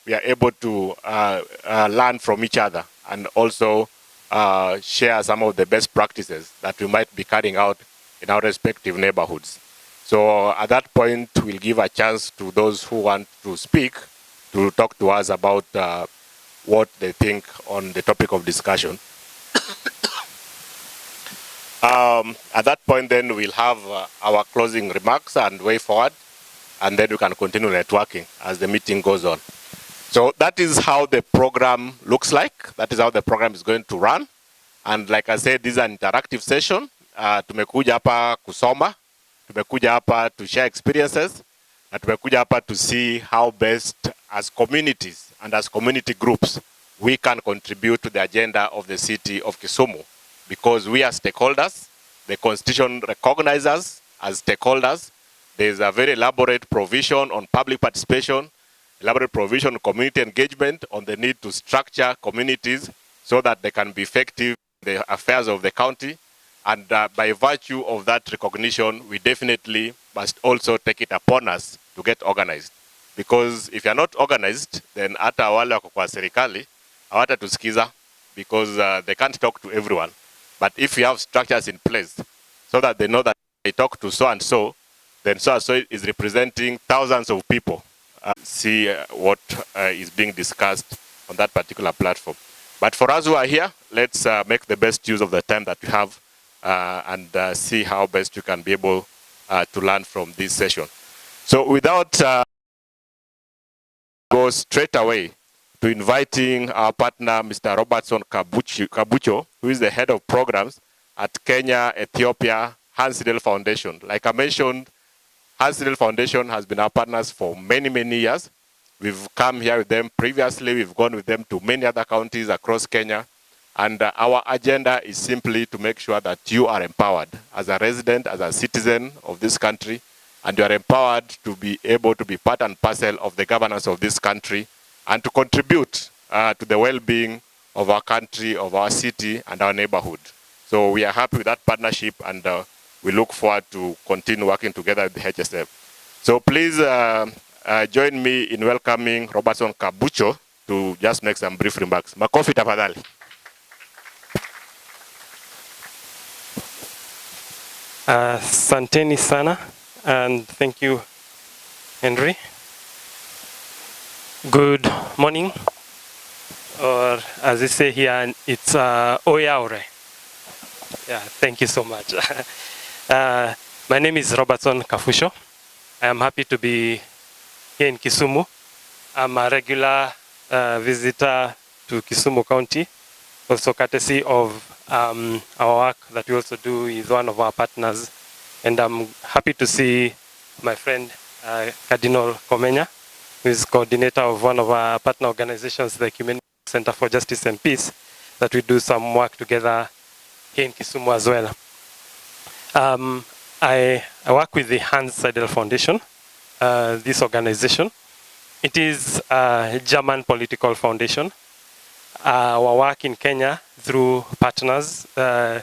we are able to learn from each other and also share some of the best practices that we might be carrying out in our respective neighborhoods. So at that point, we'll give a chance to those who want to speak to talk to us about what they think on the topic of discussion. At that point, then we'll have our closing remarks and way forward, and then we can continue networking as the meeting goes on. So that is how the program looks like. That is how the program is going to run. And like I said, this is an interactive session. Tumekuja hapa kusoma, tumekuja hapa to share experiences, na tumekuja hapa to see how best as communities and as community groups we can contribute to the agenda of the city of Kisumu. Because we are stakeholders, the Constitution recognizes us as stakeholders. There is a very elaborate provision on public participation, elaborate provision on community engagement, on the need to structure communities so that they can be effective in the affairs of the county. And by virtue of that recognition, we definitely must also take it upon us to get organized. Because if you are not organized, then hata wale wako kwa serikali hawatatusikiza, because they can't talk to everyone. But if you have structures in place so that they know that they talk to so-and-so, then so-and-so is representing thousands of people. See what is being discussed on that particular platform. But for us who are here, let's make the best use of the time that we have and see how best you can be able to learn from this session. So without go straight away to inviting our partner, Mr. Robertson Kabucho, who is the head of programs at Kenya, Ethiopia, Hans Sidel Foundation. Like I mentioned, Hans Sidel Foundation has been our partners for many, many years. We've come here with them previously. We've gone with them to many other counties across Kenya. And our agenda is simply to make sure that you are empowered as a resident, as a citizen of this country, and you are empowered to be able to be part and parcel of the governance of this country and to contribute to the well-being of our country, of our city, and our neighborhood. So we are happy with that partnership, and we look forward to continue working together with the HSF. So please join me in welcoming Robertson Kabucho to just make some brief remarks. Makofi tafadhali. Santeni sana, and thank you, Henry. Good morning, or as they say here, it's Oyaure. Yeah, thank you so much. My name is Robertson Kafusho. I am happy to be here in Kisumu. I'm a regular visitor to Kisumu County, also courtesy of our work that we also do with one of our partners. And I'm happy to see my friend Cardinal Komenya, who is coordinator of one of our partner organizations, the Ecumenical Center for Justice and Peace, that we do some work together here in Kisumu as well. I work with the Hans Sidel Foundation, this organization. It is a German political foundation. Our work in Kenya through partners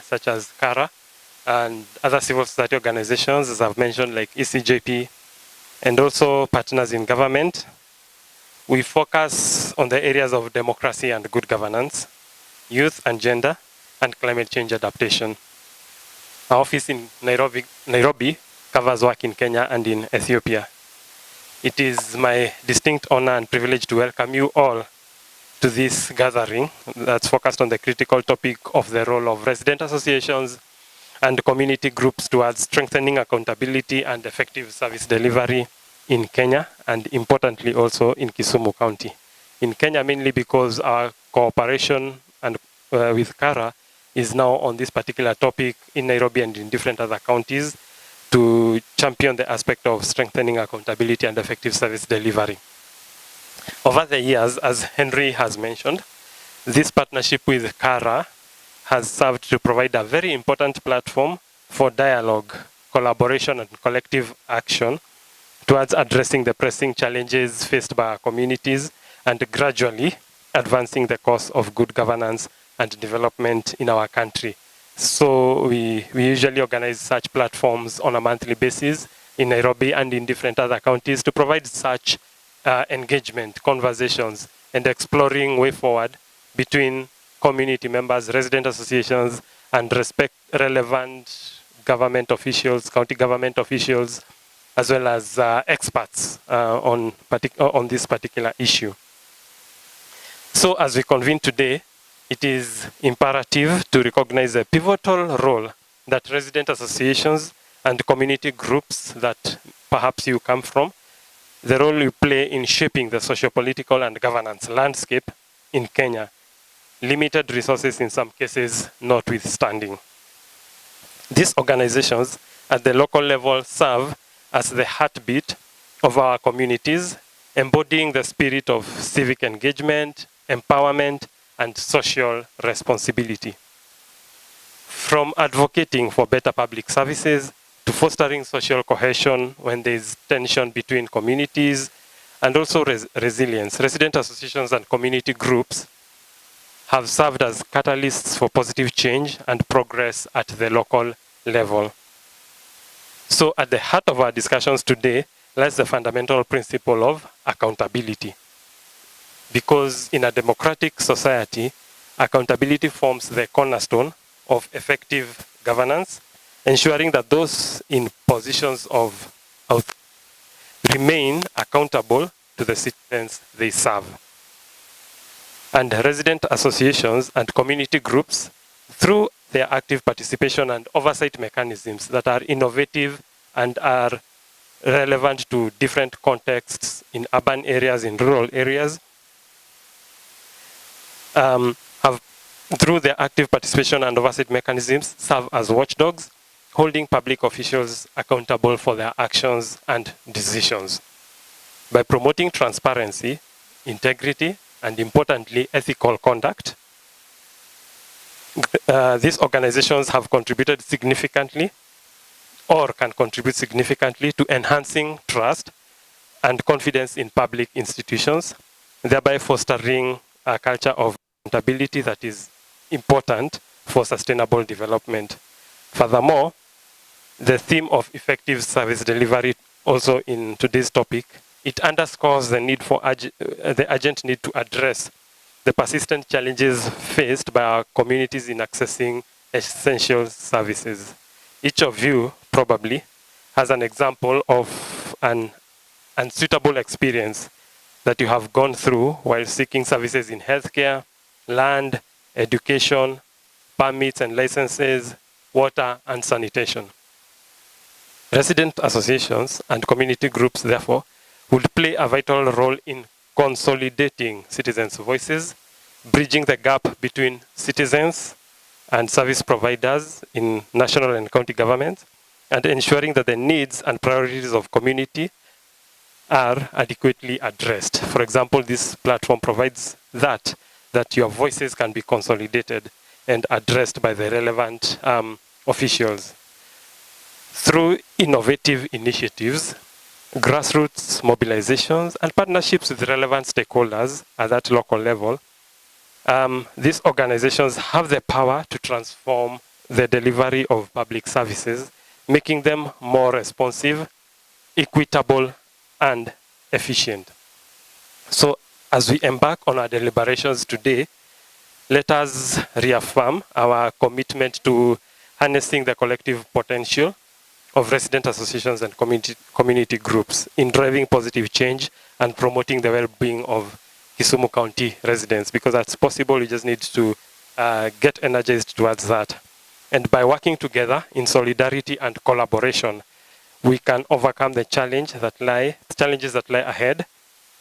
such as CARA and other civil society organizations, as I've mentioned, like ECJP, and also partners in government. We focus on the areas of democracy and good governance, youth and gender, and climate change adaptation. Our office in Nairobi covers work in Kenya and in Ethiopia. It is my distinct honor and privilege to welcome you all to this gathering that's focused on the critical topic of the role of resident associations and community groups towards strengthening accountability and effective service delivery in Kenya, and importantly also in Kisumu County. In Kenya mainly because our cooperation and with CARA is now on this particular topic in Nairobi and in different other counties to champion the aspect of strengthening accountability and effective service delivery. Over the years, as Henry has mentioned, this partnership with CARA has served to provide a very important platform for dialogue, collaboration, and collective action towards addressing the pressing challenges faced by our communities and gradually advancing the cause of good governance and development in our country. So we usually organize such platforms on a monthly basis in Nairobi and in different other counties to provide such engagement, conversations, and exploring way forward between community members, resident associations, and relevant government officials, county government officials, as well as experts on this particular issue. So as we convene today, it is imperative to recognize a pivotal role that resident associations and community groups that perhaps you come from, the role you play in shaping the socio-political and governance landscape in Kenya, limited resources in some cases notwithstanding. These organizations at the local level serve as the heartbeat of our communities, embodying the spirit of civic engagement, empowerment, and social responsibility. From advocating for better public services to fostering social cohesion when there is tension between communities, and also resilience, resident associations and community groups have served as catalysts for positive change and progress at the local level. So at the heart of our discussions today lies the fundamental principle of accountability. Because in a democratic society, accountability forms the cornerstone of effective governance, ensuring that those in positions of authority remain accountable to the citizens they serve. And resident associations and community groups, through their active participation and oversight mechanisms that are innovative and are relevant to different contexts in urban areas, in rural areas, through their active participation and oversight mechanisms, serve as watchdogs, holding public officials accountable for their actions and decisions. By promoting transparency, integrity, and importantly, ethical conduct, these organizations have contributed significantly or can contribute significantly to enhancing trust and confidence in public institutions, thereby fostering a culture of accountability that is important for sustainable development. Furthermore, the theme of effective service delivery also in today's topic, it underscores the need for the urgent need to address the persistent challenges faced by our communities in accessing essential services. Each of you probably has an example of an unsuitable experience that you have gone through while seeking services in healthcare, land, education, permits and licenses, water, and sanitation. Resident associations and community groups, therefore, would play a vital role in consolidating citizens' voices, bridging the gap between citizens and service providers in national and county governments, and ensuring that the needs and priorities of community are adequately addressed. For example, this platform provides that your voices can be consolidated and addressed by the relevant officials. Through innovative initiatives, grassroots mobilizations, and partnerships with relevant stakeholders at that local level, these organizations have the power to transform the delivery of public services, making them more responsive, equitable, and efficient. So as we embark on our deliberations today, let us reaffirm our commitment to harnessing the collective potential of resident associations and community groups in driving positive change and promoting the well-being of Kisumu County residents. Because that's possible, we just need to get energized towards that. And by working together in solidarity and collaboration, we can overcome the challenges that lie ahead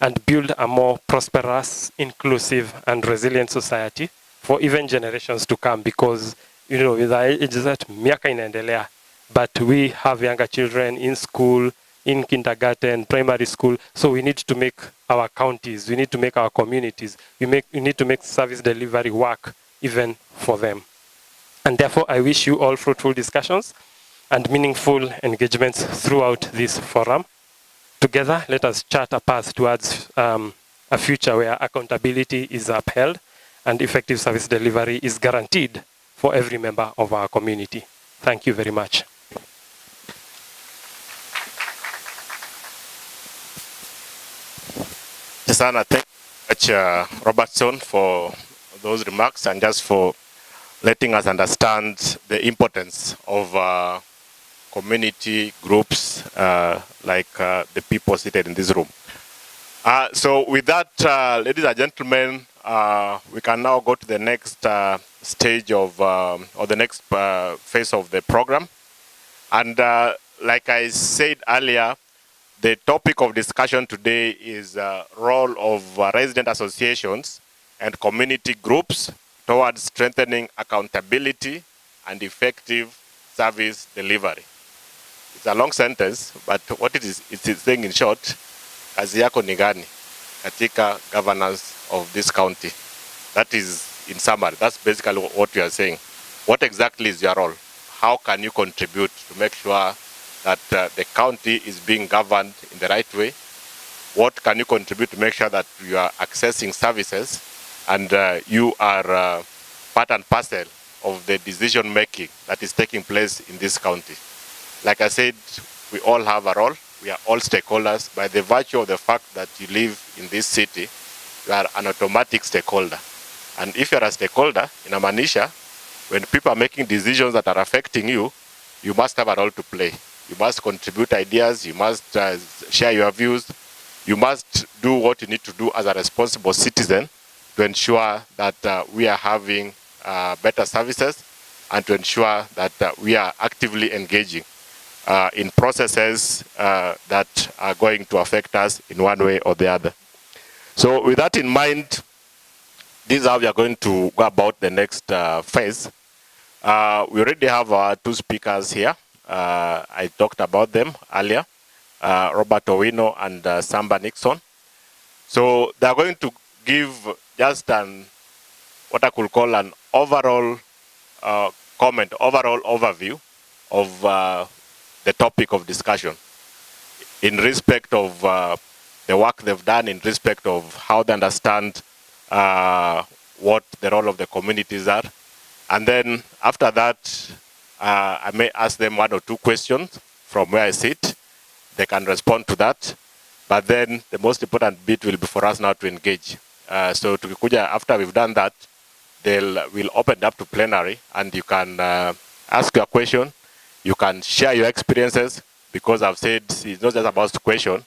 and build a more prosperous, inclusive, and resilient society for even generations to come. Because, you know, with our age that miaka inaendelea, but we have younger children in school, in kindergarten, primary school, so we need to make our counties, we need to make our communities, we need to make service delivery work even for them. And therefore, I wish you all fruitful discussions and meaningful engagements throughout this forum. Together, let us chart a path towards a future where accountability is upheld and effective service delivery is guaranteed for every member of our community. Thank you very much. sana. Thank you much, Robertson, for those remarks and just for letting us understand the importance of community groups like the people seated in this room. So with that, ladies and gentlemen, we can now go to the next stage of, or the next phase of the program. And like I said earlier, the topic of discussion today is role of resident associations and community groups towards strengthening accountability and effective service delivery. It's a long sentence, but what it is saying in short, kazi yako ni gani katika governance of this county. That is in summary. That's basically what we are saying. What exactly is your role? How can you contribute to make sure that the county is being governed in the right way? What can you contribute to make sure that you are accessing services and you are part and parcel of the decision making that is taking place in this county? Like I said, we all have a role. We are all stakeholders. By the virtue of the fact that you live in this city, you are an automatic stakeholder. And if you are a stakeholder, inamaanisha, when people are making decisions that are affecting you, you must have a role to play. You must contribute ideas. You must share your views. You must do what you need to do as a responsible citizen to ensure that we are having better services and to ensure that we are actively engaging in processes that are going to affect us in one way or the other. So with that in mind, this is how we are going to go about the next phase. We already have our two speakers here. I talked about them earlier, Robert Owino and Samba Nixon. So they are going to give just what I could call an overall comment, overall overview of the topic of discussion in respect of the work they've done, in respect of how they understand what the role of the communities are. And then after that, I may ask them one or two questions from where I sit. They can respond to that. But then the most important bit will be for us now to engage. So tukikuja, after we've done that, we'll open it up to plenary and you can ask your question. You can share your experiences because I've said it's not just about the question.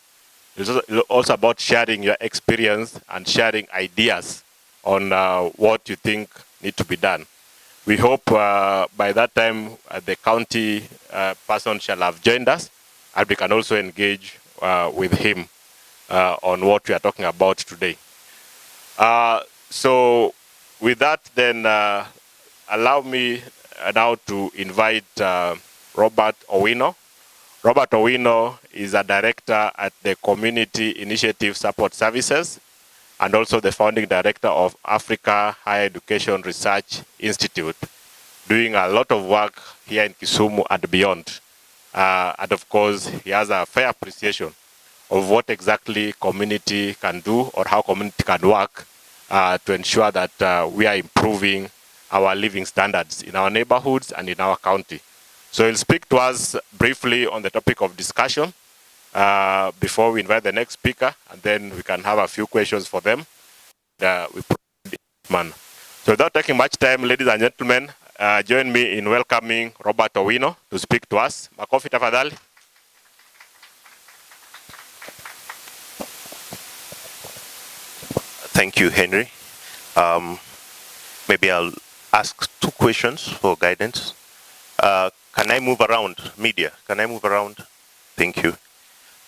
It's also about sharing your experience and sharing ideas on what you think need to be done. We hope by that time the county person shall have joined us and we can also engage with him on what we are talking about today. So with that then, allow me now to invite Robert Owino. Robert Owino is a director at the Community Initiative Support Services and also the founding director of Africa Higher Education Research Institute, doing a lot of work here in Kisumu and beyond. And of course, he has a fair appreciation of what exactly community can do or how community can work to ensure that we are improving our living standards in our neighborhoods and in our county. So he'll speak to us briefly on the topic of discussion before we invite the next speaker, and then we can have a few questions for them. We proceed in this manner. So without taking much time, ladies and gentlemen, join me in welcoming Robert Owino to speak to us. Makofi tafadhali. Thank you, Henry. Maybe I'll ask two questions for guidance. Can I move around, media? Can I move around? Thank you.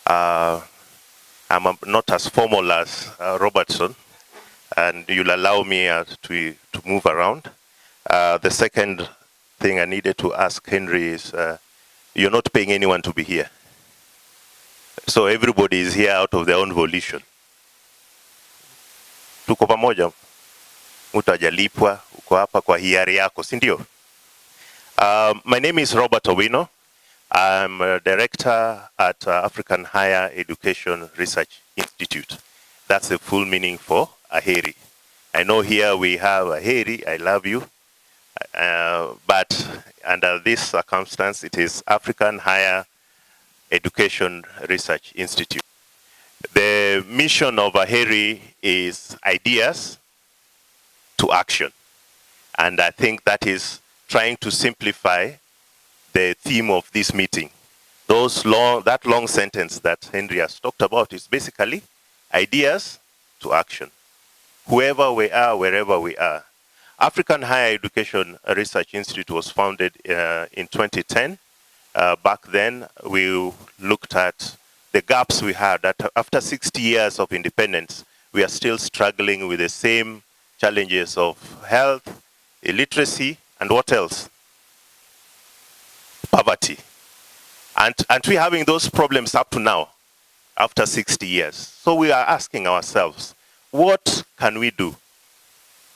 I'm not as formal as Robertson, and you'll allow me to move around. The second thing I needed to ask Henry is, you're not paying anyone to be here. So everybody is here out of their own volition. Tuko pamoja, mtu hajalipwa, uko hapa kwa hiari yako, si ndio? My name is Robert Owino. I'm a director at African Higher Education Research Institute. That's the full meaning for AHERI. I know here we have AHERI, I love you. But under this circumstance, it is African Higher Education Research Institute. The mission of AHERI is ideas to action. And I think that is trying to simplify the theme of this meeting. That long sentence that Henry has talked about is basically ideas to action. Whoever we are, wherever we are. African Higher Education Research Institute was founded in 2010. Back then, we looked at the gaps we had. That after 60 years of independence, we are still struggling with the same challenges of health, illiteracy, and what else? Poverty. And we're having those problems up to now, after 60 years. So we are asking ourselves, what can we do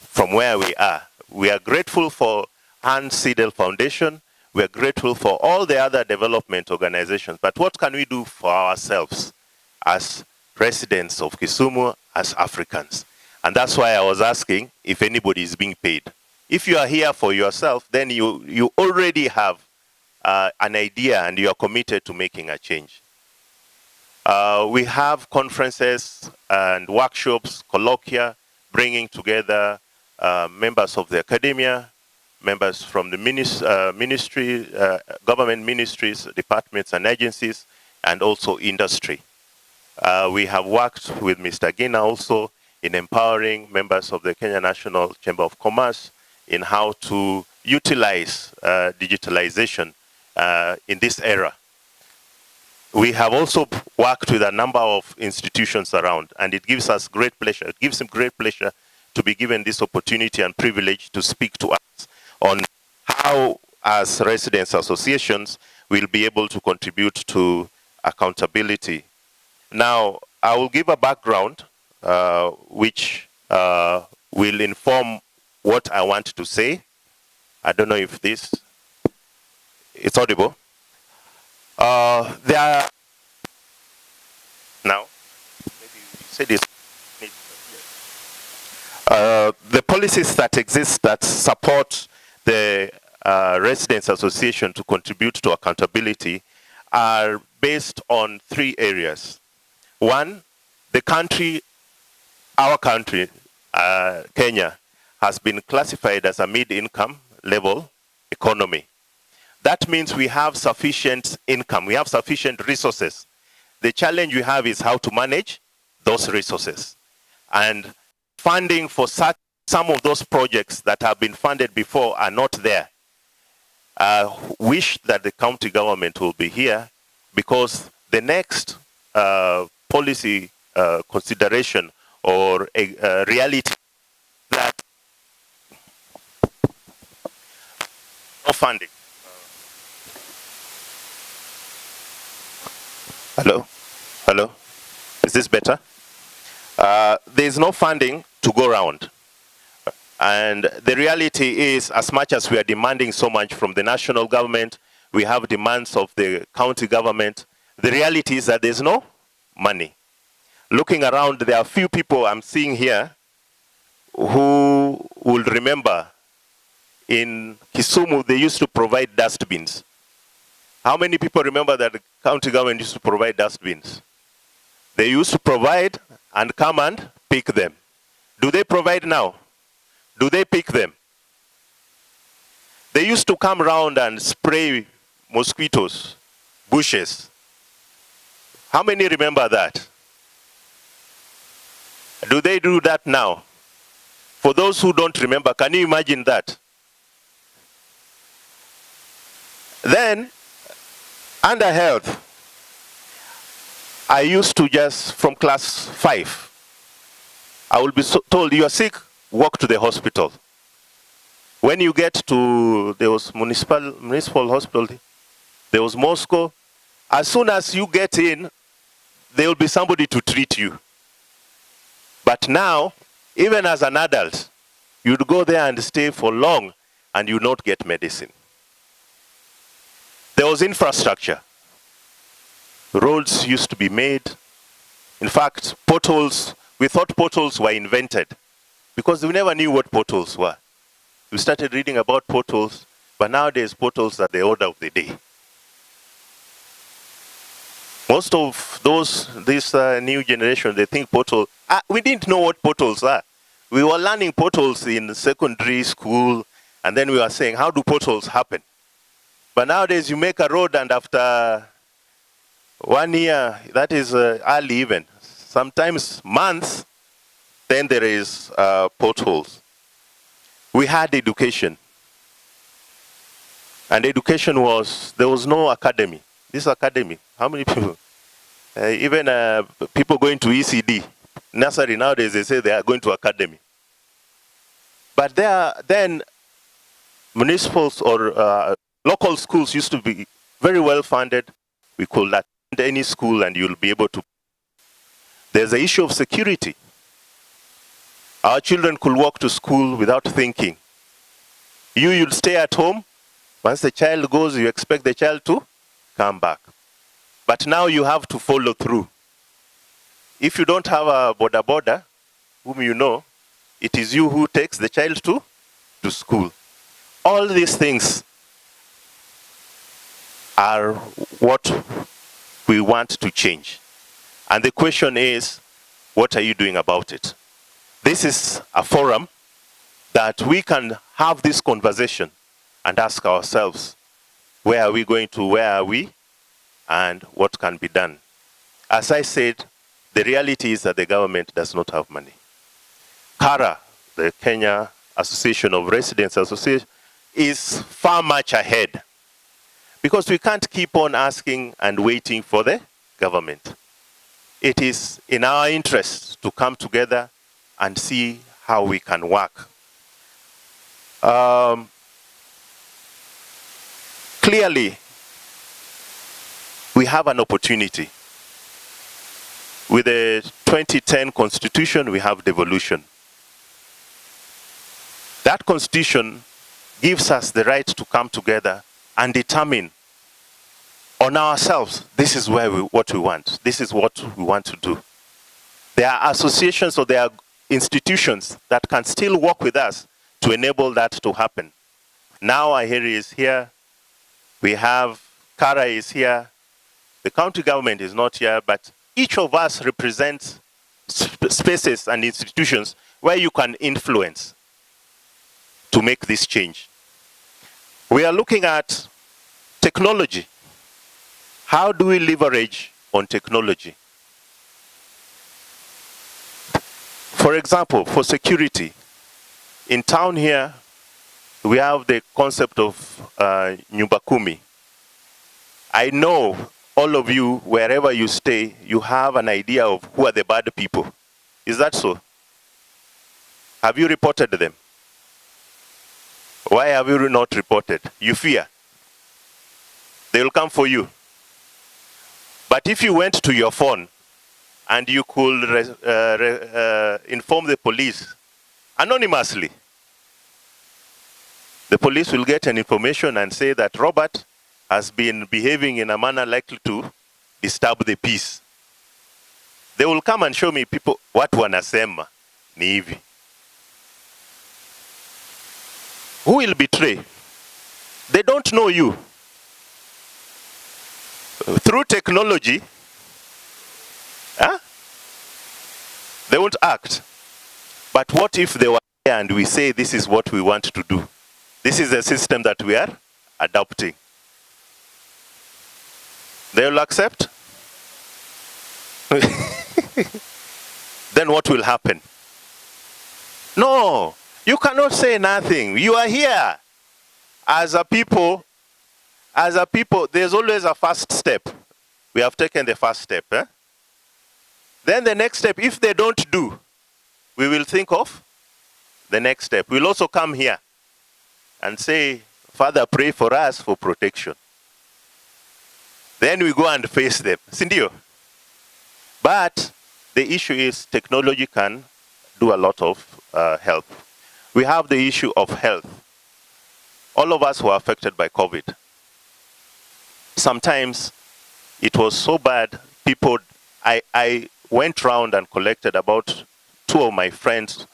from where we are? We are grateful for Hans Seidel Foundation. We are grateful for all the other development organizations. But what can we do for ourselves as residents of Kisumu, as Africans? And that's why I was asking if anybody is being paid. If you are here for yourself, then you already have an idea and you are committed to making a change. We have conferences and workshops, colloquia, bringing together members of the academia, members from the ministry, government ministries, departments and agencies, and also industry. We have worked with Mr. Gina also in empowering members of the Kenya National Chamber of Commerce in how to utilize digitalization in this era. We have also worked with a number of institutions around, and it gives us great pleasure. It gives him great pleasure to be given this opportunity and privilege to speak to us on how, as residents associations, we'll be able to contribute to accountability. Now, I will give a background which will inform what I want to say. I don't know if it's audible. There are now, maybe you said this. The policies that exist that support the Residents Association to contribute to accountability are based on 3 areas. One, the country, our country, Kenya, has been classified as a mid-income level economy. That means we have sufficient income, we have sufficient resources. The challenge we have is how to manage those resources. And funding for some of those projects that have been funded before are not there. I wish that the county government will be here, because the next policy consideration or a reality that no funding. Hello? Hello? Is this better? There's no funding to go around. And the reality is, as much as we are demanding so much from the national government, we have demands of the county government. The reality is that there's no money. Looking around, there are few people I'm seeing here who will remember in Kisumu, they used to provide dustbins. How many people remember that the county government used to provide dustbins? They used to provide and come and pick them. Do they provide now? Do they pick them? They used to come around and spray mosquitoes, bushes. How many remember that? Do they do that now? For those who don't remember, can you imagine that? Then, under health, I used to just, from class 5, I will be told, you are sick, walk to the hospital. When you get to, there was municipal hospital, there was Moscow. As soon as you get in, there will be somebody to treat you. But now, even as an adult, you'd go there and stay for long and you not get medicine. There was infrastructure. Roads used to be made. In fact, potholes, we thought potholes were invented because we never knew what potholes were. We started reading about potholes, but nowadays potholes are the order of the day. Most of this new generation, they think potholes. We didn't know what potholes are. We were learning potholes in secondary school, and then we were saying, how do potholes happen? But nowadays, you make a road, and after 1 year, that is early even, sometimes months, then there is potholes. We had education. And education was, there was no academy. This academy, how many people? Even people going to ECD, nursery nowadays, they say they are going to academy. But then municipals or local schools used to be very well funded. We could attend any school and you'll be able to. There's the issue of security. Our children could walk to school without thinking. You'll stay at home. Once the child goes, you expect the child to come back. But now you have to follow through. If you don't have a boda, whom you know, it is you who takes the child to school. All these things are what we want to change. And the question is, what are you doing about it? This is a forum that we can have this conversation and ask ourselves, where are we going to, where are we, and what can be done? As I said, the reality is that the government does not have money. KARA, the Kenya Association of Residents Association, is far much ahead. Because we can't keep on asking and waiting for the government. It is in our interest to come together and see how we can work. Clearly, we have an opportunity. With the 2010 Constitution, we have devolution. That Constitution gives us the right to come together and determine on ourselves, this is what we want. This is what we want to do. There are associations or there are institutions that can still work with us to enable that to happen. Now Aheri is here. We have KARA is here. The county government is not here, but each of us represents spaces and institutions where you can influence to make this change. We are looking at technology. How do we leverage on technology? For example, for security, in town here, we have the concept of nyumba kumi. I know all of you, wherever you stay, you have an idea of who are the bad people. Is that so? Have you reported them? Why have you not reported? You fear. They will come for you. But if you went to your phone and you could inform the police anonymously, the police will get an information and say that Robert has been behaving in a manner likely to disturb the peace. They will come and show me people what wanasema ni hivi. Who will betray? They don't know you. Through technology, they won't act. But what if they were here and we say this is what we want to do? This is the system that we are adopting. They will accept? Then what will happen? No, you cannot say nothing. You are here. As a people, there's always a first step. We have taken the first step. Then the next step, if they don't do, we will think of the next step. We'll also come here and say, Father, pray for us for protection. Then we go and face them. Sindio? But the issue is technology can do a lot of help. We have the issue of health. All of us were affected by COVID. Sometimes it was so bad, I went round and collected about 2 of my friends'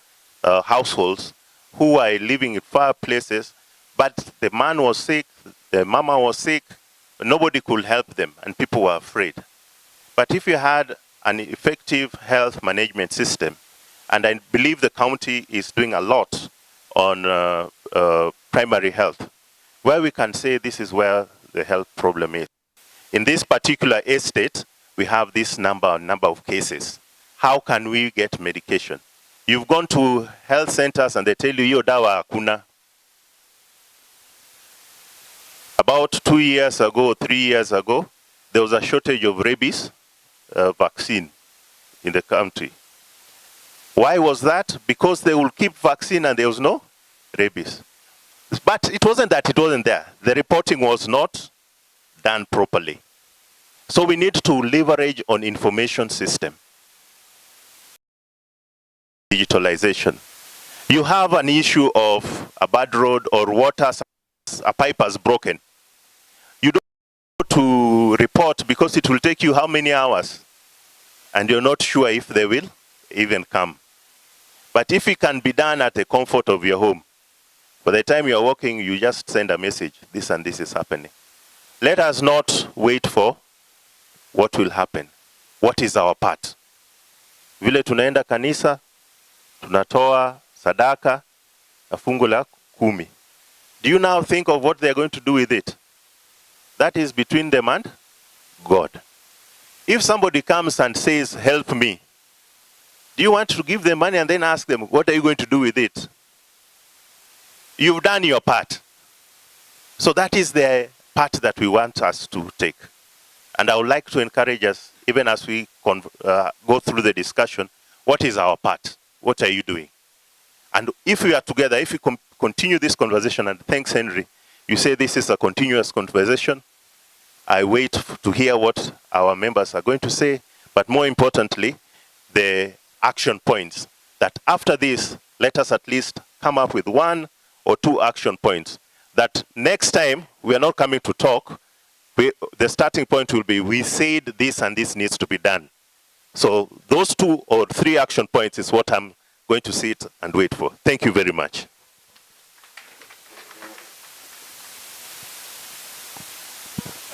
households who are living in far places, but the man was sick, the mama was sick, nobody could help them, and people were afraid. But if you had an effective health management system, and I believe the county is doing a lot on primary health, where we can say this is where the health problem is. In this particular estate, we have this number of cases. How can we get medication? You've gone to health centers and they tell you, "Yo dawa hakuna." About 2 years ago, 3 years ago, there was a shortage of rabies vaccine in the country. Why was that? Because they will keep vaccine and there was no rabies. But it wasn't that it wasn't there. The reporting was not done properly. So we need to leverage on information system. Digitalization. You have an issue of a bad road or water, a pipe has broken. You don't go to report because it will take you how many hours? And you're not sure if they will even come. But if it can be done at the comfort of your home, by the time you're walking, you just send a message, this and this is happening. Let us not wait for what will happen. What is our part? Vile tunaenda kanisa, tunatoa sadaka na fungu la 10. Do you now think of what they're going to do with it? That is between them and God. If somebody comes and says, "Help me," do you want to give them money and then ask them, "What are you going to do with it?" You've done your part. So that is the part that we want us to take. And I would like to encourage us, even as we go through the discussion, what is our part? What are you doing? And if we are together, if we continue this conversation, and thanks Henry, you say this is a continuous conversation. I wait to hear what our members are going to say, but more importantly, the action points. That after this, let us at least come up with 1 or 2 action points. That next time, we are not coming to talk. The starting point will be, we said this and this needs to be done. So those 2 or 3 action points is what I'm going to sit and wait for. Thank you very much.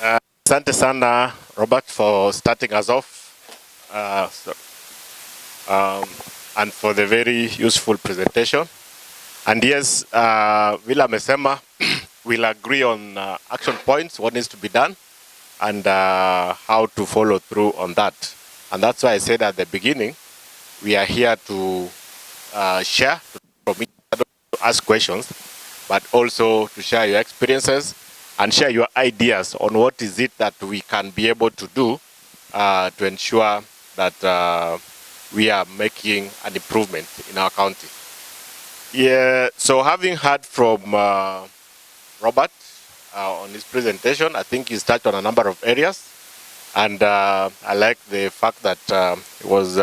Asante sana, Robert, for starting us off and for the very useful presentation. And yes, vile amesema, we'll agree on action points, what needs to be done, and how to follow through on that. And that's why I said at the beginning, we are here to share, to ask questions, but also to share your experiences and share your ideas on what is it that we can be able to do to ensure that we are making an improvement in our county. Yeah, so having heard from Robert on his presentation, I think he's touched on a number of areas. And I like the fact that he was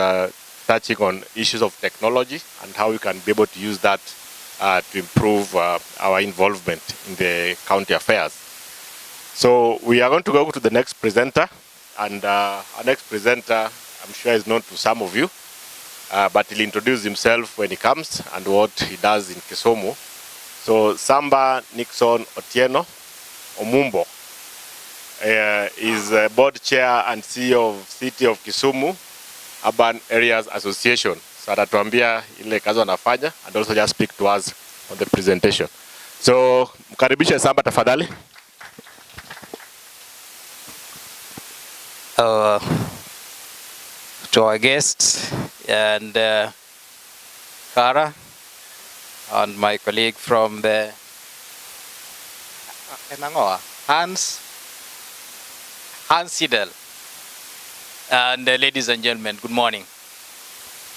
touching on issues of technology and how we can be able to use that to improve our involvement in the county affairs. So we are going to go to the next presenter. And our next presenter, I'm sure is known to some of you, but he'll introduce himself when he comes and what he does in Kisumu. So Samba Nixon Otieno Omumbo is board chair and CEO of City of Kisumu Urban Areas Association. So atatuambia ile kazi wanafanya and also just speak to us on the presentation. So mkaribishe Samba tafadhali. To our guests and Kara and my colleague from the Hans Sidel, and ladies and gentlemen, good morning.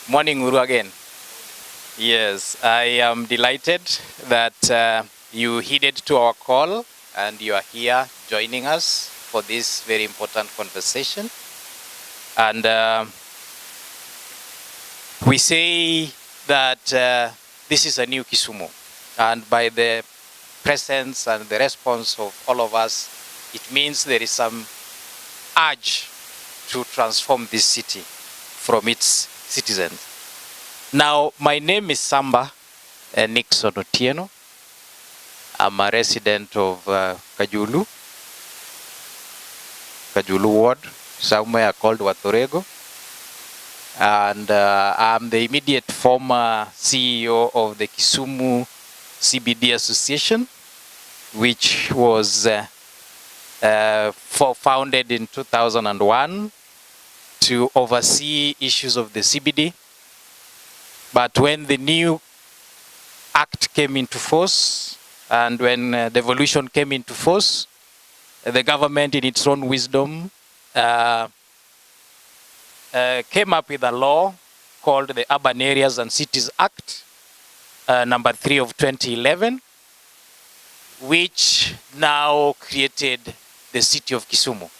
Morning, Uru again. Yes, I am delighted that you heeded to our call and you are here joining us for this very important conversation. And we say that this is a new Kisumu, and by the presence and the response of all of us, it means there is some urge to transform this city from its citizens. Now, my name is Samba Nixon Otieno. I'm a resident of Kajulu Ward, somewhere called Watorego. And I'm the immediate former CEO of the Kisumu CBD Association, which was founded in 2001 to oversee issues of the CBD. But when the new act came into force and when devolution came into force, the government in its own wisdom came up with a law called the Urban Areas and Cities Act, number 3 of 2011, which now created the city of Kisumu.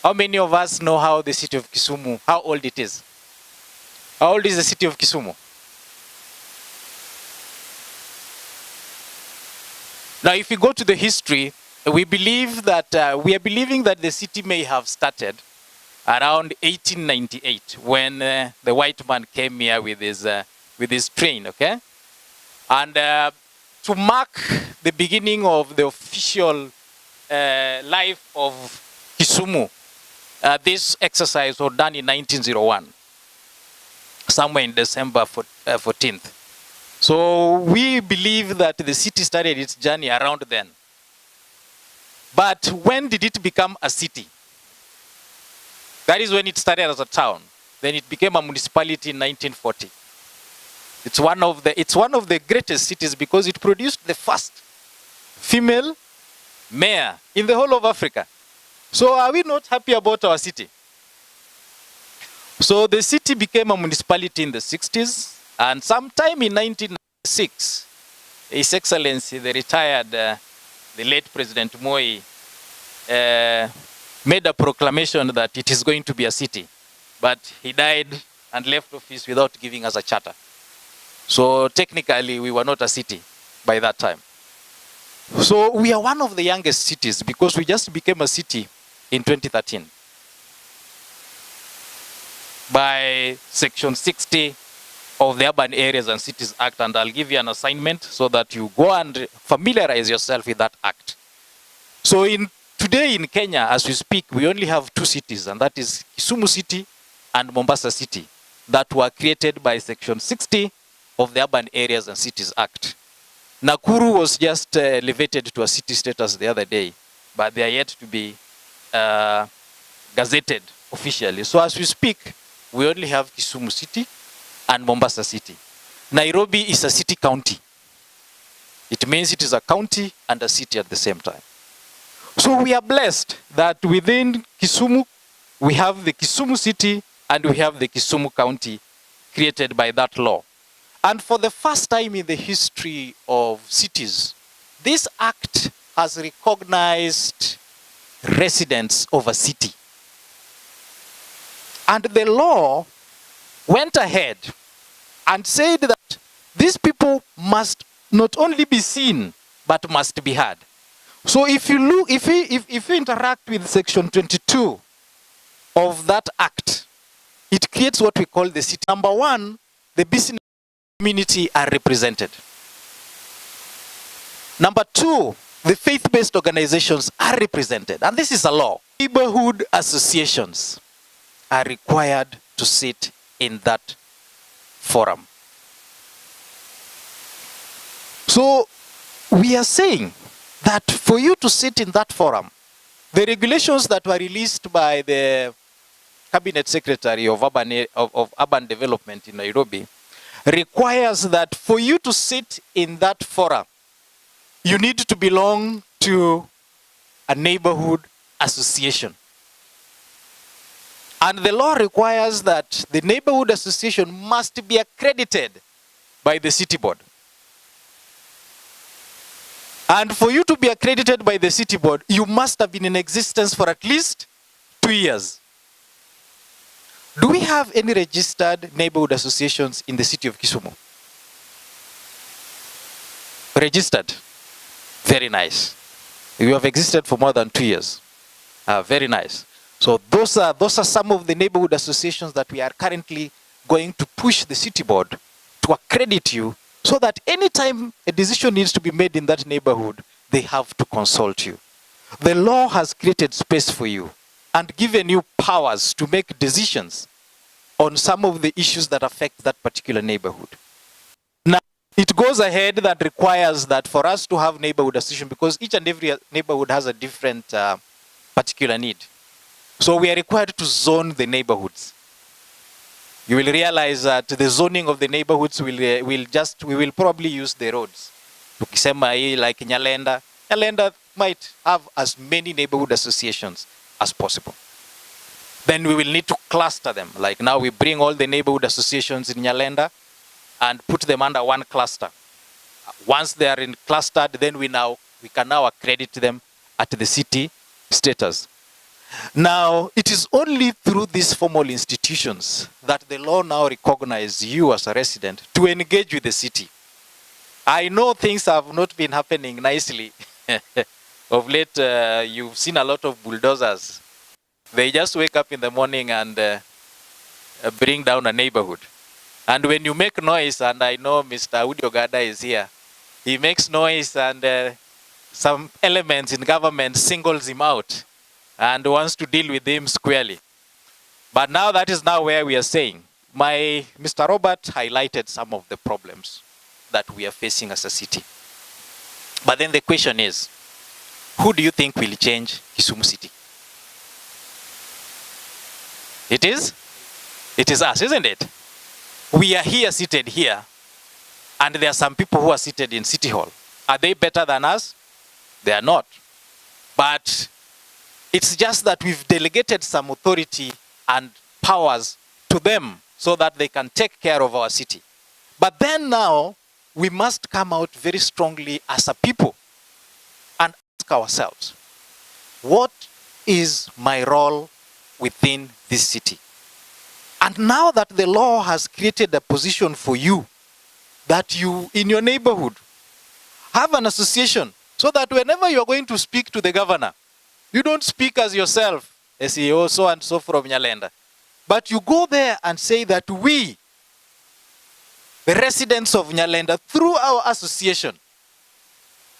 How many of us know how the city of Kisumu, how old it is? How old is the city of Kisumu? Now, if you go to the history, we believe that we are believing that the city may have started around 1898 when the white man came here with his train, okay? And to mark the beginning of the official life of Kisumu, this exercise was done in 1901, somewhere in December 14th. So we believe that the city started its journey around then. But when did it become a city? That is when it started as a town. Then it became a municipality in 1940. It's one of the greatest cities because it produced the first female mayor in the whole of Africa. So are we not happy about our city? So the city became a municipality in the 60s, and sometime in 1996, His Excellency, the retired, the late President Moi, made a proclamation that it is going to be a city. But he died and left office without giving us a charter. So technically, we were not a city by that time. So we are one of the youngest cities because we just became a city in 2013 by Section 60 of the Urban Areas and Cities Act, and I'll give you an assignment so that you go and familiarize yourself with that act. So today in Kenya, as we speak, we only have 2 cities, and that is Kisumu City and Mombasa City, that were created by Section 60 of the Urban Areas and Cities Act. Nakuru was just elevated to a city status the other day, but they are yet to be gazetted officially. So as we speak, we only have Kisumu City and Mombasa City. Nairobi is a city county. It means it is a county and a city at the same time. So we are blessed that within Kisumu, we have the Kisumu City and we have the Kisumu County created by that law. And for the first time in the history of cities, this act has recognized residents of a city. And the law went ahead and said that these people must not only be seen, but must be heard. So if you look, if you interact with Section 22 of that act, it creates what we call the city. Number one, the business community are represented. Number two, the faith-based organizations are represented. And this is a law. Neighborhood associations are required to sit in that forum. So we are saying that for you to sit in that forum, the regulations that were released by the Cabinet Secretary of Urban Development in Nairobi requires that for you to sit in that forum, you need to belong to a neighborhood association. And the law requires that the neighborhood association must be accredited by the city board. And for you to be accredited by the city board, you must have been in existence for at least 2 years. Do we have any registered neighborhood associations in the city of Kisumu? Registered. Very nice. You have existed for more than 2 years. Very nice. So those are some of the neighborhood associations that we are currently going to push the city board to accredit you, so that anytime a decision needs to be made in that neighborhood, they have to consult you. The law has created space for you. and given you powers to make decisions on some of the issues that affect that particular neighborhood. Now, it goes ahead that requires that for us to have neighborhood association, because each and every neighborhood has a different particular need. So we are required to zone the neighborhoods. You will realize that the zoning of the neighborhoods we will probably use the roads. Tukisema hii like Nyalenda might have as many neighborhood associations as possible. Then we will need to cluster them. Like now we bring all the neighborhood associations in Nyalenda and put them under one cluster. Once they are in clustered, then we can now accredit them at the city status. Now, it is only through these formal institutions that the law now recognizes you as a resident to engage with the city. I know things have not been happening nicely. Of late, you've seen a lot of bulldozers. They just wake up in the morning and bring down a neighborhood. And when you make noise, and I know Mr. Udiogada is here, he makes noise and some elements in government singles him out and wants to deal with him squarely. But now that is now where we are saying, Mr. Robert highlighted some of the problems that we are facing as a city. But then the question is, who do you think will change Kisumu City? It is us, isn't it? We are here, seated here, and there are some people who are seated in City Hall. Are they better than us? They are not. But it's just that we've delegated some authority and powers to them so that they can take care of our city. But then now, we must come out very strongly as a people and ask ourselves, what is my role within this city? And now that the law has created a position for you, that you, in your neighborhood, have an association, so that whenever you are going to speak to the governor, you don't speak as yourself, SEO, so and so from Nyalenda. But you go there and say that we, the residents of Nyalenda, through our association,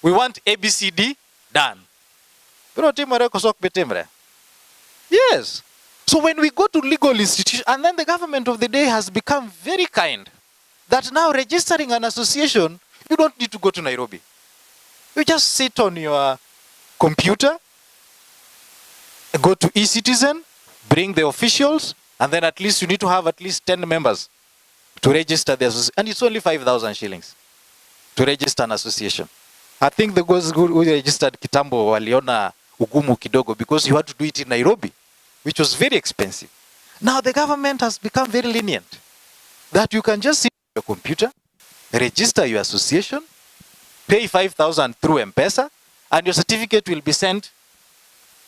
we want ABCD done. Yes. So when we go to legal institutions, and then the government of the day has become very kind, that now registering an association, you don't need to go to Nairobi. You just sit on your computer, go to eCitizen, bring the officials, and then at least you need to have at least 10 members to register the association. And it's only 5,000 shillings to register an association. I think the guys who registered Kitambo waliona ugumu kidogo because you had to do it in Nairobi, which was very expensive. Now the government has become very lenient, that you can just sit on your computer, register your association, pay 5,000 through M-Pesa, and your certificate will be sent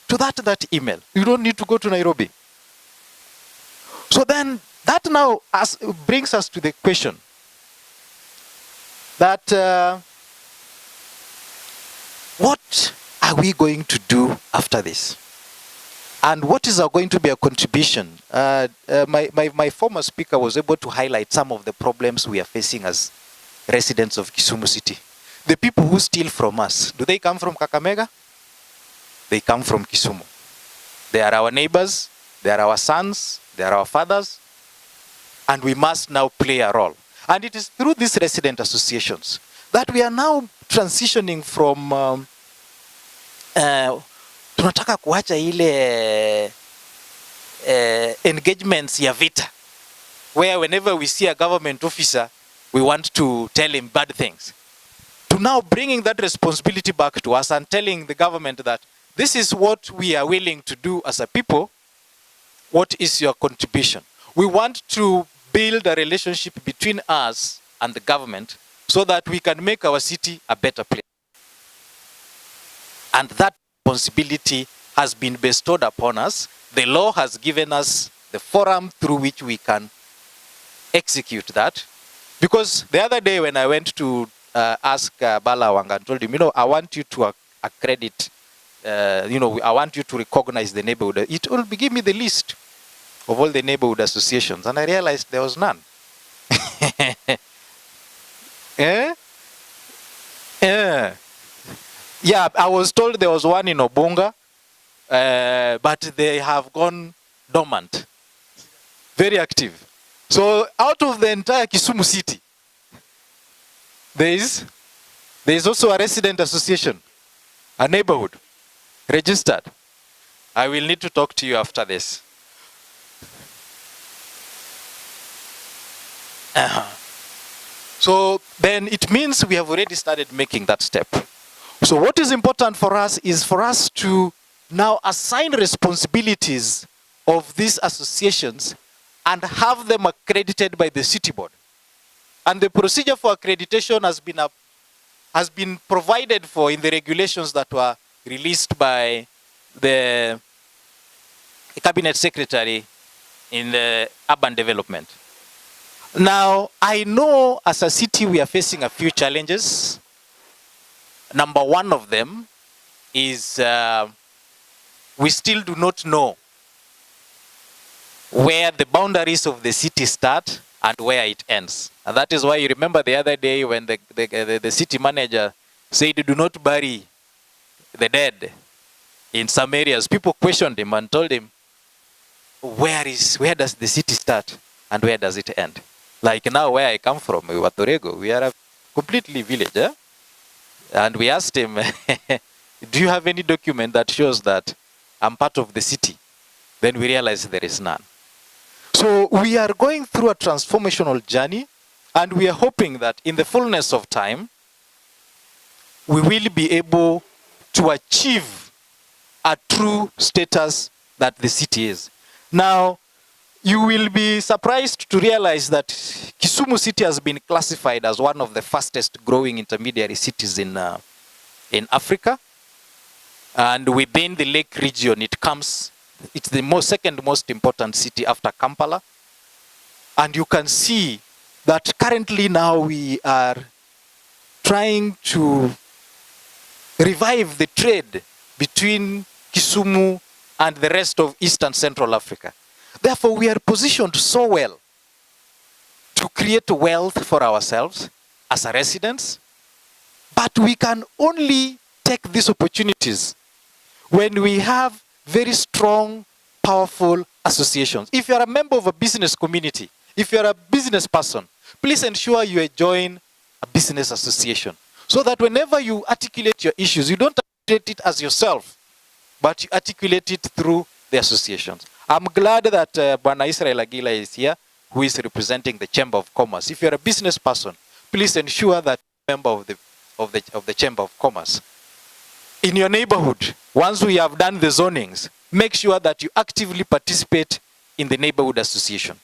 to that email. You don't need to go to Nairobi. So then that now brings us to the question that what are we going to do after this? And what is going to be a contribution? My former speaker was able to highlight some of the problems we are facing as residents of Kisumu City. The people who steal from us, do they come from Kakamega? They come from Kisumu. They are our neighbors, they are our sons, they are our fathers, and we must now play a role. And it is through these resident associations that we are now transitioning from tunataka kuacha ile engagements ya vita, where whenever we see a government officer, we want to tell him bad things, to now bringing that responsibility back to us and telling the government that this is what we are willing to do as a people. What is your contribution? We want to build a relationship between us and the government so that we can make our city a better place. And that responsibility has been bestowed upon us. The law has given us the forum through which we can execute that. Because the other day when I went to ask Bala Wanga and told him, I want you to accredit, I want you to recognize the neighborhood. It will give me the list of all the neighborhood associations. And I realized there was none. Yeah, I was told there was one in Obunga. but they have gone dormant. Very active. So out of the entire Kisumu city, there is also a resident association, a neighborhood, registered. I will need to talk to you after this. So then it means we have already started making that step. So what is important for us is for us to now assign responsibilities of these associations and have them accredited by the city board. And the procedure for accreditation has been provided for in the regulations that were released by the cabinet secretary in the urban development. Now, I know as a city we are facing a few challenges. Number one of them is we still do not know where the boundaries of the city start and where it ends. And that is why you remember the other day when the city manager said, do not bury the dead in some areas. People questioned him and told him, where does the city start and where does it end? Like now where I come from, Watorego, we are a completely village. Eh? And we asked him, do you have any document that shows that I'm part of the city? Then we realized there is none. So we are going through a transformational journey, and we are hoping that in the fullness of time, we will be able to achieve a true status that the city is. Now, you will be surprised to realize that Kisumu city has been classified as one of the fastest growing intermediary cities in Africa. And within the Lake region, it's the second most important city after Kampala. And you can see that currently now we are trying to revive the trade between Kisumu and the rest of East and Central Africa. Therefore, we are positioned so well to create wealth for ourselves as a residents, but we can only take these opportunities when we have very strong, powerful associations. If you are a member of a business community, if you are a business person, please ensure you join a business association so that whenever you articulate your issues, you don't articulate it as yourself, but you articulate it through the associations. I'm glad that Bwana Israel Agila is here, who is representing the Chamber of Commerce. If you're a business person, please ensure that you're a member of the Chamber of Commerce. In your neighborhood, once we have done the zonings, make sure that you actively participate in the neighborhood association.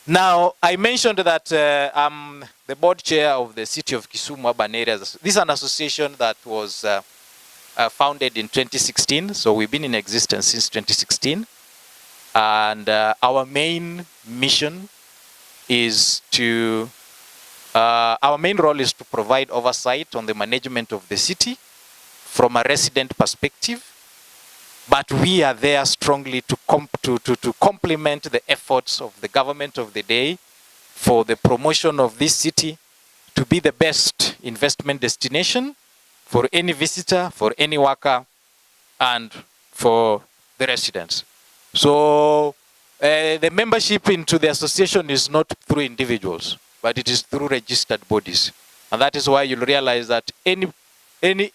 Now, I mentioned that I'm the board chair of the City of Kisumu Urban Areas. This is an association that was founded in 2016, so we've been in existence since 2016. And our main mission is our main role is to provide oversight on the management of the city from a resident perspective. But we are there strongly to complement the efforts of the government of the day for the promotion of this city to be the best investment destination for any visitor, for any worker, and for the residents. So the membership into the association is not through individuals, but it is through registered bodies. And that is why you'll realize that any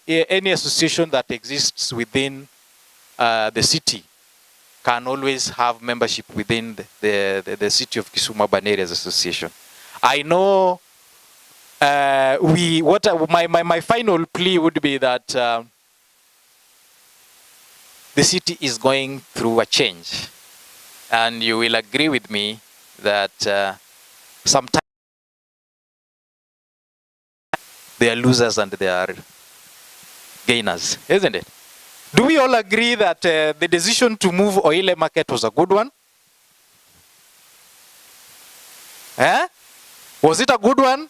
association that exists within the city can always have membership within the City of Kisumu Urban Areas Association. I know my final plea would be that the city is going through a change, and you will agree with me that sometimes they are losers and they are gainers, isn't it? Do we all agree that the decision to move Oile Market was a good one? Was it a good one?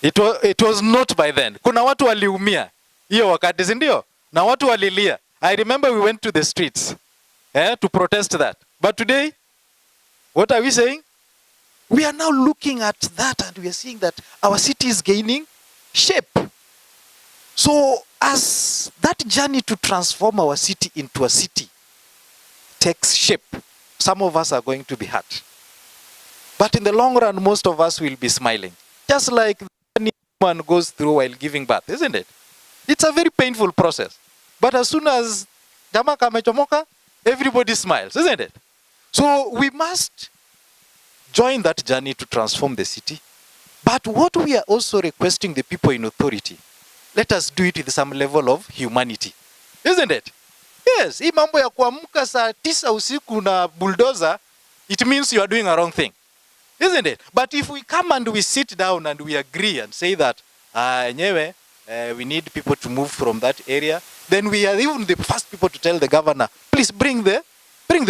It was not by then. Kuna watu waliumia hiyo wakati, si ndio? Na watu walilia. I remember we went to the streets to protest that. But today, what are we saying? We are now looking at that and we are seeing that our city is gaining shape. So as that journey to transform our city into a city takes shape, some of us are going to be hurt. But in the long run, most of us will be smiling. Just like the journey one goes through while giving birth, isn't it? It's a very painful process. But as soon as Jamaka mechomoka, everybody smiles, isn't it? So we must join that journey to transform the city. But what we are also requesting the people in authority, let us do it with some level of humanity, isn't it? Yes, hii mambo ya kuamka saa 9 usiku na bulldozer, it means you are doing a wrong thing, isn't it? But if we come and we sit down and we agree and say that enyewe, we need people to move from that area, then we are even the first people to tell the governor, please bring the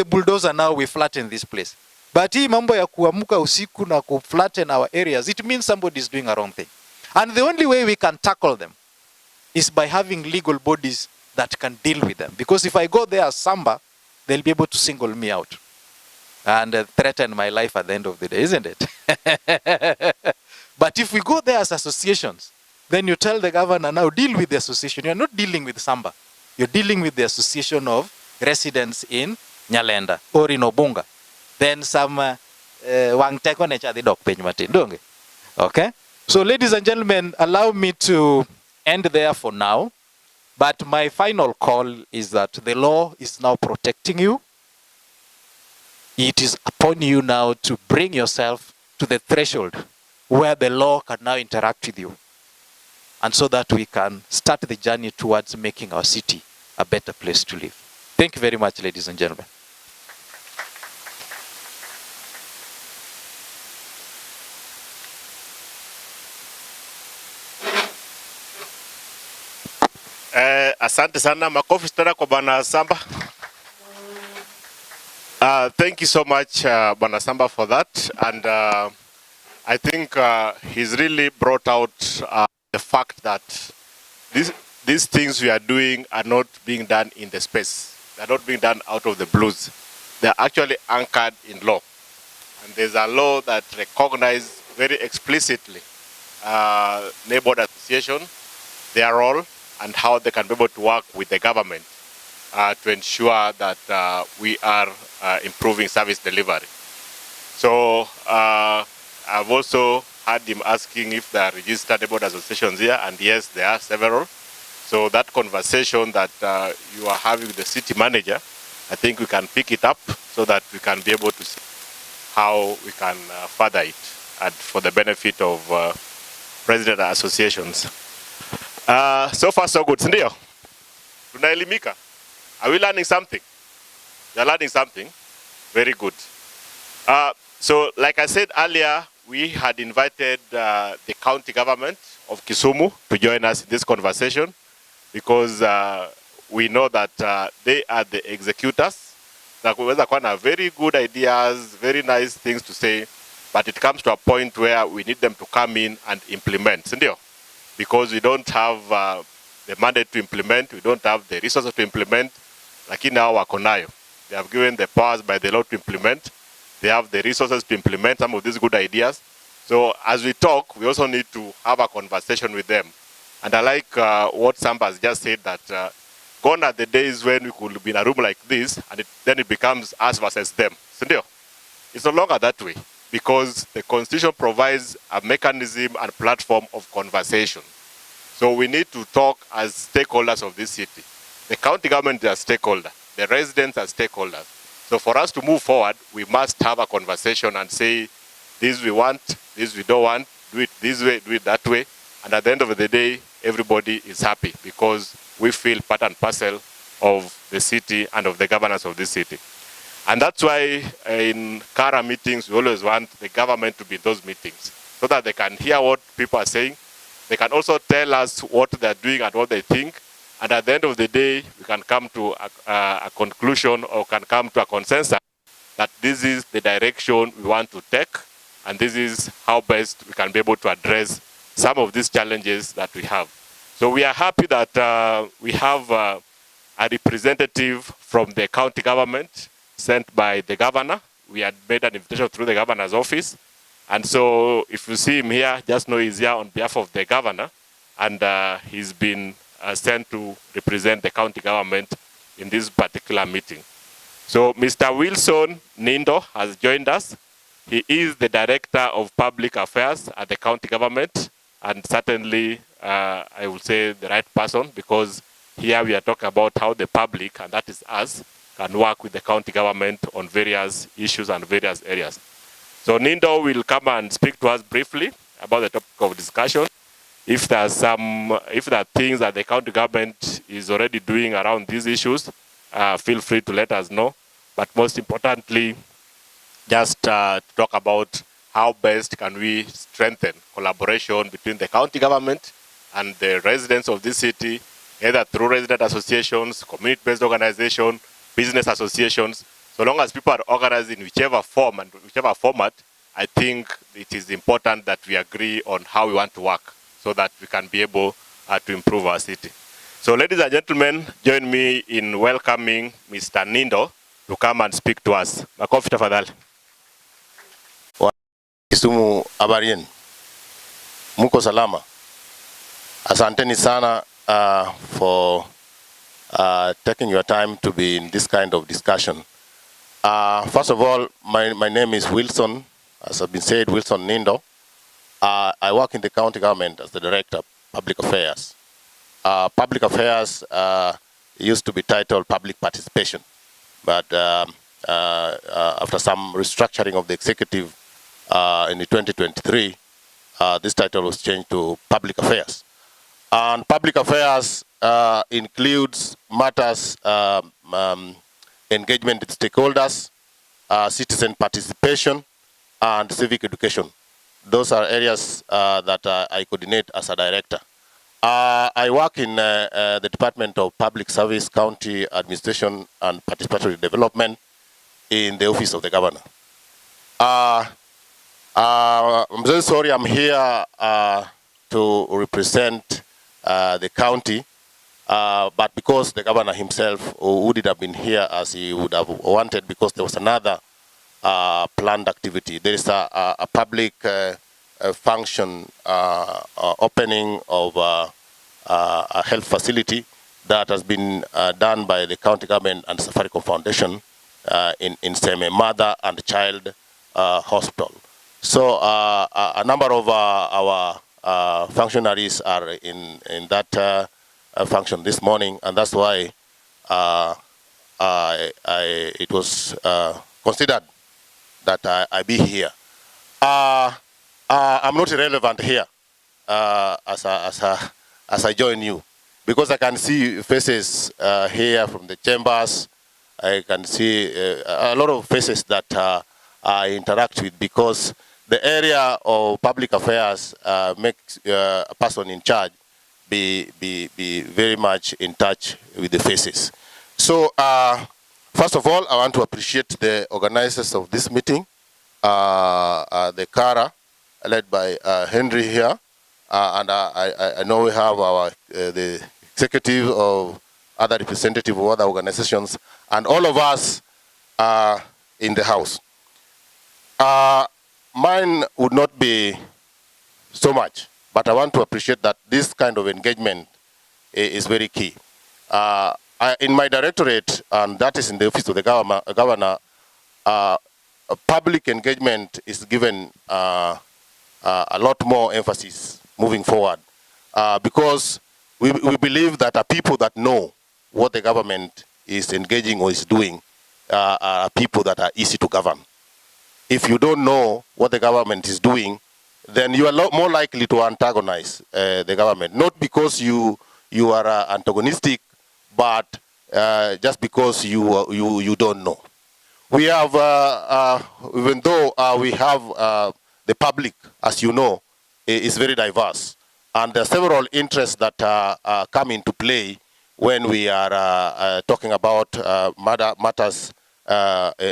bulldozer now, we flatten this place. But hii mambo ya kuamka usiku na ku flatten our areas, it means somebody is doing a wrong thing. And the only way we can tackle them is by having legal bodies that can deal with them. Because if I go there as Samba, they'll be able to single me out and threaten my life at the end of the day, isn't it? But if we go there as associations, then you tell the governor, now deal with the association. You're not dealing with Samba. You're dealing with the association of residents in Nyalenda or in Obunga. Then some wangteko necha the dog page matin. Okay? So ladies and gentlemen, allow me to end there for now. But my final call is that the law is now protecting you. It is upon you now to bring yourself to the threshold where the law can now interact with you. And so that we can start the journey towards making our city a better place to live. Thank you very much, ladies and gentlemen. Asante sana, makofi tena kwa Bwana Samba. Thank you so much, Bwana Samba, for that. And I think he's really brought out the fact that these things we are doing are not being done in the space. They're not being done out of the blues. They're actually anchored in law. And there's a law that recognizes very explicitly neighborhood association, their role, and how they can be able to work with the government to ensure that we are improving service delivery. So I've also had him asking if there are registered neighborhood associations here, and yes, there are several. So that conversation that you are having with the city manager, I think we can pick it up so that we can be able to see how we can further it and for the benefit of resident associations. So far so good, sindio? Tunaelimika? Are we learning something? You're learning something? Very good. So like I said earlier, we had invited the county government of Kisumu to join us in this conversation because we know that they are the executors. That kuweza kuwa na very good ideas, very nice things to say, but it comes to a point where we need them to come in and implement, sindio? Because we don't have the mandate to implement, we don't have the resources to implement, lakini hao wako nayo. They have given the powers by the law to implement. They have the resources to implement some of these good ideas. So as we talk, we also need to have a conversation with them. And I like what Samba has just said, that gone are the days when we could be in a room like this, and then it becomes us versus them. Sindio? It's no longer that way, because the Constitution provides a mechanism and platform of conversation. So we need to talk as stakeholders of this city. The county government is a stakeholder. The residents are stakeholders. So for us to move forward, we must have a conversation and say, this we want, this we don't want, do it this way, do it that way. And at the end of the day, everybody is happy because we feel part and parcel of the city and of the governance of this city. And that's why in Kara meetings, we always want the government to be in those meetings so that they can hear what people are saying. They can also tell us what they're doing and what they think. And at the end of the day, we can come to a conclusion or can come to a consensus that this is the direction we want to take. And this is how best we can be able to address some of these challenges that we have. So we are happy that we have a representative from the county government sent by the governor. We had made an invitation through the governor's office. And so if you see him here, just know he's here on behalf of the governor. And he's been sent to represent the county government in this particular meeting. So Mr. Wilson Nindo has joined us. He is the Director of Public Affairs at the county government, and certainly I will say the right person, because here we are talking about how the public, and that is us, can work with the county government on various issues and various areas. So Nindo will come and speak to us briefly about the topic of discussion. If there are things that the county government is already doing around these issues, feel free to let us know. But most importantly, just to talk about how best can we strengthen collaboration between the county government and the residents of this city, either through resident associations, community-based organizations, business associations. So long as people are organized in whichever form and whichever format, I think it is important that we agree on how we want to work so that we can be able to improve our city. So ladies and gentlemen, join me in welcoming Mr. Nindo to come and speak to us. Makofi tafadhali. Kisumu, habari yenu? Muko salama? Asanteni sana for taking your time to be in this kind of discussion. First of all, my name is Wilson, as has been said, Wilson Nindo. I work in the county government as the Director of Public Affairs. Public Affairs used to be titled Public Participation, but after some restructuring of the executive in the 2023, this title was changed to Public Affairs. And Public Affairs includes matters engagement with stakeholders, citizen participation, and civic education. Those are areas that I coordinate as a director. I work in the Department of Public Service, County Administration, and Participatory Development in the Office of the Governor. I'm very sorry I'm here to represent the county, but because the governor himself wouldn't have been here as he would have wanted, because there was another planned activity. There is a public function opening of a health facility that has been done by the county government and Safaricom Foundation in Seme Mother and Child Hospital. So a number of our functionaries are in that function this morning, and that's why it was considered that I be here. I'm not irrelevant here as I join you, because I can see faces here from the chambers. I can see a lot of faces that I interact with, because the area of public affairs makes a person in charge be very much in touch with the faces. So first of all, I want to appreciate the organizers of this meeting, the CARA, led by Henry here, and I know we have our the executive of other representative of other organizations, and all of us in the house. Mine would not be so much, but I want to appreciate that this kind of engagement is very key. In my directorate, and that is in the office of the governor, public engagement is given a lot more emphasis moving forward, because we believe that people that know what the government is engaging or is doing are people that are easy to govern. If you don't know what the government is doing, then you are more likely to antagonize the government. Not because you are antagonistic, but just because you don't know. We have, even though we have the public, as you know, is very diverse. And there are several interests that come into play when we are talking about matters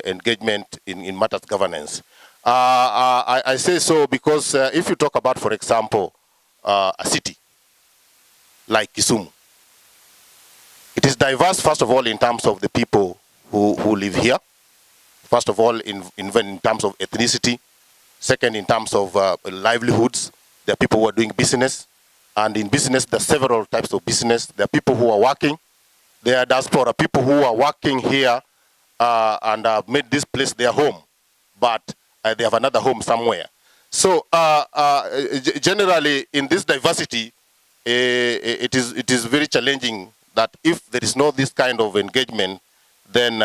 engagement in matters governance. I say so because if you talk about, for example, a city like Kisumu, it is diverse, first of all, in terms of the people who live here. First of all, in terms of ethnicity. Second, in terms of livelihoods. There are people who are doing business. And in business, there are several types of business. There are people who are working. There are diaspora people who are working here and have made this place their home, but they have another home somewhere. So generally, in this diversity, it is very challenging that if there is no this kind of engagement, then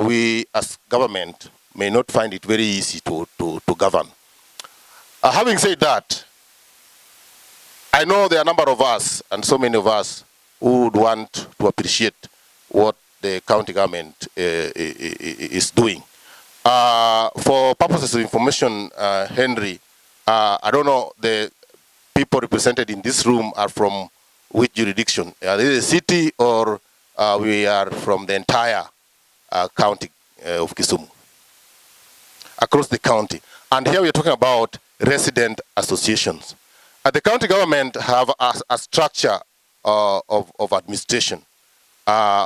we as government may not find it very easy to govern. Having said that, I know there are a number of us, and so many of us, who would want to appreciate what the county government is doing. For purposes of information, Henry, I don't know the people represented in this room are from which jurisdiction? Are they the city or we are from the entire county of Kisumu? Across the county. And here we're talking about resident associations. The county government have a structure of administration,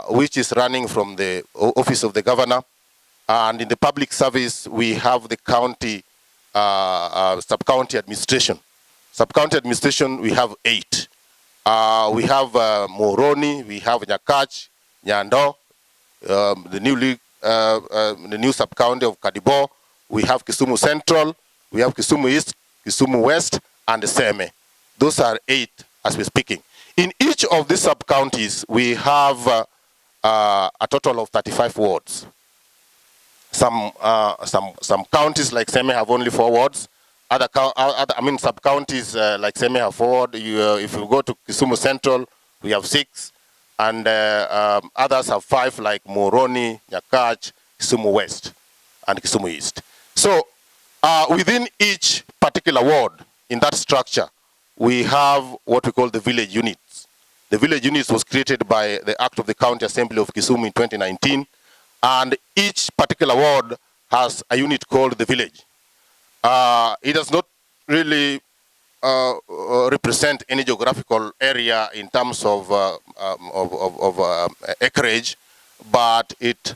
which is running from the office of the governor. And in the public service, we have the county, sub-county administration. Sub-county administration, we have 8. We have Moroni, we have Nyakach, Nyando, the new sub-county of Kadibo. We have Kisumu Central, we have Kisumu East, Kisumu West, and Seme. Those are 8 as we're speaking. In each of these sub-counties, we have a total of 35 wards. Some counties like Seme have only 4 wards. Sub-counties like Seme have 4 wards. If you go to Kisumu Central, we have 6. And others have 5 like Moroni, Nyakach, Kisumu West, and Kisumu East. So within each particular ward in that structure, we have what we call the village units. The village units was created by the Act of the County Assembly of Kisumu in 2019, and each particular ward has a unit called the village. It does not really represent any geographical area in terms of acreage, but it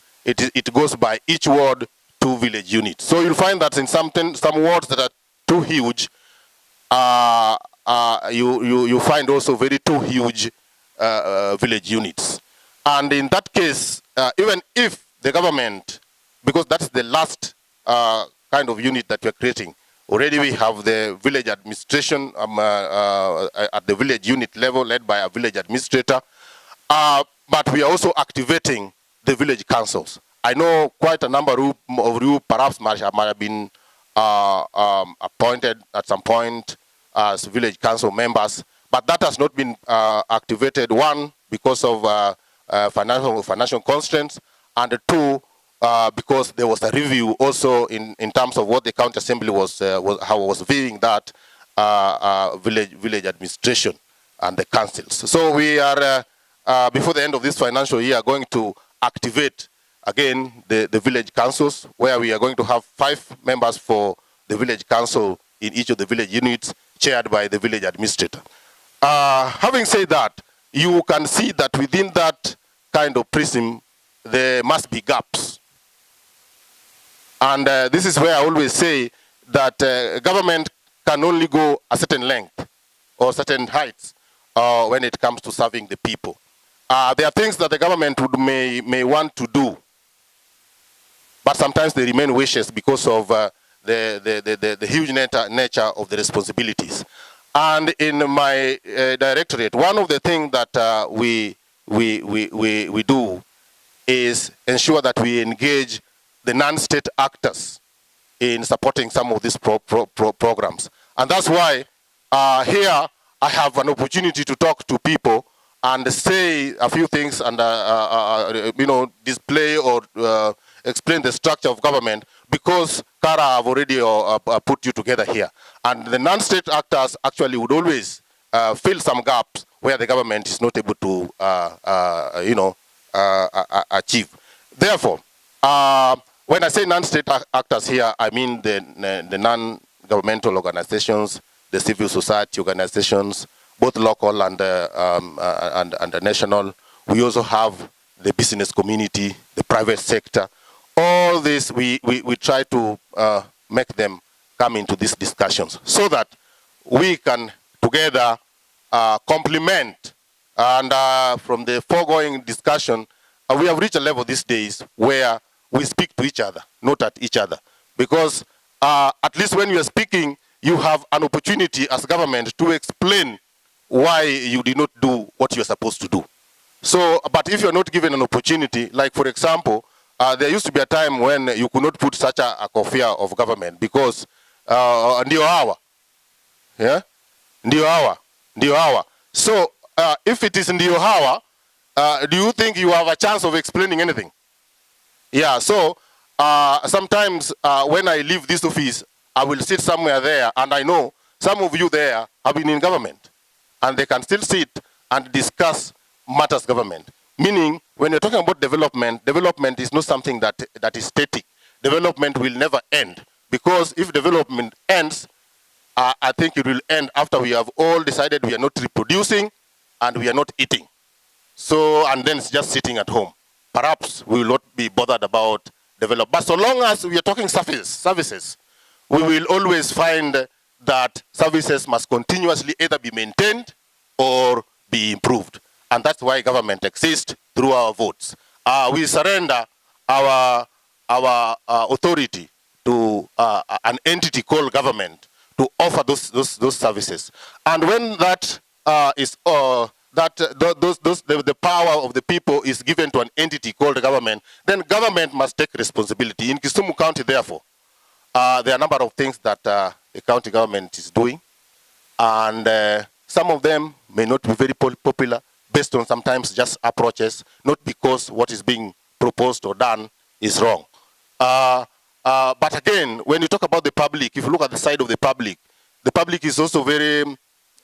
goes by each ward 2 village units. So you'll find that in some wards that are too huge, you find also very 2 huge village units. And in that case, even if the government, because that's the last kind of unit that we're creating, already we have the village administration at the village unit level led by a village administrator, but we are also activating the village councils. I know quite a number of you perhaps might have been appointed at some point as village council members, but that has not been activated, 1, because of financial constraints, and 2, because there was a review also in terms of what the county assembly was viewing that village administration and the councils. So we are, before the end of this financial year, going to activate again the village councils, where we are going to have 5 members for the village council in each of the village units, chaired by the village administrator. Having said that, you can see that within that kind of prism, there must be gaps. And this is where I always say that government can only go a certain length or certain heights when it comes to serving the people. There are things that the government may want to do, but sometimes they remain wishes because of the huge nature of the responsibilities. And in my directorate, one of the things that we do is ensure that we engage the non-state actors in supporting some of these programs. And that's why here I have an opportunity to talk to people and say a few things and display or explain the structure of government, because Kara have already put you together here. And the non-state actors actually would always fill some gaps where the government is not able to achieve. Therefore, when I say non-state actors here, I mean the non-governmental organizations, the civil society organizations, both local and national. We also have the business community, the private sector. All this, we try to make them come into these discussions so that we can together complement. And from the foregoing discussion, we have reached a level these days where we speak to each other, not at each other. Because at least when you are speaking, you have an opportunity as government to explain why you did not do what you are supposed to do. So, but if you're not given an opportunity, like for example, there used to be a time when you could not put such a kofia of government because ndio hawa, yeah, ndio hawa. So, if it is ndio hawa, do you think you have a chance of explaining anything? Yeah. So, sometimes when I leave this office, I will sit somewhere there, and I know some of you there have been in government, and they can still sit and discuss matters government. Meaning, when you're talking about development, development is not something that is static. Development will never end. Because if development ends, I think it will end after we have all decided we are not reproducing and we are not eating. So, and then it's just sitting at home. Perhaps we will not be bothered about development. But so long as we are talking services, we will always find that services must continuously either be maintained or be improved. And that's why government exists through our votes. We surrender our authority to an entity called government to offer those services. And when that the power of the people is given to an entity called government, then government must take responsibility. In Kisumu County, therefore, there are a number of things that the county government is doing, and some of them may not be very popular, based on sometimes just approaches, not because what is being proposed or done is wrong. But again, when you talk about the public, if you look at the side of the public is also very,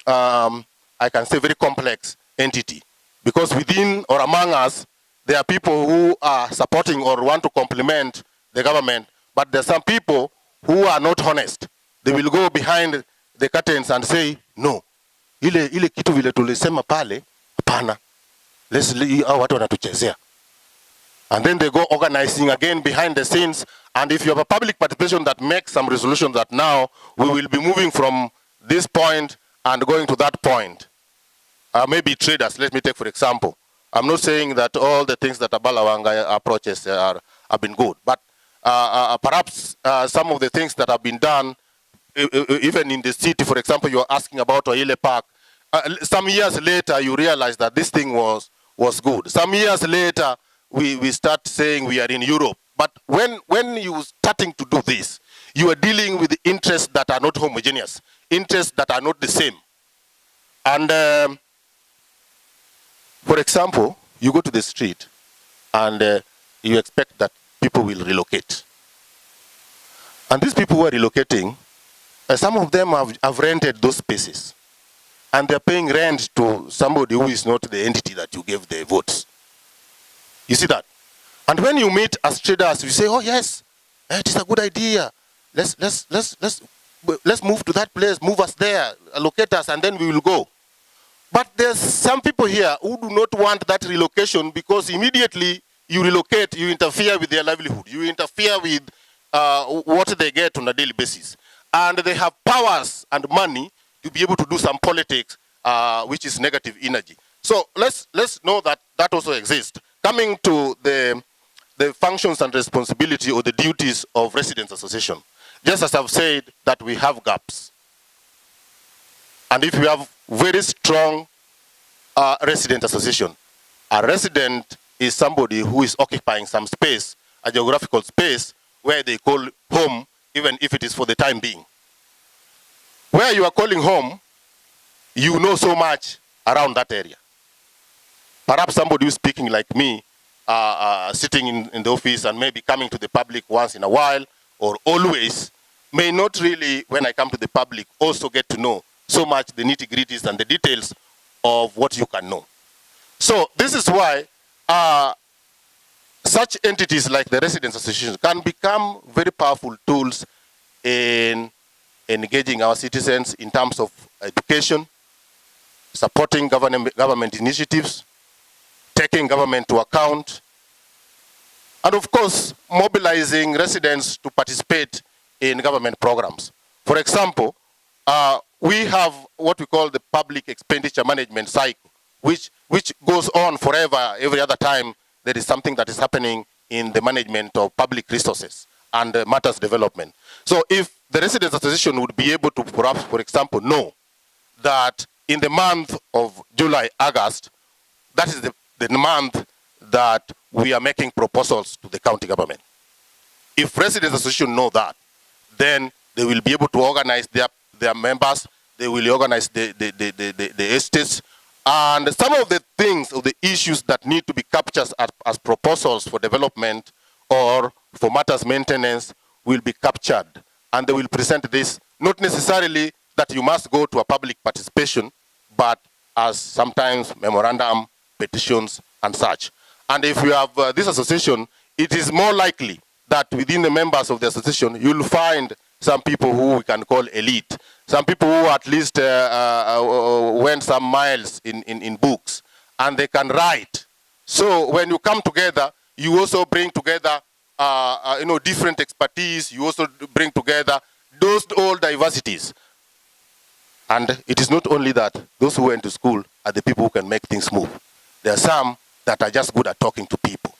I can say, very complex entity. Because within or among us, there are people who are supporting or want to complement the government, but there are some people who are not honest. They will go behind the curtains and say, no, ile kitu vile tulisema pale, hapana, watu wanatuchezea. And then they go organizing again behind the scenes. And if you have a public participation that makes some resolution that now we will be moving from this point and going to that point. Maybe traders, let me take for example. I'm not saying that all the things that Abalawanga approaches have been good, but perhaps some of the things that have been done, even in the city, for example, you're asking about Oile Park. Some years later, you realize that this thing was good. Some years later, we start saying we are in Europe. But when you starting to do this, you are dealing with interests that are not homogeneous, interests that are not the same. And for example, you go to the street and you expect that people will relocate. And these people who are relocating, some of them have rented those spaces. And they're paying rent to somebody who is not the entity that you gave the votes. You see that? And when you meet as traders, you say, oh yes, it is a good idea. Let's move to that place, move us there, allocate us, and then we will go. But there's some people here who do not want that relocation because immediately you relocate, you interfere with their livelihood. You interfere with what they get on a daily basis. And they have powers and money to be able to do some politics, which is negative energy. So let's know that that also exists. Coming to the functions and responsibility or the duties of residents association, just as I've said that we have gaps. And if we have very strong resident association, a resident is somebody who is occupying some space, a geographical space where they call home, even if it is for the time being. Where you are calling home, you know so much around that area. Perhaps somebody who is speaking like me, sitting in the office and maybe coming to the public once in a while or always, may not really, when I come to the public, also get to know so much the nitty-gritties and the details of what you can know. So this is why such entities like the Residents Association can become very powerful tools in engaging our citizens in terms of education, supporting government initiatives, taking government to account, and of course, mobilizing residents to participate in government programs. For example, we have what we call the public expenditure management cycle, which goes on forever. Every other time there is something that is happening in the management of public resources and matters development. So if the Residents Association would be able to, perhaps, for example, know that in the month of July, August, that is the month that we are making proposals to the county government. If Residents Association know that, then they will be able to organize their members, they will organize the estates, and some of the things, of the issues that need to be captured as proposals for development or for matters maintenance will be captured, and they will present this, not necessarily that you must go to a public participation, but as sometimes memorandum, petitions, and such. And if you have this association, it is more likely that within the members of the association, you'll find some people who we can call elite, some people who at least went some miles in books, and they can write. So when you come together, you also bring together different expertise, you also bring together those all diversities. And it is not only that those who went to school are the people who can make things move. There are some that are just good at talking to people.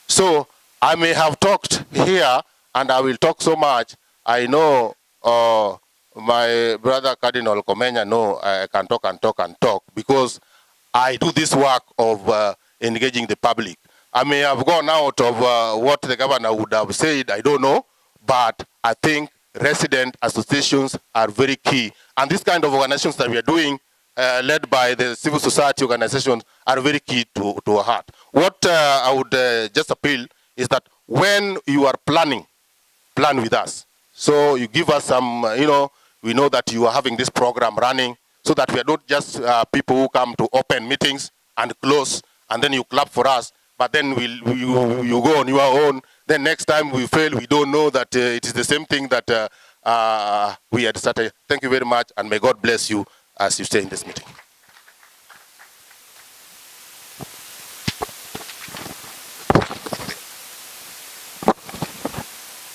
So I may have talked here, and I will talk so much. I know my brother Cardinal Komenya know I can talk and talk and talk, because I do this work of engaging the public. I may have gone out of what the governor would have said, I don't know, but I think resident associations are very key. And this kind of organizations that we are doing, led by the civil society organizations, are very key to our heart. What I would just appeal is that when you are planning, plan with us. So you give us some, we know that you are having this program running, so that we are not just people who come to open meetings and close, and then you clap for us, but then you go on your own. Then next time we fail, we don't know that it is the same thing that we had started. Thank you very much, and may God bless you as you stay in this meeting.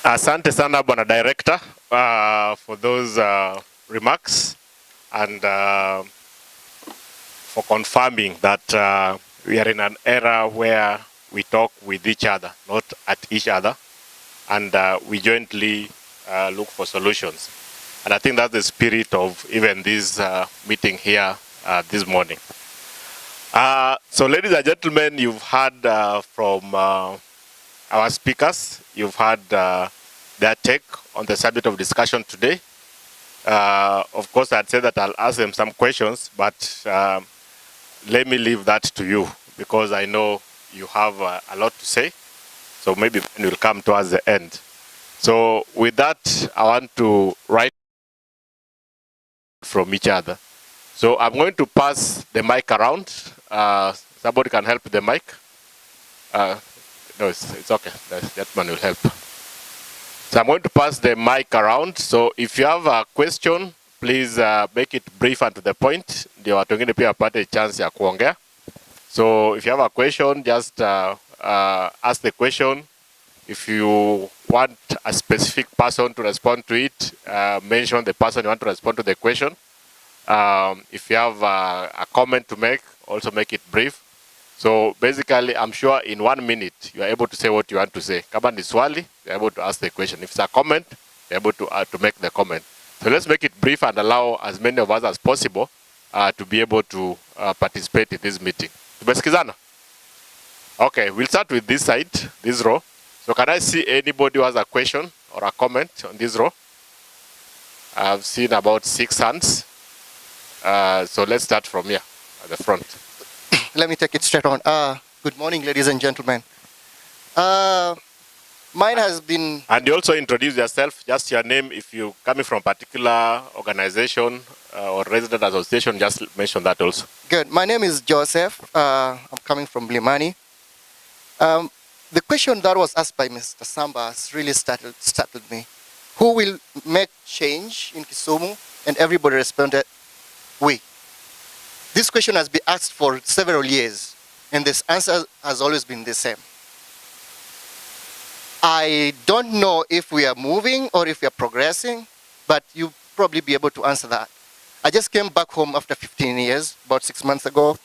Asante sana Bwana Director for those remarks, and for confirming that we are in an era where we talk with each other, not at each other, and we jointly look for solutions. And I think that's the spirit of even this meeting here this morning. So ladies and gentlemen, you've heard from our speakers, you've heard their take on the subject of discussion today. Of course, I'd say that I'll ask them some questions, but let me leave that to you, because I know you have a lot to say. So maybe we'll come towards the end. So with that, I want to write from each other. So I'm going to pass the mic around. Somebody can help with the mic. No, it's okay. That man will help. So I'm going to pass the mic around. So if you have a question, please make it brief and to the point. Ndio watu wengine pia wapate chance ya kuongea. So if you have a question, just ask the question. If you want a specific person to respond to it, mention the person you want to respond to the question. If you have a comment to make, also make it brief. So basically, I'm sure in 1 minute, you are able to say what you want to say. Kama ni swali, you're able to ask the question. If it's a comment, you're able to make the comment. So let's make it brief and allow as many of us as possible to be able to participate in this meeting. Tumesikizana? Okay, we'll start with this side, this row. So can I see anybody who has a question or a comment on this row? I've seen about 6 hands. So let's start from here at the front. Let me take it straight on. Good morning, ladies and gentlemen. Mine has been... And you also introduce yourself, just your name. If you're coming from a particular organization or resident association, just mention that also. Good. My name is Joseph. I'm coming from Blimani. The question that was asked by Mr. Samba has really startled me. Who will make change in Kisumu? And everybody responded, we. This question has been asked for several years, and this answer has always been the same. I don't know if we are moving or if we are progressing, but you probably be able to answer that. I just came back home after 15 years, about 6 months ago,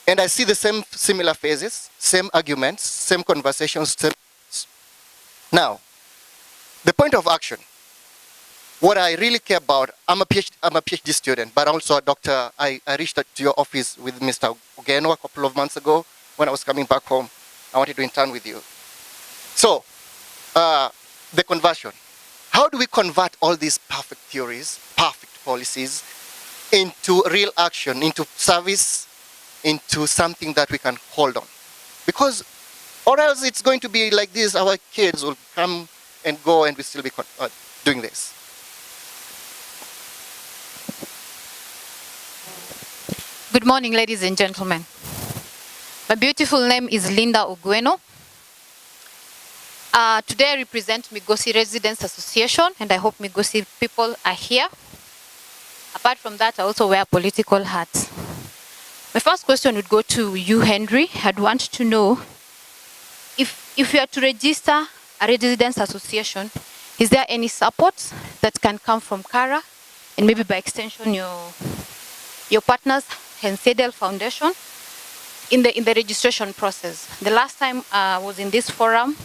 and I see the same similar phases, same arguments, same conversations. Now, the point of action. What I really care about, I'm a PhD student, but also a doctor. I reached out to your office with Mr. Ogeno a couple of months ago when I was coming back home. I wanted to intern with you. So, the conversion. How do we convert all these perfect theories, perfect policies, into real action, into service, into something that we can hold on? Because, or else it's going to be like this, our kids will come and go and we still be doing this. Good morning, ladies and gentlemen. My beautiful name is Linda Ogweno. Today I represent Migosi Residents Association, and I hope Migosi people are here. Apart from that, I also wear political hats. My first question would go to you, Henry. I'd want to know if you are to register a residents association, is there any support that can come from CARA, and maybe by extension your partners, Hensedel Foundation, in the registration process? The last time I was in this forum,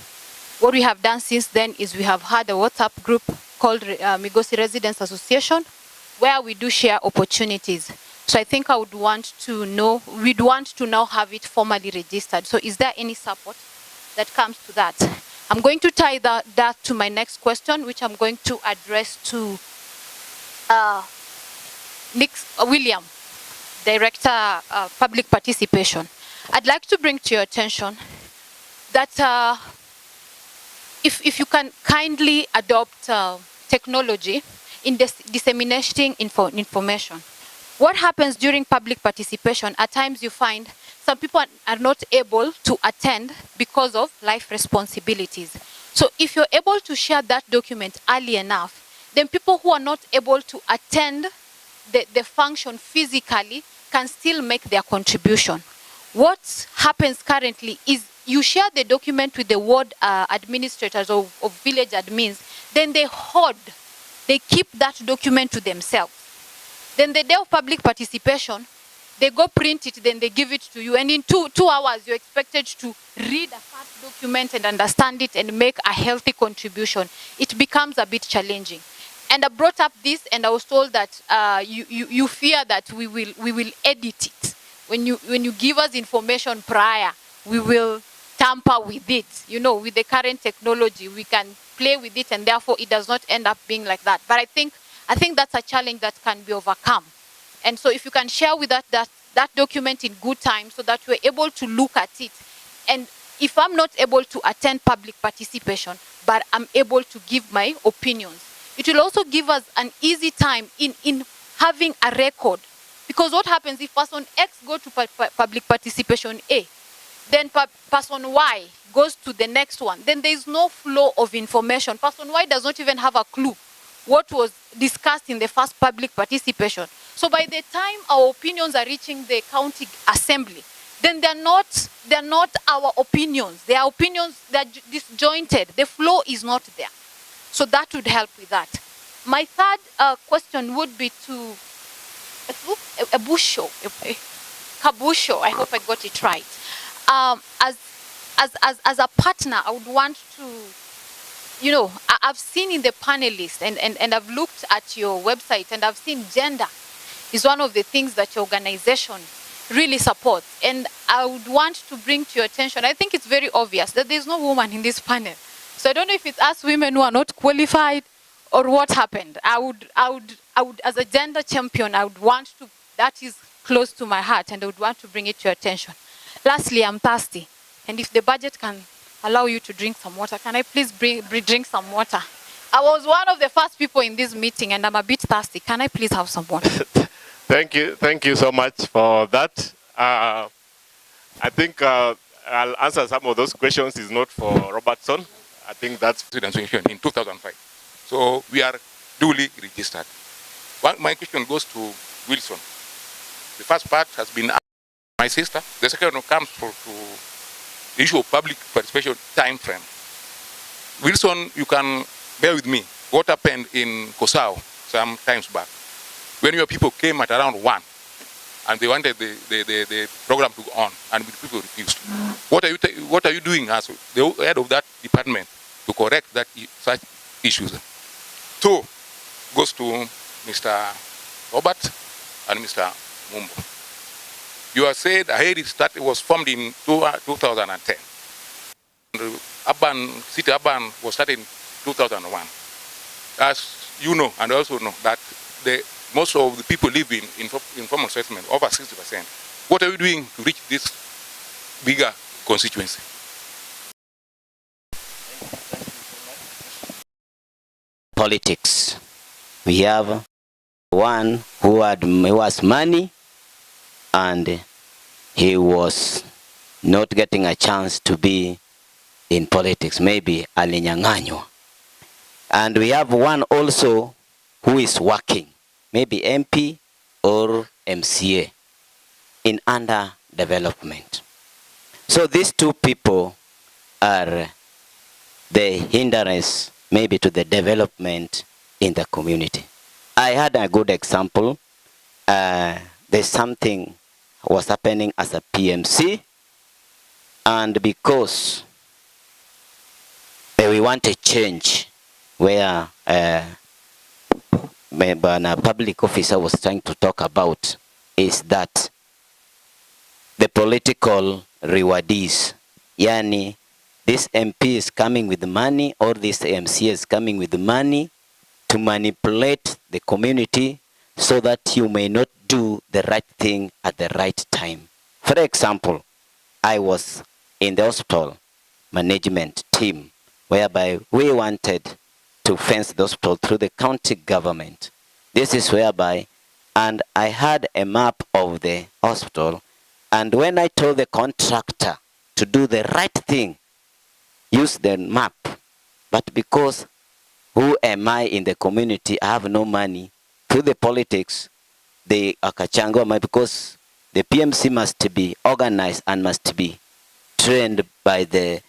what we have done since then is we have had a WhatsApp group called Migosi Residents Association, where we do share opportunities. So I think I would want to know, we'd want to now have it formally registered. So is there any support that comes to that? I'm going to tie that to my next question, which I'm going to address to William, Director Public Participation. I'd like to bring to your attention that if you can kindly adopt technology in disseminating information. What happens during public participation, at times you find some people are not able to attend because of life responsibilities. So if you're able to share that document early enough, then people who are not able to attend the function physically can still make their contribution. What happens currently is you share the document with the ward administrators or village admins, then they hoard, they keep that document to themselves. Then the day of public participation, they go print it, then they give it to you. And in two hours, you're expected to read a fat document and understand it and make a healthy contribution. It becomes a bit challenging. And I brought up this, and I was told that you fear that we will edit it. When you give us information prior, we will tamper with it. You know, with the current technology, we can play with it, and therefore it does not end up being like that. But I think that's a challenge that can be overcome. And so if you can share with us that document in good time so that we're able to look at it. And if I'm not able to attend public participation, but I'm able to give my opinions, it will also give us an easy time in having a record. Because what happens if person X goes to public participation A, then person Y goes to the next one, then there is no flow of information. Person Y does not even have a clue what was discussed in the first public participation. So by the time our opinions are reaching the county assembly, then they're not our opinions. They are opinions that are disjointed. The flow is not there. So that would help with that. My third question would be to Kabusho. I hope I got it right. As a partner, I would want to, you know, I've seen in the panelists and I've looked at your website and I've seen gender is one of the things that your organization really supports. And I would want to bring to your attention, I think it's very obvious that there's no woman in this panel. So I don't know if it's us women who are not qualified or what happened. I would, as a gender champion, I would want to, that is close to my heart, and I would want to bring it to your attention. Lastly, I'm thirsty. And if the budget can allow you to drink some water, can I please drink some water? I was one of the first people in this meeting and I'm a bit thirsty. Can I please have some water? Thank you so much for that. I think I'll answer some of those questions. It's not for Robertson. I think that's in 2005. So we are duly registered. My question goes to Wilson. The first part has been my sister. The second one comes to the issue of public participation time frame. Wilson, you can bear with me. What happened in Kosao some times back, when your people came at around 1 and they wanted the program to go on, and people refused. What are you doing as the head of that department to correct that such issues? 2 goes to Mr. Robert and Mr. Mumbo. You have said it was formed in 2010. City Urban was started in 2001. As you know, and also know that most of the people live in informal settlement, over 60%. What are you doing to reach this bigger constituency? Politics. We have one who was money, and he was not getting a chance to be in politics. Maybe alinyang'anywa. And we have one also who is working, maybe MP or MCA in underdevelopment. So these 2 people are the hindrance maybe to the development in the community. I had a good example. There's something was happening as a PMC, and because we want a change where a public officer was trying to talk about is that the political rewardees, yani this MP is coming with money or this MC is coming with money to manipulate the community so that you may not do the right thing at the right time. For example, I was in the hospital management team whereby we wanted to fence the hospital through the county government. This is whereby, and I had a map of the hospital, and when I told the contractor to do the right thing, use the map, but because who am I in the community, I have no money, through the politics, they akachangwa, because the PMC must be organized and must be trained by the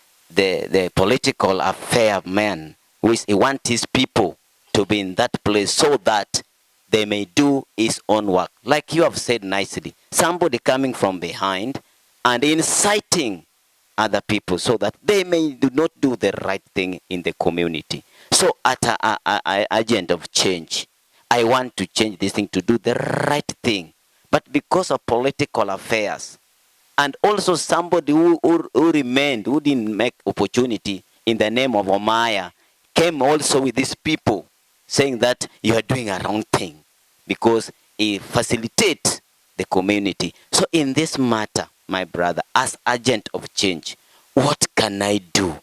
political affair man, he wants his people to be in that place so that they may do his own work. Like you have said nicely, somebody coming from behind and inciting other people so that they may do not do the right thing in the community. So at an agent of change, I want to change this thing to do the right thing. But because of political affairs, and also somebody who remained, who didn't make opportunity in the name of Omaya, came also with these people saying that you are doing a wrong thing because it facilitates the community. So in this matter, my brother, as agent of change, what can I do?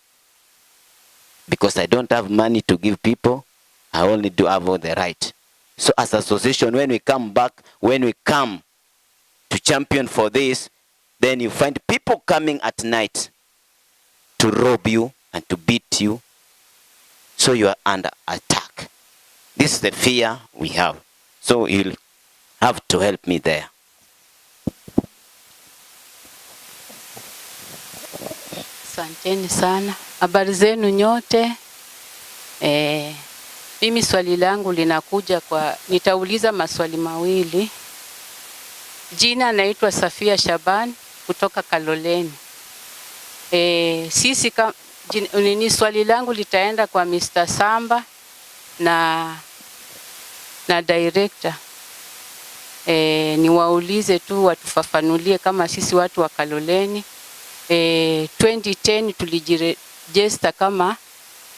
Because I don't have money to give people, I only do have all the right. So as association, when we come back, when we come to champion for this, then you find people coming at night to rob you and to beat you. So you are under attack. This is the fear we have. So you'll have to help me there. Asanteni sana. Habari zenu nyote. Mimi swali langu linakuja nitauliza maswali mawili. Jina naitwa Safia Shaban kutoka Kaloleni. Swali langu litaenda kwa Mr. Samba na director. Niwaulize tu watufafanulie kama sisi watu wa Kaloleni. 2010 tulijirejista kama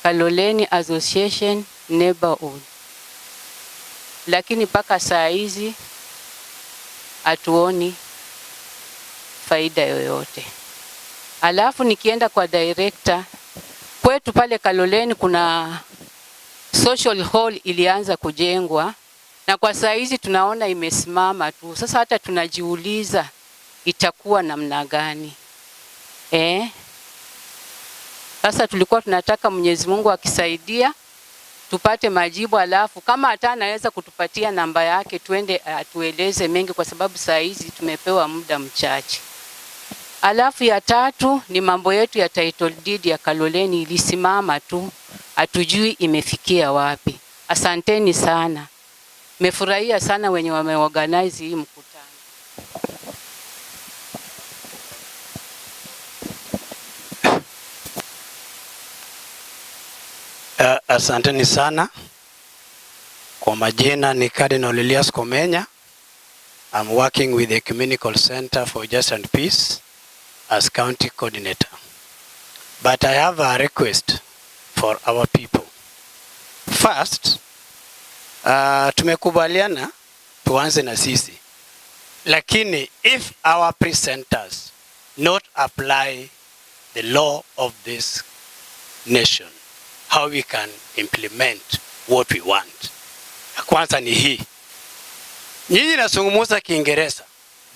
Kaloleni Association Neighborhood. Lakini paka saa hizi hatuoni faida yoyote. Alafu nikienda kwa director, kwetu pale Kaloleni kuna social hall ilianza kujengwa na kwa saa hizi tunaona imesimama tu. Sasa hata tunajiuliza itakuwa namna gani? Sasa tulikuwa tunataka Mwenyezi Mungu akisaidia tupate majibu, alafu kama hata anaweza kutupatia namba yake tuende atueleze mengi, kwa sababu saa hizi tumepewa muda mchache. Alafu ya tatu ni mambo yetu ya title deed ya Kaloleni ilisimama tu, hatujui imefikia wapi. Asanteni sana. Nimefurahia sana wenye wameorganize hii mkutano. Asanteni sana. Kwa majina ni Cardinal Elias Komenya. I'm working with the Ecumenical Center for Justice and Peace as county coordinator. But I have a request for our people. First, tumekubaliana tuanze na sisi. Lakini if our presenters not apply the law of this nation, how we can implement what we want. Kwanza ni hii. Nyinyi nasungumuza Kiingereza,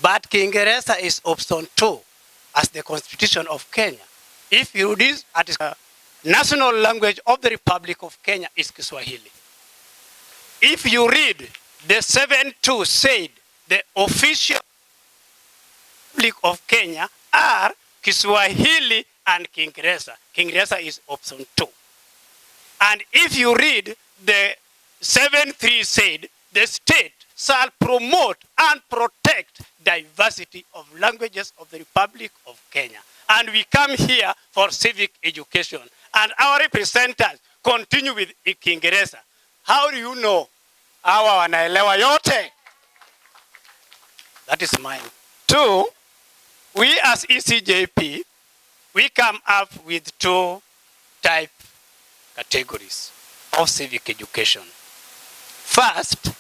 but Kiingereza is option 2 as the Constitution of Kenya. If you read at national language of the Republic of Kenya is Kiswahili. If you read the 7.2 said the official Republic of Kenya are Kiswahili and Kiingereza. Kiingereza is option 2. And if you read the 7.3 said the state shall promote and protect diversity of languages of the Republic of Kenya. And we come here for civic education. And our representatives continue with Kiingereza. How do you know? Hawa wanaelewa yote. That is mine. 2, we as ECJP, we come up with 2 type categories of civic education. First,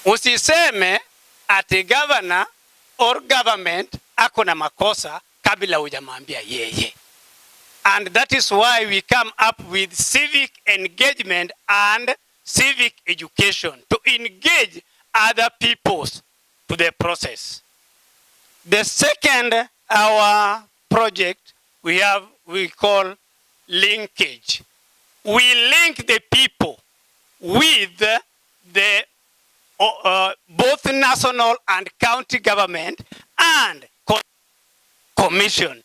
usiseme ati governor or government ako na makosa kabla hujamwambia yeye. And that is why we come up with civic engagement and civic education to engage other peoples to the process. The second, our project we call linkage. We link the people with the both national and county government and commission.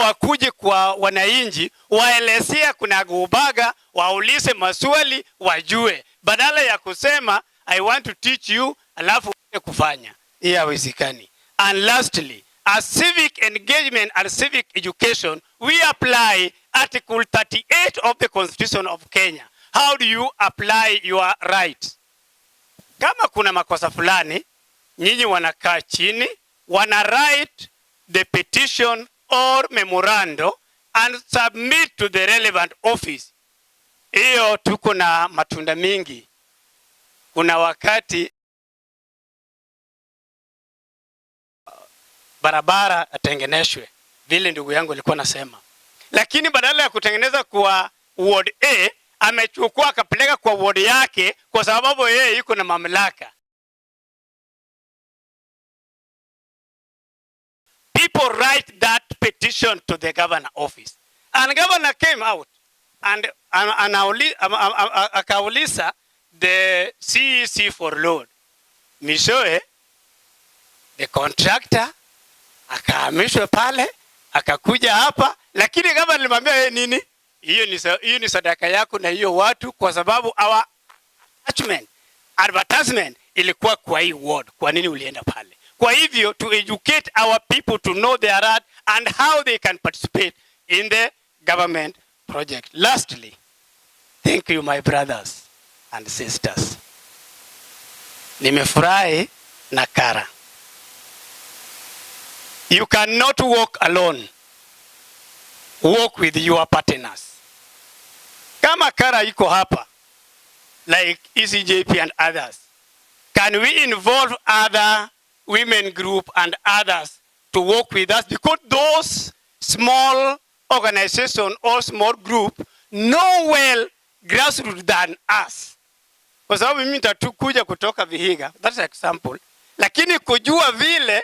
Wakuje kwa wananchi waelezea kuna gubaga, waulize maswali wajue, badala ya kusema I want to teach you alafu kufanya. Hii haiwezekani. And lastly, as civic engagement and civic education, we apply Article 38 of the Constitution of Kenya. How do you apply your rights? Kama kuna makosa fulani, nyinyi wanakaa chini, wana write the petition or memorandum and submit to the relevant office. Hiyo tuko na matunda mingi. Kuna wakati barabara atengeneshwe, vile ndugu yangu alikuwa nasema. Lakini badala ya kutengeneza kwa ward A, amechukua akapeleka kwa ward yake kwa sababu yeye yuko na mamlaka. People write that petition to the governor office. And governor came out and akauliza the CEC for load. Mishoe, the contractor, akahamishwe pale, akakuja hapa, lakini governor alimwambia yeye nini? Hiyo ni sadaka yako na hiyo watu, kwa sababu our advertisement ilikuwa kwa hii ward. Kwa nini ulienda pale? Kwa hivyo, to educate our people to know their right and how they can participate in the government project. Lastly, thank you my brothers and sisters. Nimefurahi na Kara. You cannot walk alone. Walk with your partners. Kama Kara iko hapa, like ECJP and others, can we involve other women group and others to work with us? Because those small organizations or small group know well grassroots than us. Kwa sababu mimi nitakuja kutoka Vihiga, that's an example. Lakini kujua vile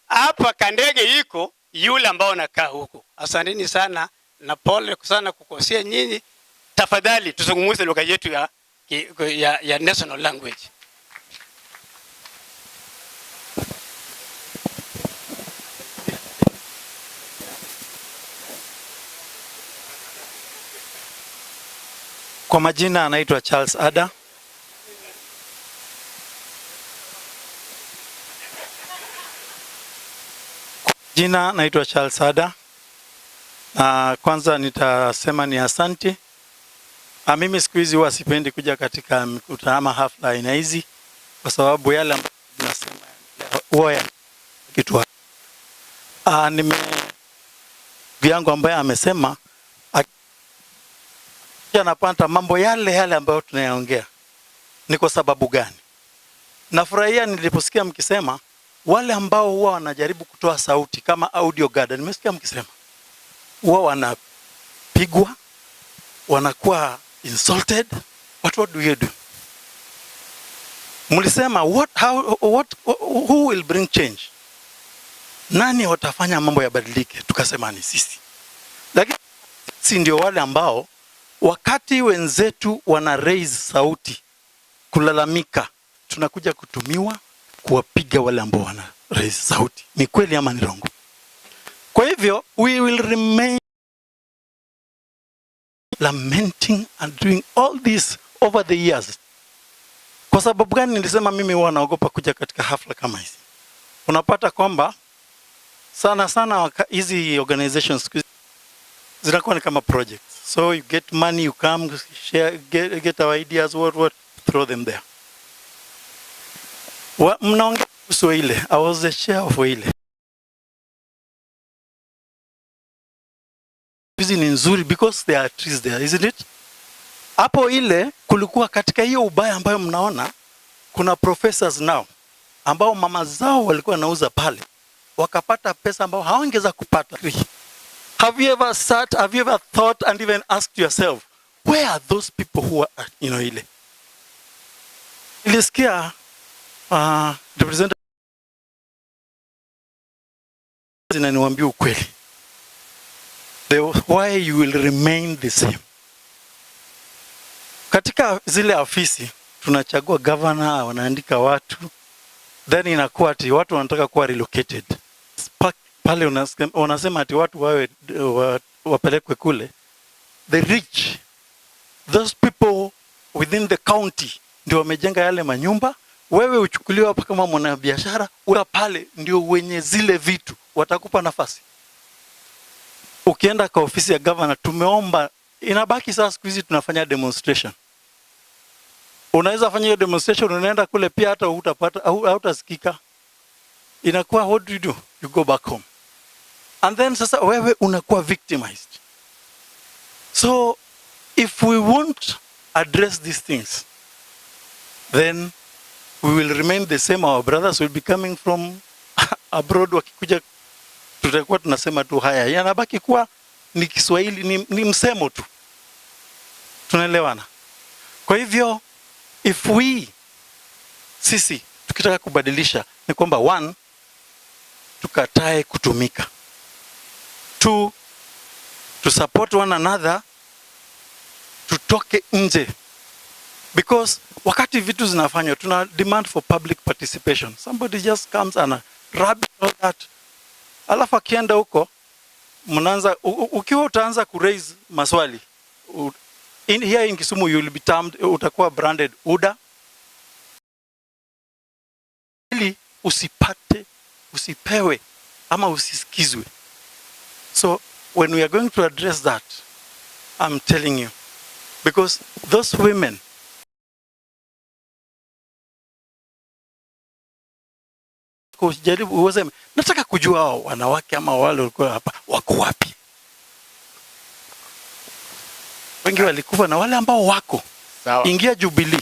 hapa Kandege iko yule ambao nakaa huko. Asanteni sana na pole sana kukosea nyinyi. Tafadhali tuzungumze lugha yetu ya national language. Kwa majina anaitwa Charles Ada. Jina naitwa Charles Sada. Kwanza nitasema ni asante. Mimi siku hizi huwa sipendi kuja katika mikutano ama hafla aina hizi kwa sababu yale ambayo tunasema huwa ya kitu. Vyangu ambaye amesema anapata mambo yale ambayo tunayaongea. Ni kwa sababu gani? Nafurahia niliposikia mkisema wale ambao huwa wanajaribu kutoa sauti kama audio garden, nimesikia mkisema huwa wanapigwa, wanakuwa insulted. What do you do? Mlisema who will bring change? Nani watafanya mambo yabadilike? Tukasema ni sisi. Lakini sisi ndio wale ambao wakati wenzetu wana raise sauti kulalamika, tunakuja kutumiwa kuwapiga wale ambao wana raise sauti. Ni kweli ama ni rongo? Kwa hivyo we will remain lamenting and doing all this over the years. Kwa sababu gani nilisema mimi huwa naogopa kuja katika hafla kama hizi? Unapata kwamba sana hizi organizations zinakuwa ni kama projects. So you get money, you come, share, get our ideas, what, throw them there. Mnaongea kuhusu ile. I was the chair of ile. Hizi ni nzuri because there are trees there, isn't it? Hapo ile kulikuwa katika hiyo ubaya ambayo mnaona kuna professors now ambao mama zao walikuwa nauza pale wakapata pesa ambao hawangeza kupata. Have you ever sat, have you ever thought and even asked yourself, where are those people who are, ile? Ilisikia representative zinaniambia ukweli. Why you will remain the same. Katika zile ofisi tunachagua governor, wanaandika watu, then inakuwa ati watu wanataka kuwa relocated. Pale unasema ati watu wapelekwe kule. The rich, those people within the county ndio wamejenga yale manyumba. Wewe uchukuliwa hapa kama mwanabiashara, ula pale ndio wenye zile vitu watakupa nafasi. Ukienda kwa ofisi ya governor, tumeomba, inabaki sasa siku hizi tunafanya demonstration. Unaweza fanya hiyo demonstration, unaenda kule pia hata hutapata au hutasikika. Inakuwa what do? You go back home. And then sasa wewe unakuwa victimized. So if we won't address these things, then we will remain the same. Our brothers will be coming from abroad, wakikuja tutakuwa tunasema tu haya. Yanabaki kuwa ni Kiswahili, ni msemo tu. Tunaelewana? Kwa hivyo if sisi tukitaka kubadilisha ni kwamba 1, tukatae kutumika. 2, to support one another, tutoke nje. Because wakati vitu zinafanywa, tuna demand for public participation. Somebody just comes and rubs all that. Alafu akienda huko, mnaanza, ukiwa utaanza kuraise maswali, here in Kisumu you will be termed, utakuwa branded UDA. Ili usipewe ama usisikizwe. So when we are going to address that, I'm telling you, because those women kujaribu uweze, nataka kujua hao wanawake ama wale walikuwa hapa wako wapi. Wengi walikufa na wale ambao wako. Ingia Jubilee.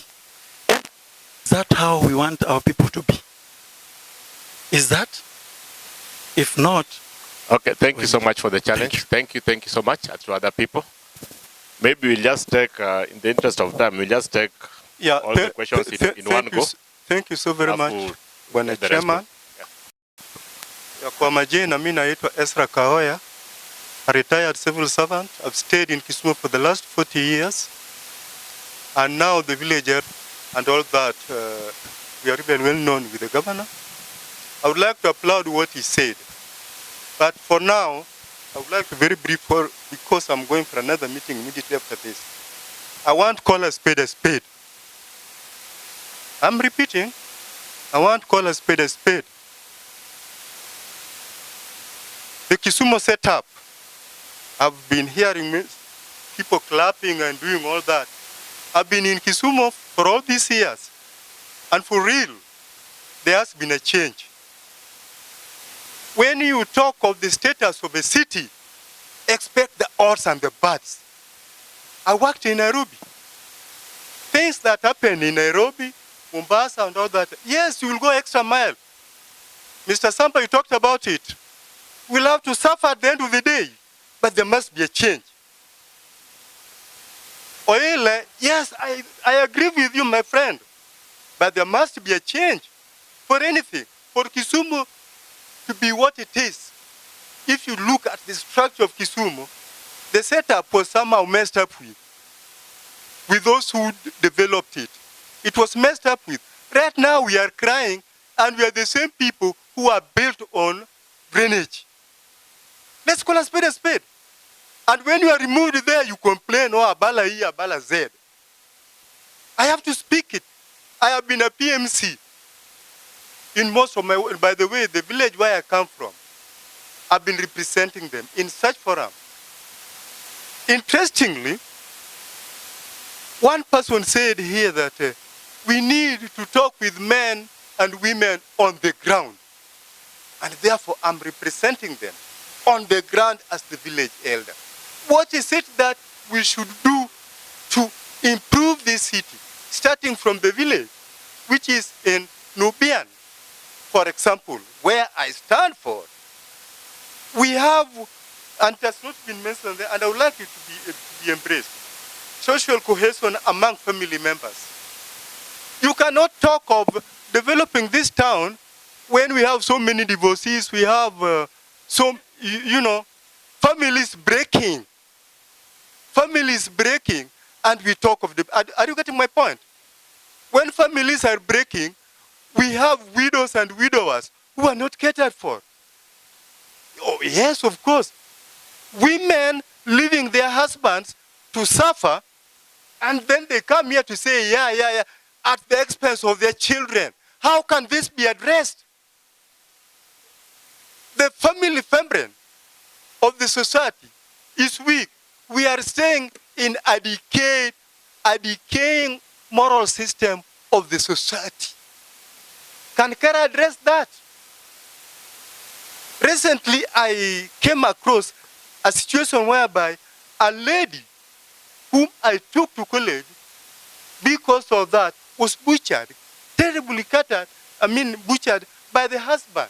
Is that how we want our people to be? Is that? If not, okay, thank you so much for the challenge. Thank you so much. To other people, maybe we'll just take, in the interest of time, we'll just take all the questions in one go. Thank you so very much, Bwana Chairman. Kwa majina mimi naitwa Ezra Kaoya, a retired civil servant. I've stayed in Kisumu for the last 40 years, and now the villager and all that, we are even well known with the governor. I would like to applaud what he said, but for now, I would like to very brief, because I'm going for another meeting immediately after this. I want to call a spade a spade. I'm repeating, I want to call a spade a spade. The Kisumu setup, I've been hearing people clapping and doing all that. I've been in Kisumu for all these years. And for real, there has been a change. When you talk of the status of a city, expect the odds and the buts. I worked in Nairobi. Things that happen in Nairobi, Mombasa and all that, yes, you will go extra mile. Mr. Samba, you talked about it. We'll have to suffer at the end of the day, but there must be a change. Oil, yes, I agree with you, my friend, but there must be a change for anything. For Kisumu to be what it is, if you look at the structure of Kisumu, the setup was somehow messed up with those who developed it. It was messed up with. Right now we are crying, and we are the same people who are built on drainage. Let's call a spade a spade. And when you are removed there, you complain, oh, Abala E, Abala Z. I have to speak it. I have been a PMC in most of my, by the way, the village where I come from, I've been representing them in such forum. Interestingly, one person said here that we need to talk with men and women on the ground. And therefore, I'm representing them on the ground as the village elder. What is it that we should do to improve this city, starting from the village, which is in Nubian, for example, where I stand for? We have, and it has not been mentioned there, and I would like it to be embraced, social cohesion among family members. You cannot talk of developing this town when we have so many divorcees, we have families breaking. Families breaking, and we talk of the, are you getting my point? When families are breaking, we have widows and widowers who are not catered for. Oh, yes, of course. Women leaving their husbands to suffer, and then they come here to say, yeah, at the expense of their children. How can this be addressed? The family fabric of the society is weak. We are staying in a decaying moral system of the society. Can Kara address that? Recently, I came across a situation whereby a lady whom I took to college because of that was butchered, terribly butchered by the husband.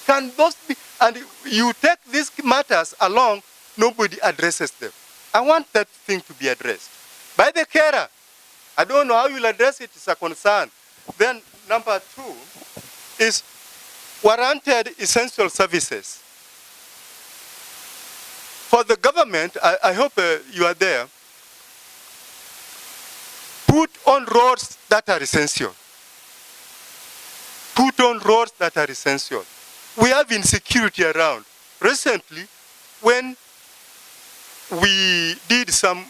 Can those be, and you take these matters along, nobody addresses them. I want that thing to be addressed by the carer. I don't know how you'll address it, it's a concern. Then number two is warranted essential services. For the government, I hope you are there, put on roads that are essential. Put on roads that are essential. We have insecurity around. Recently, when we did some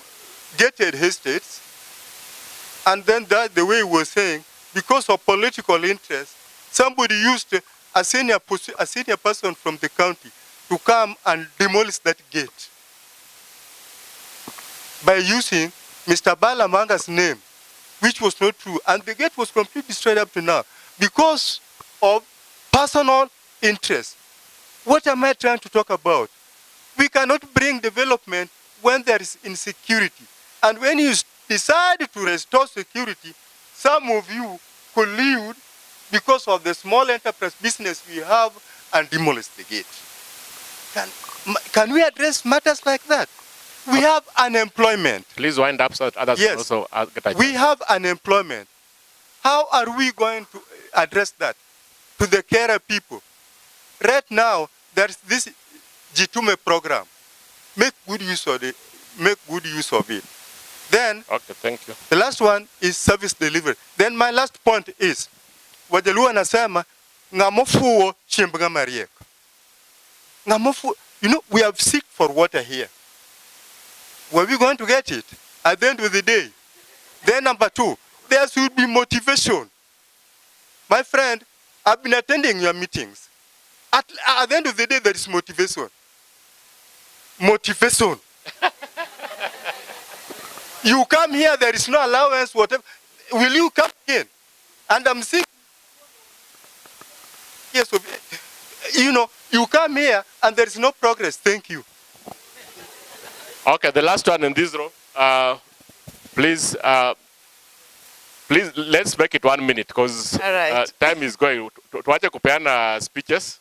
gated estates, and then that the way we were saying, because of political interest, somebody used a senior person from the county to come and demolish that gate by using Mr. Balamanga's name, which was not true. And the gate was completely destroyed up to now because of personal interest. What am I trying to talk about? We cannot bring development when there is insecurity. And when you decide to restore security, some of you collude because of the small enterprise business we have and demolish the gate. Can we address matters like that? We have unemployment. Please wind up so that others yes. also get a chance. We have unemployment. How are we going to address that to the carer people? Right now, there's this Jitume program. Make good use of it. Then, okay, thank you. The last one is service delivery. Then my last point is, Wajaluo anasema ngamofuo chimbga mariek. Ngamofuo, we have seeked for water here. Were we going to get it at the end of the day? Then number two, there should be motivation. My friend, I've been attending your meetings. At the end of the day, there is motivation. Motivation. You come here, there is no allowance, whatever. Will you come again? And I'm saying, yes, you know, you come here and there is no progress. Thank you. Okay, the last one in this row. Please, please, let's make it 1 minute because right. time is going. Tuache kupeana speeches.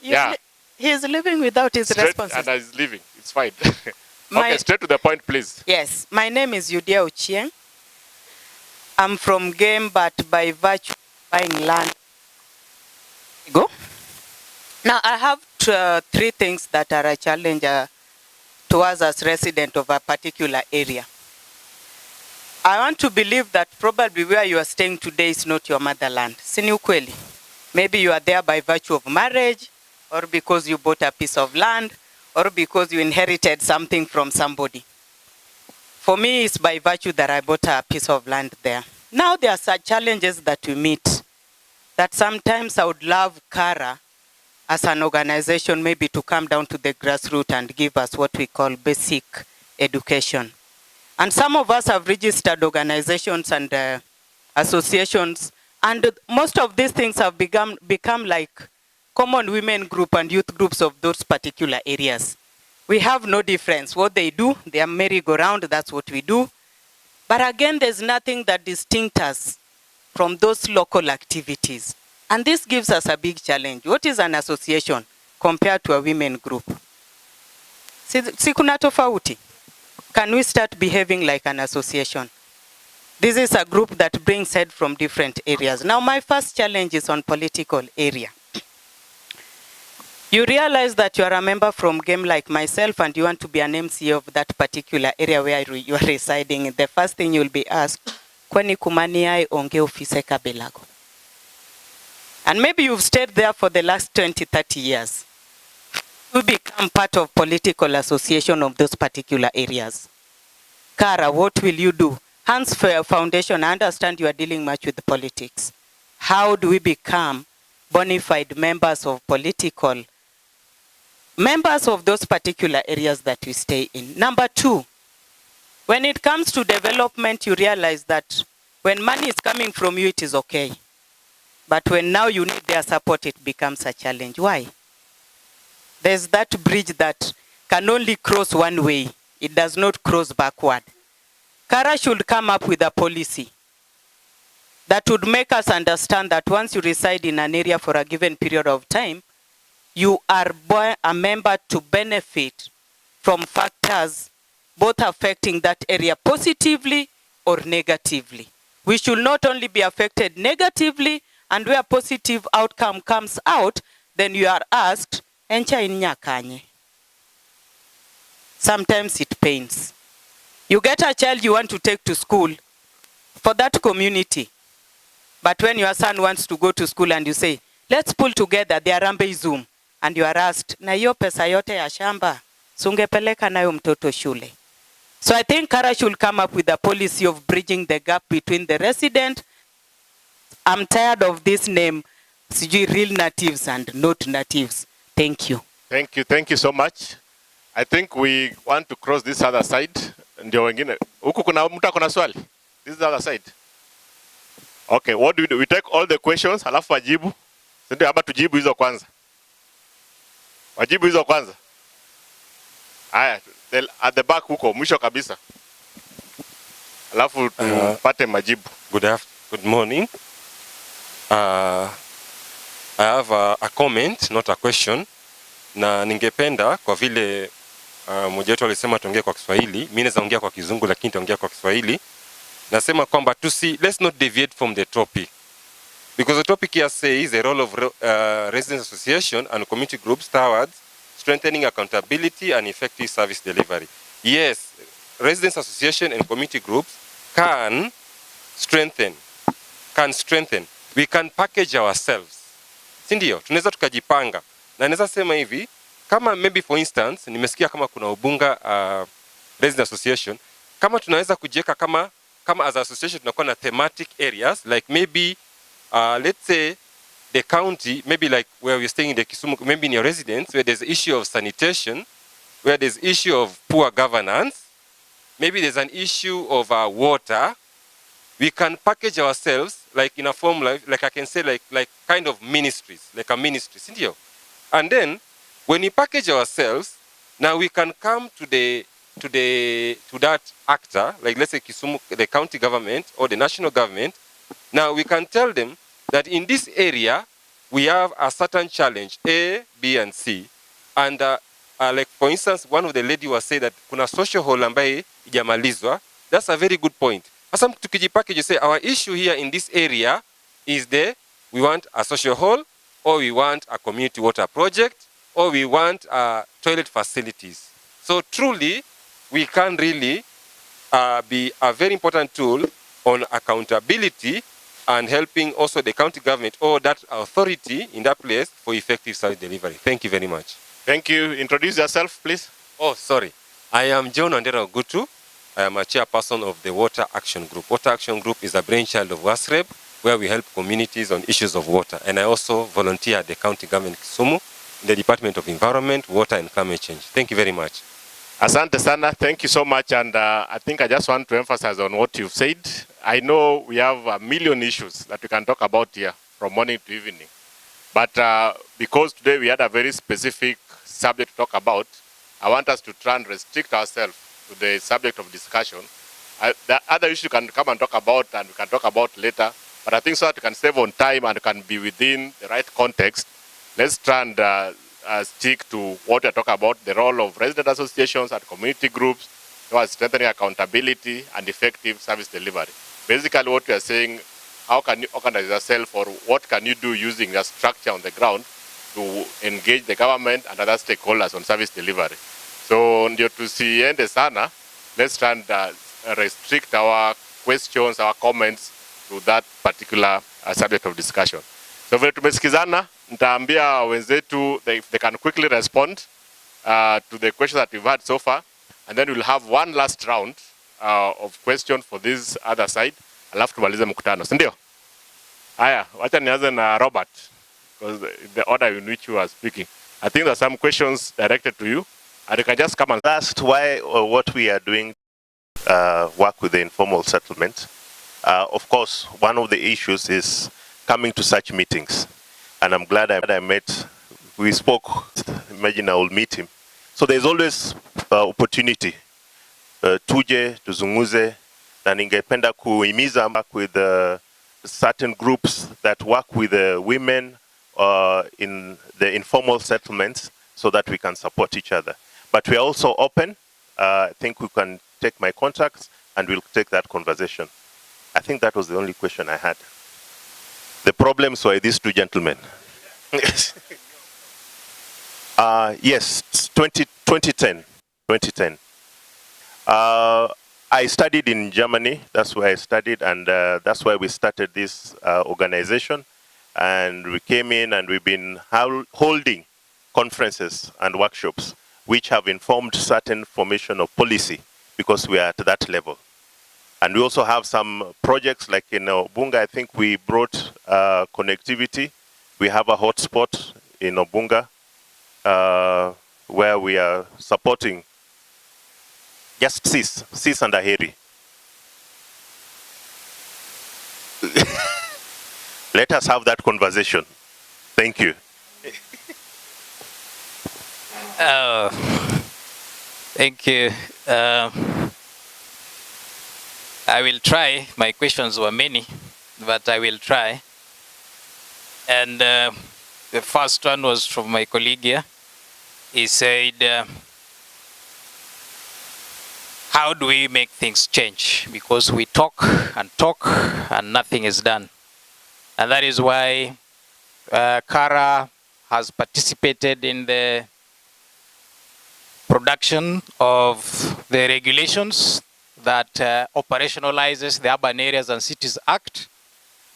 Yeah. He's living without his Straight, responses. and he's leaving. It's fine. Okay, straight to the point, please. Yes, my name is Yudia Uchieng. I'm from Game, but by virtue of buying land. Go. Now, I have 3 things that are a challenge to us as residents of a particular area. I want to believe that probably where you are staying today is not your motherland. Sini ukweli. Maybe you are there by virtue of marriage, or because you bought a piece of land, or because you inherited something from somebody. For me, it's by virtue that I bought a piece of land there. Now there are such challenges that we meet that sometimes I would love Kara as an organization maybe to come down to the grassroots and give us what we call basic education. And some of us have registered organizations and associations, and most of these things have become like common women group and youth groups of those particular areas. We have no difference. What they do, they are merry-go-round, that's what we do. But again, there's nothing that distincts us from those local activities. And this gives us a big challenge. What is an association compared to a women group? Si kuna tofauti? Can we start behaving like an association? This is a group that brings head from different areas. Now, my first challenge is on political area. You realize that you are a member from Game like myself and you want to be an MC of that particular area where you are residing. The first thing you'll be asked, kwani kumaniai onge ofise kabelago? And maybe you've stayed there for the last 20, 30 years. You become part of political association of those particular areas. Kara, what will you do? Hans Foundation, I understand you are dealing much with politics. How do we become bona fide members of members of those particular areas that we stay in? Number 2, when it comes to development, you realize that when money is coming from you, it is okay. But when now you need their support, it becomes a challenge. Why? There's that bridge that can only cross one way. It does not cross backward. Kara should come up with a policy that would make us understand that once you reside in an area for a given period of time, you are a member to benefit from factors both affecting that area positively or negatively. We should not only be affected negatively, and where positive outcome comes out, then you are asked, encha inyakanye. Sometimes it pains. You get a child you want to take to school for that community. But when your son wants to go to school and you say, let's pull together the Arambe Zoom, and you are asked, na hiyo pesa yote ya shamba, sungepeleka nayo mtoto shule. So I think Kara should come up with a policy of bridging the gap between the resident. I'm tired of this name, real natives and not natives. Thank you. Thank you so much. I think we want to cross this other side. Ndio wengine. Huku kuna mtu akona swali? This is the other side. Okay, what do we do? We take all the questions, halafu wajibu. Ndio hapa tujibu hizo kwanza. Wajibu hizo kwanza. Haya, at the back huko, mwisho kabisa. Halafu tupate majibu. Good morning. I have a comment, not a question. Na ningependa kwa vile mmoja wetu alisema tuongee kwa Kiswahili, mimi naweza ongea kwa Kizungu lakini nitaongea kwa Kiswahili. Nasema kwamba let's not deviate from the topic. Because the topic here says the role of residents association and community groups towards strengthening accountability and effective service delivery. Yes, residents association and community groups can strengthen. We can package ourselves. Sindio, tunaweza tukajipanga. Na naweza sema hivi, kama maybe for instance, nimesikia kama kuna Ubunga Resident Association, kama tunaweza kujieka kama as an association tunakuwa na thematic areas, like maybe let's say the county, maybe like where we're staying in the Kisumu, maybe in your residence, where there's an issue of sanitation, where there's issue of poor governance, maybe there's an issue of water, we can package ourselves like in a form like I can say like kind of ministries, like a ministry, sindio? And then when we package ourselves, now we can come to that actor, like let's say Kisumu, the county government or the national government. Now we can tell them that in this area we have a certain challenge A, B, and C, and like for instance, one of the lady was saying that kuna social hall ambaye ijamalizwa. That's a very good point. Asa tukijipackage, you say our issue here in this area is we want a social hall, or we want a community water project, or we want toilet facilities. So truly, we can really be a very important tool on accountability and helping also the county government or that authority in that place for effective service delivery. Thank you very much. Thank you. Introduce yourself, please. Oh, sorry. I am John Wandera Ogutu. I am a chairperson of the Water Action Group. Water Action Group is a brainchild of WASREB, where we help communities on issues of water. And I also volunteer at the county government Kisumu in the Department of Environment, Water and Climate Change. Thank you very much. Asante sana, thank you so much. And I think I just want to emphasize on what you've said. I know we have a million issues that we can talk about here from morning to evening. But because today we had a very specific subject to talk about, I want us to try and restrict ourselves to the subject of discussion. The other issue can come and talk about, and we can talk about later. But I think so that we can save on time and can be within the right context, let's try and stick to what we're talking about, the role of resident associations and community groups towards strengthening accountability and effective service delivery. Basically what we are saying, how can you organize yourself, or what can you do using your structure on the ground to engage the government and other stakeholders on service delivery. So ndio tusiende sana, let's try and restrict our questions, our comments to that particular subject of discussion. So vile tumesikizana, nitaambia wenzetu they can quickly respond to the questions that we've had so far, and then we'll have one last round of questions for this other side, alafu tumalize mkutano, si ndio? Haya, wacha nianze na Robert, because the order in which you are speaking. I think there are some questions directed to you, and you can just come and ask why or what we are doing work with the informal settlement. Of course, one of the issues is coming to such meetings, and I'm glad I met. We spoke. Imagine I will meet him. So there's always opportunity. Tuje tuzunguze, na ningependa kuhimiza with certain groups that work with women in the informal settlements, so that we can support each other. But we are also open. I think we can take my contacts and we'll take that conversation. I think that was the only question I had. The problems were these two gentlemen. Yes, 2010. I studied in Germany. That's where I studied, and that's why we started this organization. And we came in, and we've been holding conferences and workshops, which have informed certain formation of policy, because we are at that level. And we also have some projects like in Obunga. I think we brought connectivity. We have a hotspot in Obunga where we are supporting just Cis and Aheri. Let us have that conversation. Thank you. Thank you. I will try. My questions were many, but I will try. And the first one was from my colleague here. He said, how do we make things change? Because we talk and nothing is done. And that is why Kara has participated in the production of the regulations that operationalizes the Urban Areas and Cities Act,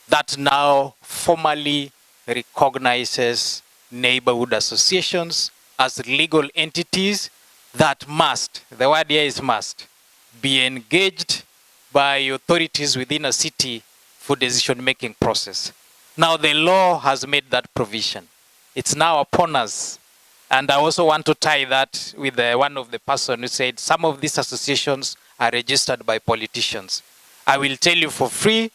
that now formally recognizes neighborhood associations as legal entities that must, the word here is must, be engaged by authorities within a city for decision-making process. Now the law has made that provision. It's now upon us. And I also want to tie that with one of the person who said some of these associations are registered by politicians. I will tell you for free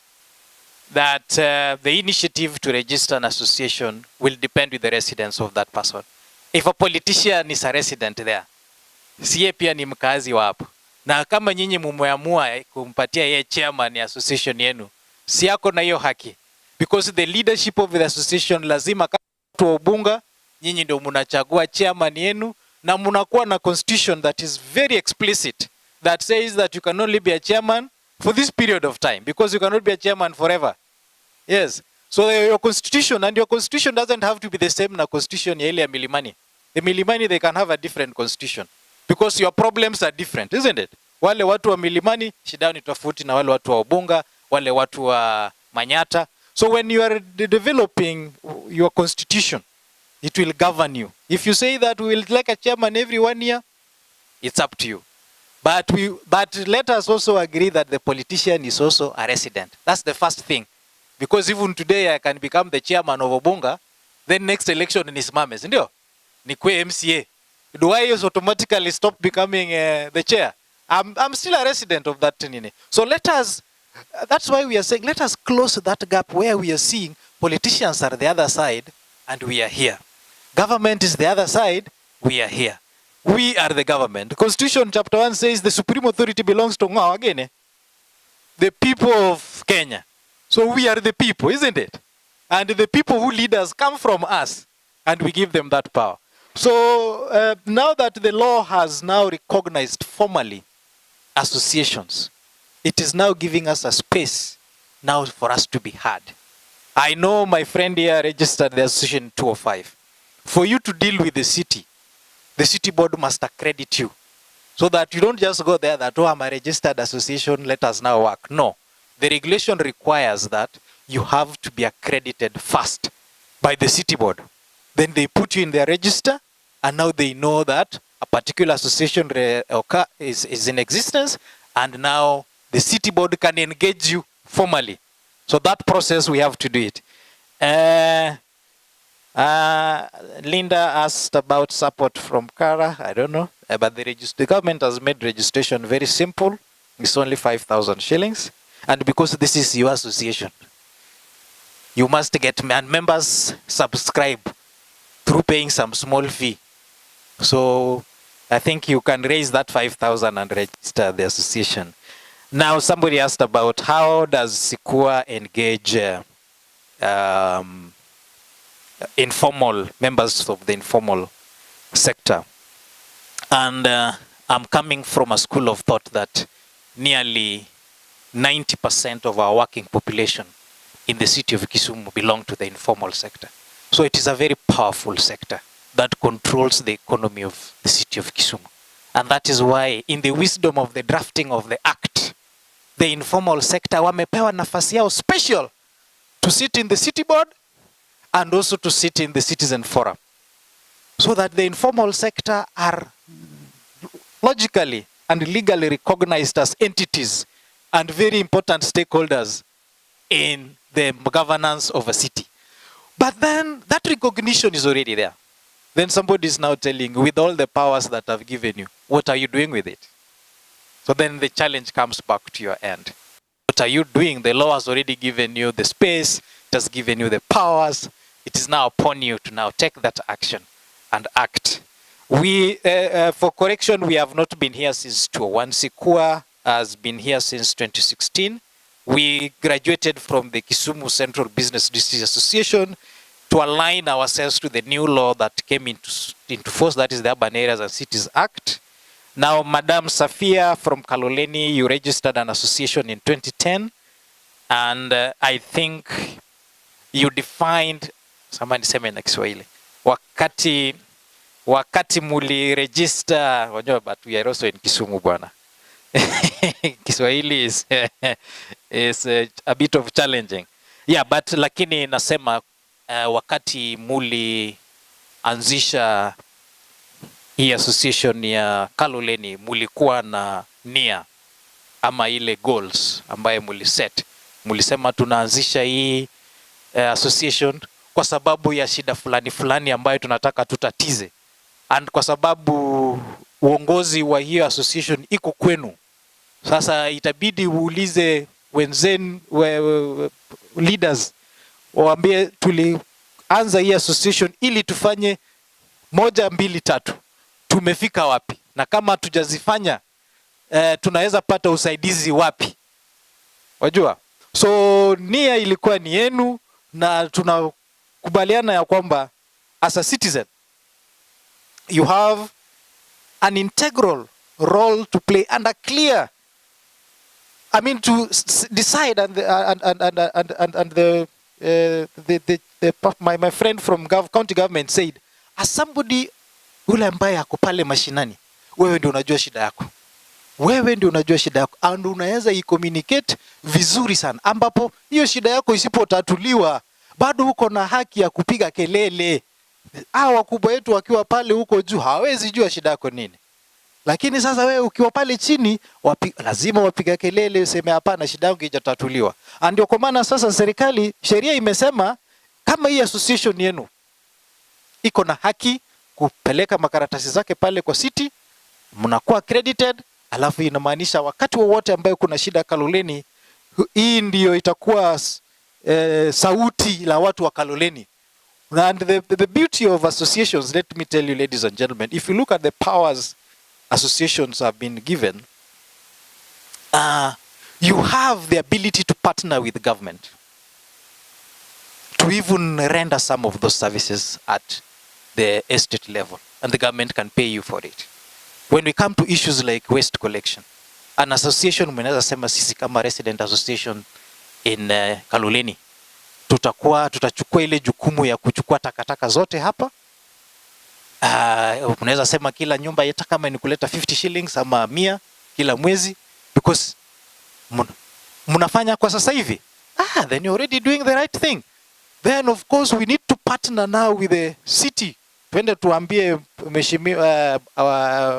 that the initiative to register an association will depend with the residence of that person. If a politician is a resident there, siye pia ni mkazi wa hapo. Na kama nyinyi mumeamua kumpatia yeye chairman ya association yenu, si yako na hiyo haki. Because the leadership of the association lazima kama watu wa ubunga, nyinyi ndio mnachagua chairman yenu na mnakuwa na constitution that is very explicit that says that you can only be a chairman for this period of time because you cannot be a chairman forever. Yes. So your constitution, and your constitution doesn't have to be the same na constitution ya ile ya Milimani. The Milimani, they can have a different constitution because your problems are different, isn't it? Wale watu wa Milimani shida ni tofauti na wale watu wa Ubunga, wale watu wa Manyata. So when you are developing your constitution, it will govern you. If you say that we will elect a chairman every 1 year, it's up to you. But let us also agree that the politician is also a resident. That's the first thing. Because even today I can become the chairman of Obunga, then next election nisimame, ndio? Nikwe MCA. Do I automatically stop becoming the chair? I'm still a resident of that nini. So let us, that's why we are saying, let us close that gap where we are seeing politicians are the other side and we are here. Government is the other side, we are here. We are the government. Constitution chapter 1 says the supreme authority belongs to Ngao again. The people of Kenya. So we are the people, isn't it? And the people who lead us come from us and we give them that power. So now that the law has now recognized formally associations, it is now giving us a space now for us to be heard. I know my friend here registered the association 205. For you to deal with the city board must accredit you. So that you don't just go there that, oh, I'm a registered association, let us now work. No. The regulation requires that you have to be accredited first by the city board. Then they put you in their register, and now they know that a particular association is in existence, and now the city board can engage you formally. So that process, we have to do it. Linda asked about support from Kara. I don't know. But the government has made registration very simple. It's only 5,000 shillings. And because this is your association, you must get members subscribe through paying some small fee. So I think you can raise that 5,000 and register the association. Now somebody asked about how does Sikua engage informal members of the informal sector. And I'm coming from a school of thought that nearly 90% of our working population in the city of Kisumu belong to the informal sector. So it is a very powerful sector that controls the economy of the city of Kisumu. And that is why in the wisdom of the drafting of the act, the informal sector wamepewa nafasi yao special to sit in the city board and also to sit in the citizen forum. So that the informal sector are logically and legally recognized as entities and very important stakeholders in the governance of a city. But then that recognition is already there. Then somebody is now telling you, with all the powers that I've given you, what are you doing with it? So then the challenge comes back to your end. What are you doing? The law has already given you the space, it has given you the powers. It is now upon you to now take that action and act. We, for correction, we have not been here since 2001. Sikua has been here since 2016. We graduated from the Kisumu Central Business District Association to align ourselves to the new law that came into force, that is the Urban Areas and Cities Act. Now, Madam Safia from Kaloleni, you registered an association in 2010. And I think you defined, samahani niseme na Kiswahili, wakati muli register, but we are also in Kisumu bwana. Kiswahili is a bit of challenging. Yeah, but lakini nasema wakati muli anzisha hii association ya Kaloleni, mulikuwa na nia ama ile goals ambaye muli set. Mulisema tunaanzisha hii association kwa sababu ya shida fulani fulani ambayo tunataka tutatize, and kwa sababu uongozi wa hiyo association iko kwenu, sasa itabidi uulize wenzenu leaders, waambie tulianza hii association ili tufanye 1, 2, 3, tumefika wapi, na kama tujazifanya tunaweza pata usaidizi wapi, wajua. So nia ilikuwa ni yenu, na tunakubaliana ya kwamba as a citizen you have an integral role to play and a clear, I mean, to decide, and my friend from county government said, as somebody ule ambaye ako pale mashinani, wewe ndio unajua shida yako, wewe ndio unajua shida yako, and unaweza i-communicate vizuri sana, ambapo hiyo shida yako isipotatuliwa bado uko na haki ya kupiga kelele. Hao wakubwa wetu wakiwa pale huko juu hawezi jua shida yako nini, lakini sasa wewe ukiwa pale chini lazima wapiga kelele, useme hapana, shida yangu haijatatuliwa. Ndio kwa maana sasa serikali, sheria imesema kama hii association yenu iko na haki kupeleka makaratasi zake pale kwa city, mnakuwa accredited, alafu inamaanisha wakati wowote ambayo kuna shida Kaloleni, hii ndio itakuwa sauti la watu wa Kaloleni. And the beauty of associations, let me tell you, ladies and gentlemen, if you look at the powers associations have been given, you have the ability to partner with the government to even render some of those services at the estate level, and the government can pay you for it. When we come to issues like waste collection, an association, mnaweza sema sisi kama resident association in Kaloleni, tutachukua ile jukumu ya kuchukua takataka zote hapa. Mnaweza sema kila nyumba hata kama ni kuleta 50 shillings ama 100 kila mwezi, because mnafanya kwa sasa hivi. Then you're already doing the right thing. Then of course we need to partner now with the city. Twende tuambie mheshimiwa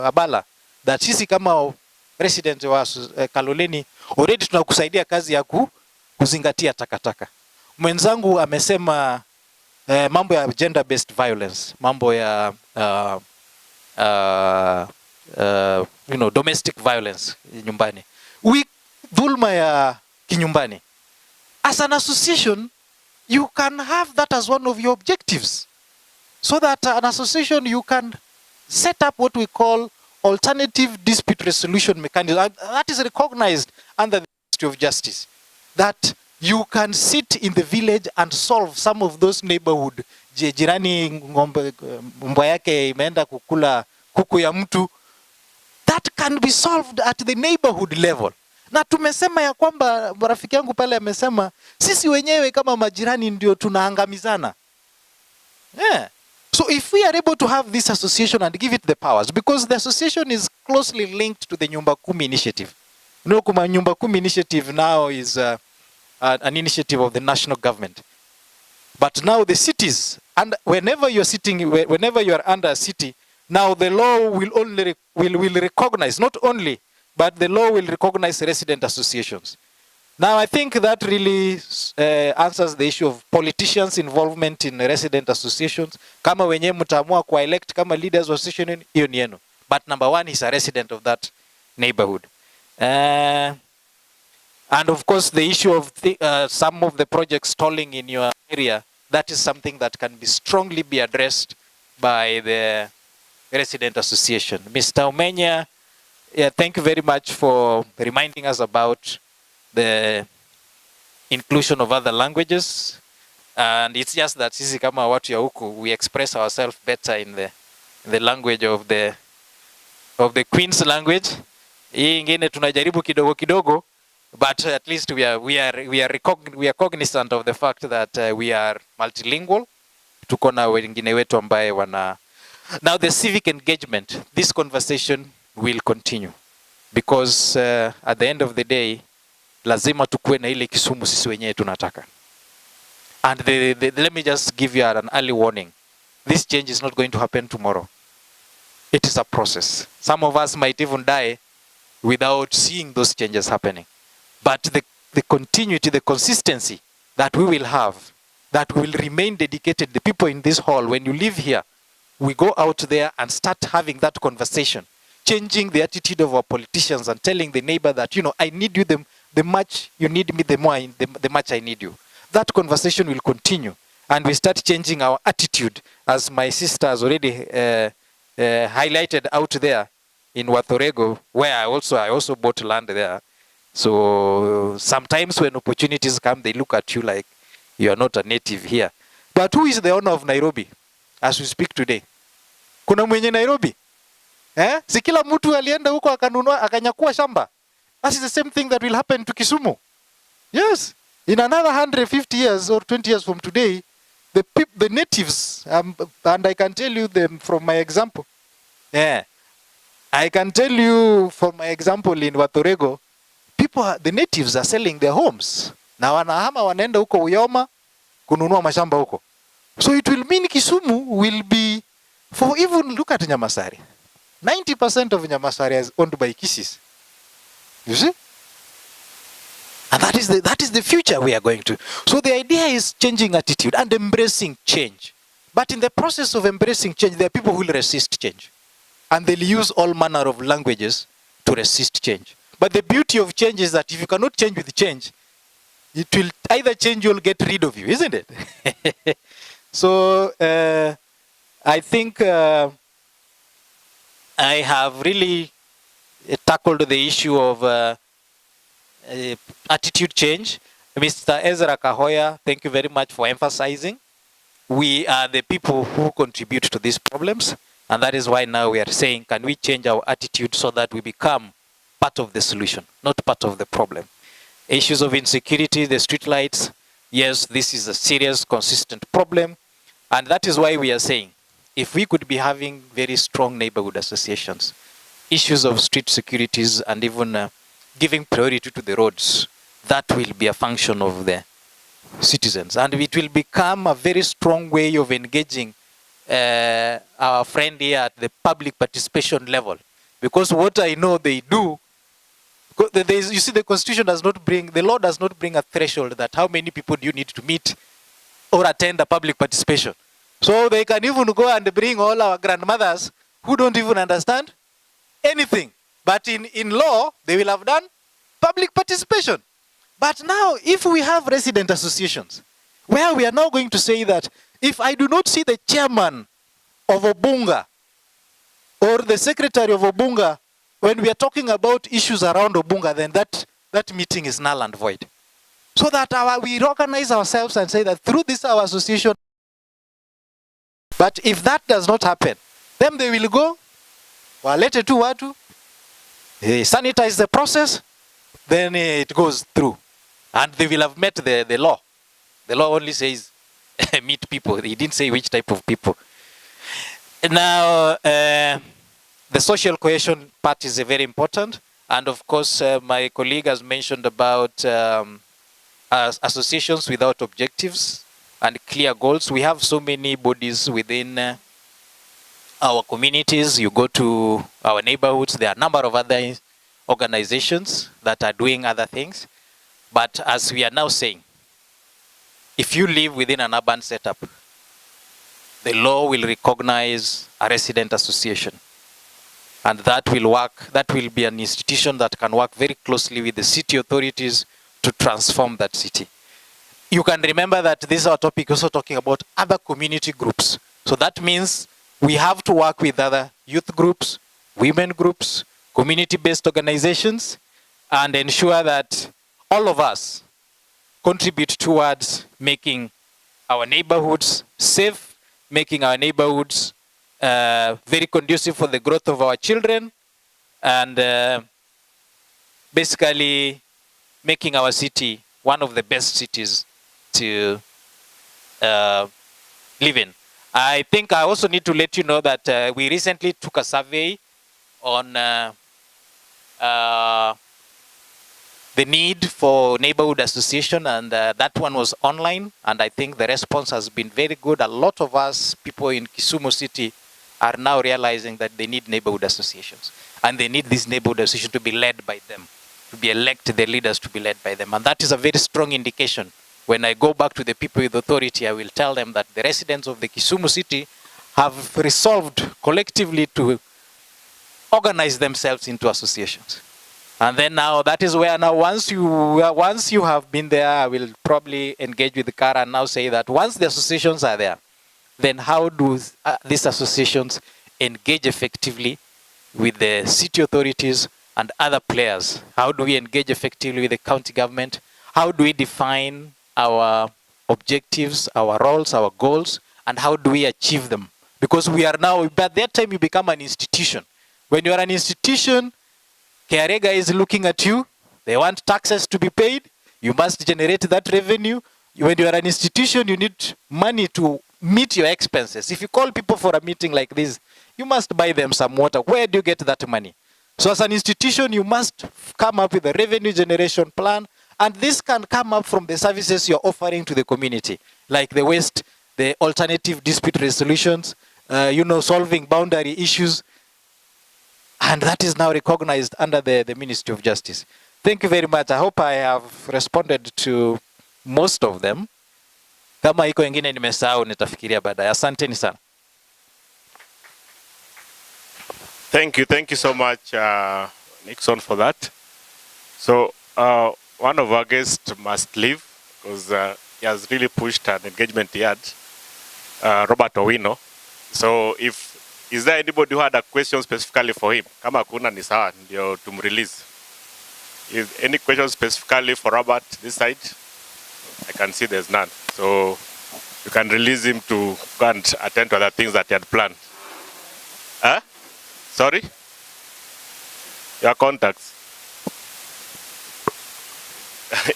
Abala that sisi kama resident wa Kaloleni already tunakusaidia kazi ya kuzingatia takataka. Mwenzangu amesema mambo ya gender based violence, mambo ya domestic violence nyumbani, dhulma ya kinyumbani. As an association you can have that as one of your objectives, so that an association you can set up what we call alternative dispute resolution mechanism that is recognized under the Ministry of Justice, that you can sit in the village and solve some of those neighborhood, jirani ng'ombe mbwa yake imeenda kukula kuku ya mtu, that can be solved at the neighborhood level. Na tumesema ya kwamba, rafiki yangu pale amesema, sisi wenyewe kama majirani ndio tunaangamizana. So if we are able to have this association and give it the powers, because the association is closely linked to the Nyumba Kumi initiative. You know, Nyumba Kumi initiative now is an initiative of the national government. But now the cities, and whenever you are under a city, now the law will only will recognize, not only, but the law will recognize resident associations. Now I think that really answers the issue of politicians' involvement in resident associations. Kama wenye mtaamua kwa elect kama leaders of association, hiyo ni yenu. But number one is a resident of that neighborhood. And of course the issue of some of the projects stalling in your area, that is something that can be strongly be addressed by the resident association. Mr. Omenya, thank you very much for reminding us about the inclusion of other languages, and it's just that sisi kama watu ya huku, we express ourselves better in the language of the Queen's language. Hii ingine tunajaribu kidogo kidogo, but at least we are cognizant of the fact that we are multilingual. Tuko na wengine wetu ambaye wana. Now the civic engagement, this conversation will continue, because at the end of the day lazima tukue na ile Kisumu sisi wenyewe tunataka. And let me just give you an early warning. This change is not going to happen tomorrow. It is a process. Some of us might even die without seeing those changes happening. But the continuity, the consistency that we will have that will remain dedicated. The people in this hall, when you live here, we go out there and start having that conversation, changing the attitude of our politicians and telling the neighbor that, you know, I need you the much you need me, the much I need you. That conversation will continue. And we start changing our attitude, as my sister has already highlighted out there in Wathorego, where I also bought land there. So sometimes when opportunities come, they look at you like you are not a native here. But who is the owner of Nairobi as we speak today? Kuna mwenye Nairobi? Si kila mtu alienda huko akanunua akanyakua shamba. That is the same thing that will happen to Kisumu. Yes. In another 150 years or 20 years from today, the natives, and I can tell you them from my example. Yeah. I can tell you from my example in Wathorego, the natives are selling their homes. Na wanahama wanaenda huko Uyoma kununua mashamba huko. So it will mean Kisumu will be, for even look at Nyamasari. 90% of Nyamasari is owned by Kisis. You see? And that is the future we are going to. So the idea is changing attitude and embracing change. But in the process of embracing change, there are people who will resist change. And they'll use all manner of languages to resist change. But the beauty of change is that if you cannot change with change, it will either change or get rid of you, isn't it? So I think I have really tackled the issue of attitude change. Mr. Ezra Kahoya, thank you very much for emphasizing. We are the people who contribute to these problems. And that is why now we are saying, can we change our attitude so that we become part of the solution, not part of the problem? Issues of insecurity, the street lights, yes, this is a serious, consistent problem. And that is why we are saying, if we could be having very strong neighborhood associations, issues of street securities and even giving priority to the roads, that will be a function of the citizens. And it will become a very strong way of engaging our friend here at the public participation level. Because what I know they do, you see, the constitution does not bring, the law does not bring a threshold that how many people do you need to meet or attend a public participation. So they can even go and bring all our grandmothers who don't even understand anything. But in law, they will have done public participation. But now, if we have resident associations, where we are now going to say that if I do not see the chairman of Obunga or the secretary of Obunga when we are talking about issues around Obunga, then that meeting is null and void. So that we organize ourselves and say that through this our association. But if that does not happen, then they will go, walete tu watu, they sanitize the process, then it goes through. And they will have met the law. The law only says meet people. He didn't say which type of people. Now, the social cohesion part is very important. And of course, my colleague has mentioned about associations without objectives and clear goals. We have so many bodies within our communities. You go to our neighborhoods, there are a number of other organizations that are doing other things. But as we are now saying, if you live within an urban setup, the law will recognize a resident association. And that will work, that will be an institution that can work very closely with the city authorities to transform that city. You can remember that this is our topic also talking about other community groups. So that means we have to work with other youth groups, women groups, community-based organizations, and ensure that all of us contribute towards making our neighborhoods safe, making our neighborhoods very conducive for the growth of our children, and basically making our city one of the best cities to live in. I think I also need to let you know that we recently took a survey on the need for neighborhood association, and that one was online, and I think the response has been very good. A lot of us, people in Kisumu City, are now realizing that they need neighborhood associations, and they need this neighborhood association to be led by them, to be elected, the leaders to be led by them, and that is a very strong indication When I go back to the people with authority, I will tell them that the residents of the Kisumu city have resolved collectively to organize themselves into associations. And then now that is where now once you have been there, I will probably engage with the car and now say that once the associations are there, then how do these associations engage effectively with the city authorities and other players? How do we engage effectively with the county government? How do we define our objectives, our roles, our goals, and how do we achieve them? Because we are now, by that time you become an institution. When you are an institution, Kearega is looking at you. They want taxes to be paid. You must generate that revenue. When you are an institution, you need money to meet your expenses. If you call people for a meeting like this, you must buy them some water. Where do you get that money? So as an institution, you must come up with a revenue generation plan. And this can come up from the services you're offering to the community, like the waste, the alternative dispute resolutions, solving boundary issues. And that is now recognized under the Ministry of Justice. Thank you very much. I hope I have responded to most of them. Kama iko wengine nimesahau nitafikiria baadaye. Asanteni sana. Thank you so much, Nixon, for that. So one of our guests must leave because he has really pushed an engagement he had, Robert Owino. So is there anybody who had a question specifically for him? Kama kuna ni sawa ndio tumrelease. Is any question specifically for Robert this side? I can see there's none. So you can release him to go and attend to other things that he had planned. Huh? Sorry? Your contacts.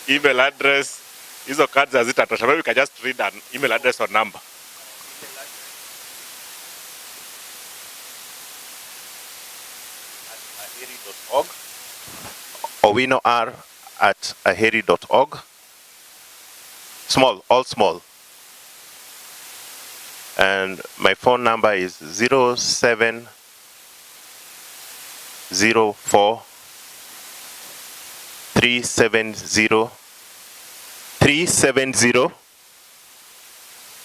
Email address. Hizo cards hazitatosha. Maybe we can just read an email address or number. aheri.org. owinoR@aheri.org. Small, all small. And my phone number is 0704 370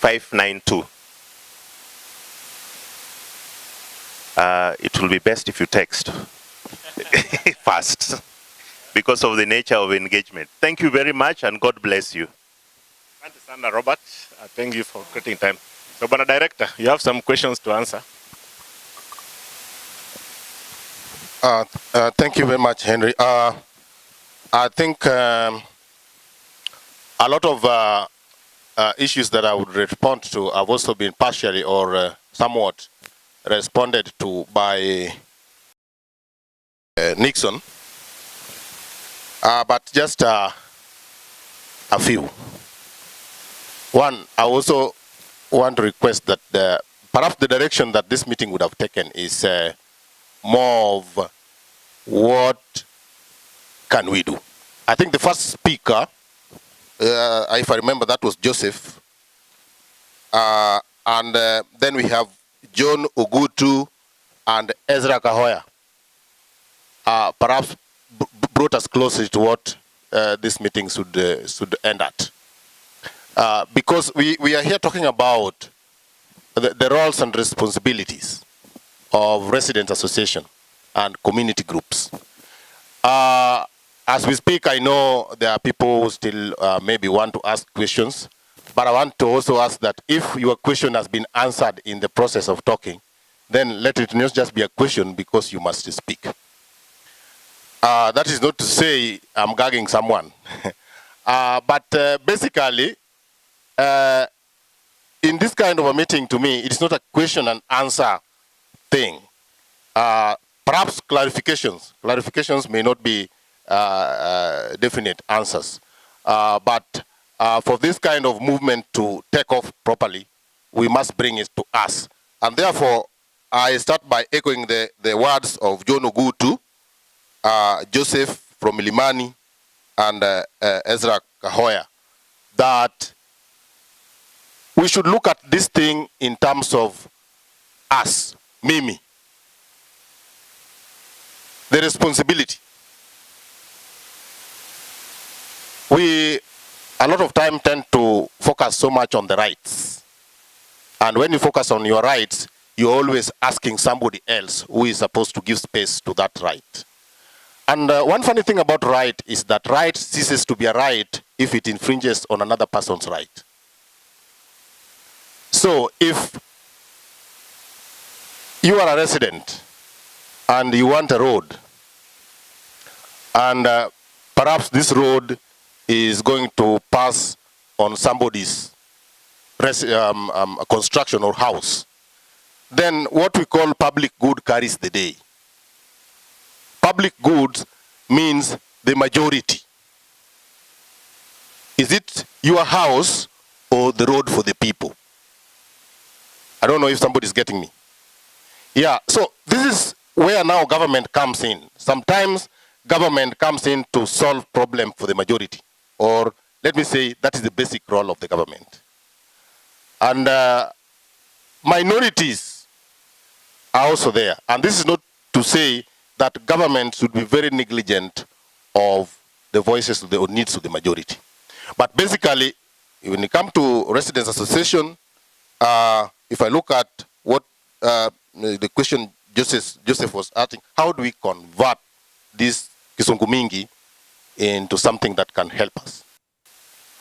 592. It will be best if you text fast because of the nature of engagement. Thank you very much and God bless you. Thank you, Robert. Thank you for creating time. So, Bana Director, you have some questions to answer. Thank you very much, Henry. I think a lot of issues that I would respond to have also been partially or somewhat responded to by Nixon, but just a few. One, I also want to request that perhaps the direction that this meeting would have taken is more of what can we do. I think the first speaker, if I remember, that was Joseph. And then we have John Ogutu and Ezra Kahoya. Perhaps brought us closer to what this meeting should end at. Because we are here talking about the roles and responsibilities of resident association and community groups. As we speak, I know there are people who still maybe want to ask questions, but I want to also ask that if your question has been answered in the process of talking, then let it not just be a question because you must speak. That is not to say I'm gagging someone. But basically, in this kind of a meeting, to me, it's not a question and answer thing. Perhaps clarifications. Clarifications may not be definite answers. But for this kind of movement to take off properly, we must bring it to us. And therefore, I start by echoing the words of John Ogutu, Joseph from Milimani, and Ezra Kahoya, that we should look at this thing in terms of us, Mimi. The responsibility. We a lot of time tend to focus so much on the rights. And when you focus on your rights, you're always asking somebody else who is supposed to give space to that right. And one funny thing about right is that right ceases to be a right if it infringes on another person's right. So if you are a resident and you want a road, and perhaps this road is going to pass on somebody's construction or house, then what we call public good carries the day. Public goods means the majority. Is it your house or the road for the people? I don't know if somebody's getting me. Yeah, so this is where now government comes in. Sometimes government comes in to solve problem for the majority. Or let me say, that is the basic role of the government. And minorities are also there. And this is not to say that government should be very negligent of the voices of the needs of the majority. But basically, when it comes to residents association, if I look at what the question Joseph was asking, how do we convert this Kisungu Mingi into something that can help us?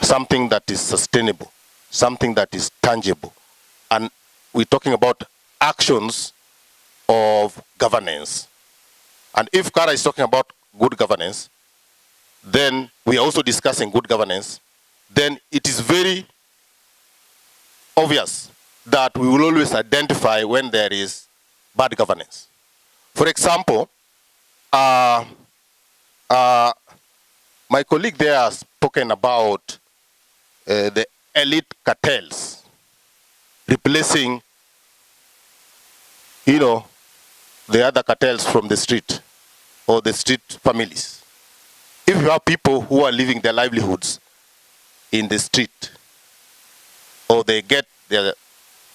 Something that is sustainable, something that is tangible. And we're talking about actions of governance. And if Kara is talking about good governance, then we are also discussing good governance, then it is very obvious that we will always identify when there is bad governance. For example, my colleague there has spoken about the elite cartels replacing, the other cartels from the street or the street families. If you have people who are living their livelihoods in the street, or they get their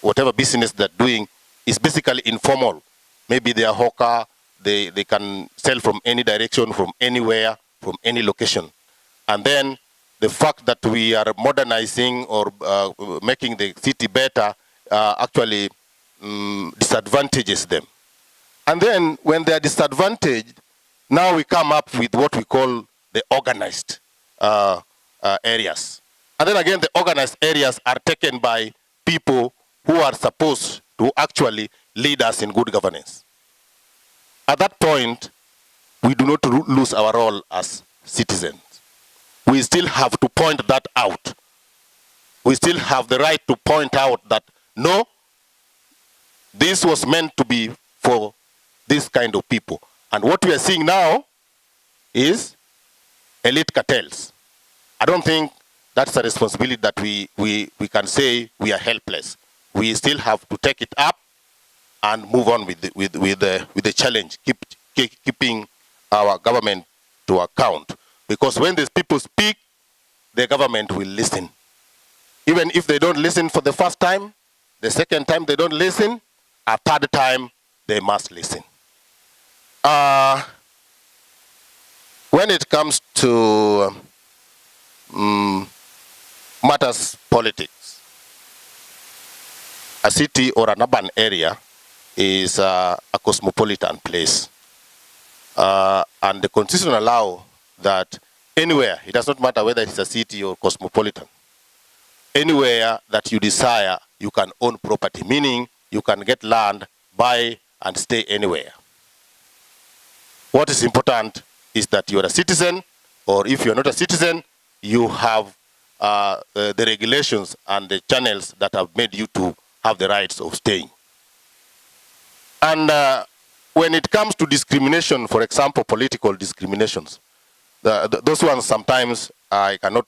whatever business they're doing is basically informal. Maybe they are hawker, they can sell from any direction, from anywhere, from any location. And then the fact that we are modernizing or making the city better actually disadvantages them. And then when they are disadvantaged, now we come up with what we call the organized areas. And then again, the organized areas are taken by people who are supposed to actually lead us in good governance. At that point, we do not lose our role as citizens. We still have to point that out. We still have the right to point out that, no, this was meant to be for this kind of people. And what we are seeing now is elite cartels. I don't think that's a responsibility that we can say we are helpless. We still have to take it up and move on with the challenge, keeping our government to account. Because when these people speak, the government will listen. Even if they don't listen for the first time, the second time they don't listen, a third time they must listen. When it comes to matters politics, a city or an urban area is a cosmopolitan place. And the constitution allows that anywhere, it does not matter whether it's a city or cosmopolitan, anywhere that you desire, you can own property, meaning you can get land, buy, and stay anywhere. What is important is that you're a citizen, or if you're not a citizen, you have the regulations and the channels that have made you to have the rights of staying. And when it comes to discrimination, for example, political discriminations, those ones sometimes I cannot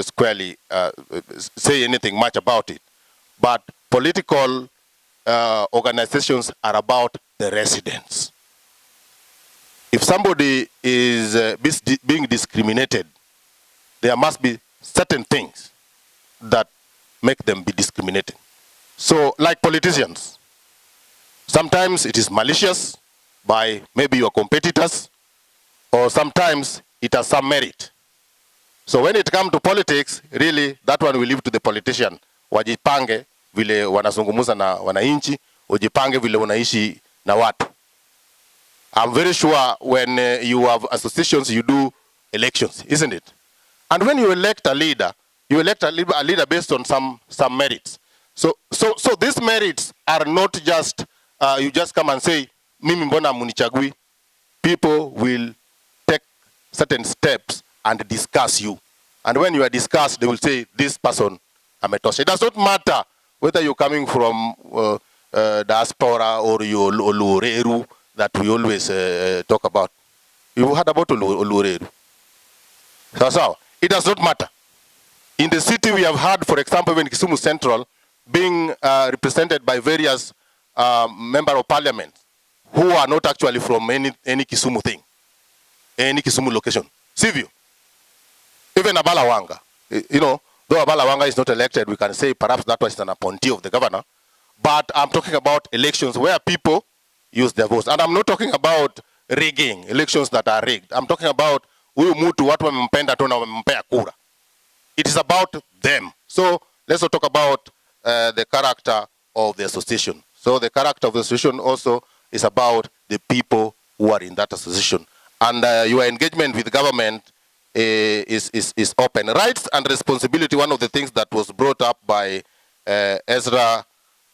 squarely say anything much about it. But political organizations are about the residents. If somebody is being discriminated, there must be certain things that make them be discriminated. So, like politicians, sometimes it is malicious by maybe your competitors, or sometimes it has some merit. So when it comes to politics, really, that one we leave to the politician. Wajipange vile wanazungumuza na wananchi, wajipange vile unaishi na watu. I'm very sure when you have associations, you do elections, isn't it? And when you elect a leader, you elect a leader based on some merits. So these merits are not just, you just come and say, mimi mbona munichagui. People will take certain steps and discuss you. And when you are discussed, they will say, this person ametosha. It does not matter whether you're coming from diaspora or you Olureru that we always talk about. You've heard about Olureru. So it does not matter. In the city, we have had, for example, in Kisumu Central, being represented by various member of parliament who are not actually from any Kisumu thing, any Kisumu location. Sivyo? Even Abalawanga, you know, though Abalawanga is not elected, we can say perhaps that was an appointee of the governor. But I'm talking about elections where people use their votes. And I'm not talking about rigging, elections that are rigged. I'm talking about huyu mtu watu wamempenda tu na wamempea kura. It is about them. So let's not talk about the character of the association. So the character of the association also is about the people who are in that association. And your engagement with government is open. Rights and responsibility, one of the things that was brought up by Ezra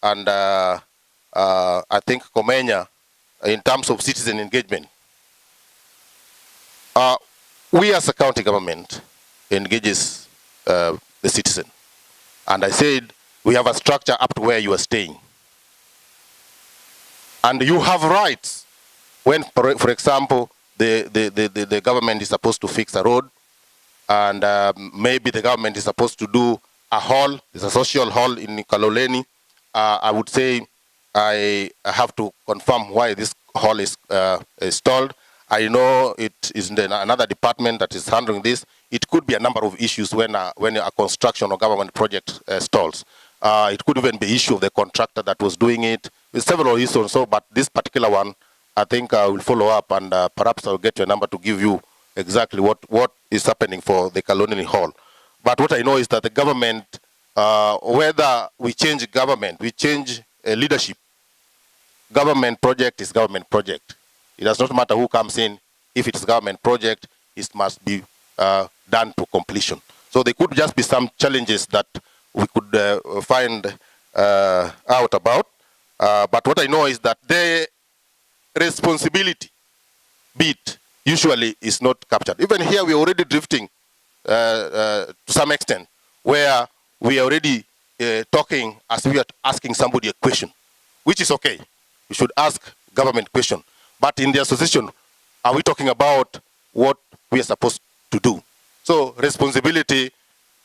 and I think Komenya in terms of citizen engagement. We as a county government engages the citizen. And I said, we have a structure up to where you are staying. And you have rights when, for example, the government is supposed to fix a road, and maybe the government is supposed to do a hall, there's a social hall in Kaloleni. I would say I have to confirm why this hall is stalled. I know it is in another department that is handling this. It could be a number of issues when a construction or government project stalls. It could even be issue of the contractor that was doing it. With several issues, so, but this particular one, I think I will follow up, and perhaps I'll get your number to give you exactly what is happening for the Kalonini Hall. But what I know is that the government, whether we change government, we change leadership, government project is government project. It does not matter who comes in. If it is government project, it must be done to completion. So there could just be some challenges that we could find out about. But what I know is that the responsibility bit usually is not captured. Even here, we are already drifting to some extent, where we are already talking as we are asking somebody a question, which is okay. We should ask government question. But in the association, are we talking about what we are supposed to do? So responsibility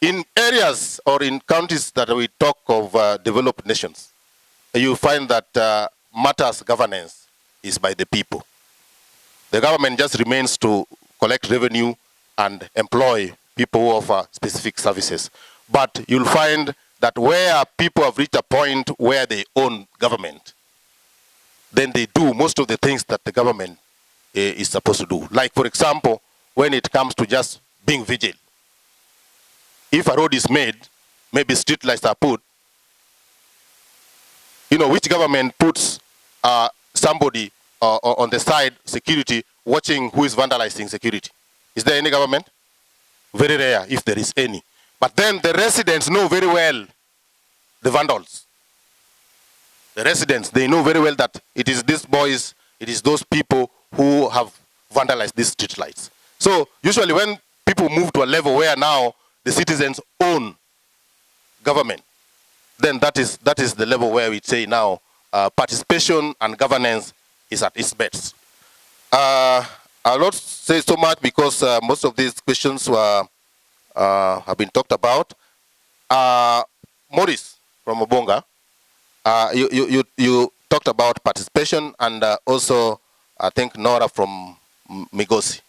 in areas or in countries that we talk of developed nations, you find that matters governance is by the people. The government just remains to collect revenue and employ people who offer specific services. But you'll find that where people have reached a point where they own government, then they do most of the things that the government is supposed to do. Like, for example, when it comes to just being vigilant. If a road is made, maybe street lights are put, you know, which government puts somebody on the side, security, watching who is vandalizing security? Is there any government? Very rare, if there is any. But then the residents know very well the vandals. The residents, they know very well that it is these boys, it is those people who have vandalized these street lights. So usually when people move to a level where now the citizens own government, then that is the level where we say now participation and governance is at its best. I'll not say so much because most of these questions have been talked about. Maurice from Obonga, you talked about participation, and also I think Nora from Migosi.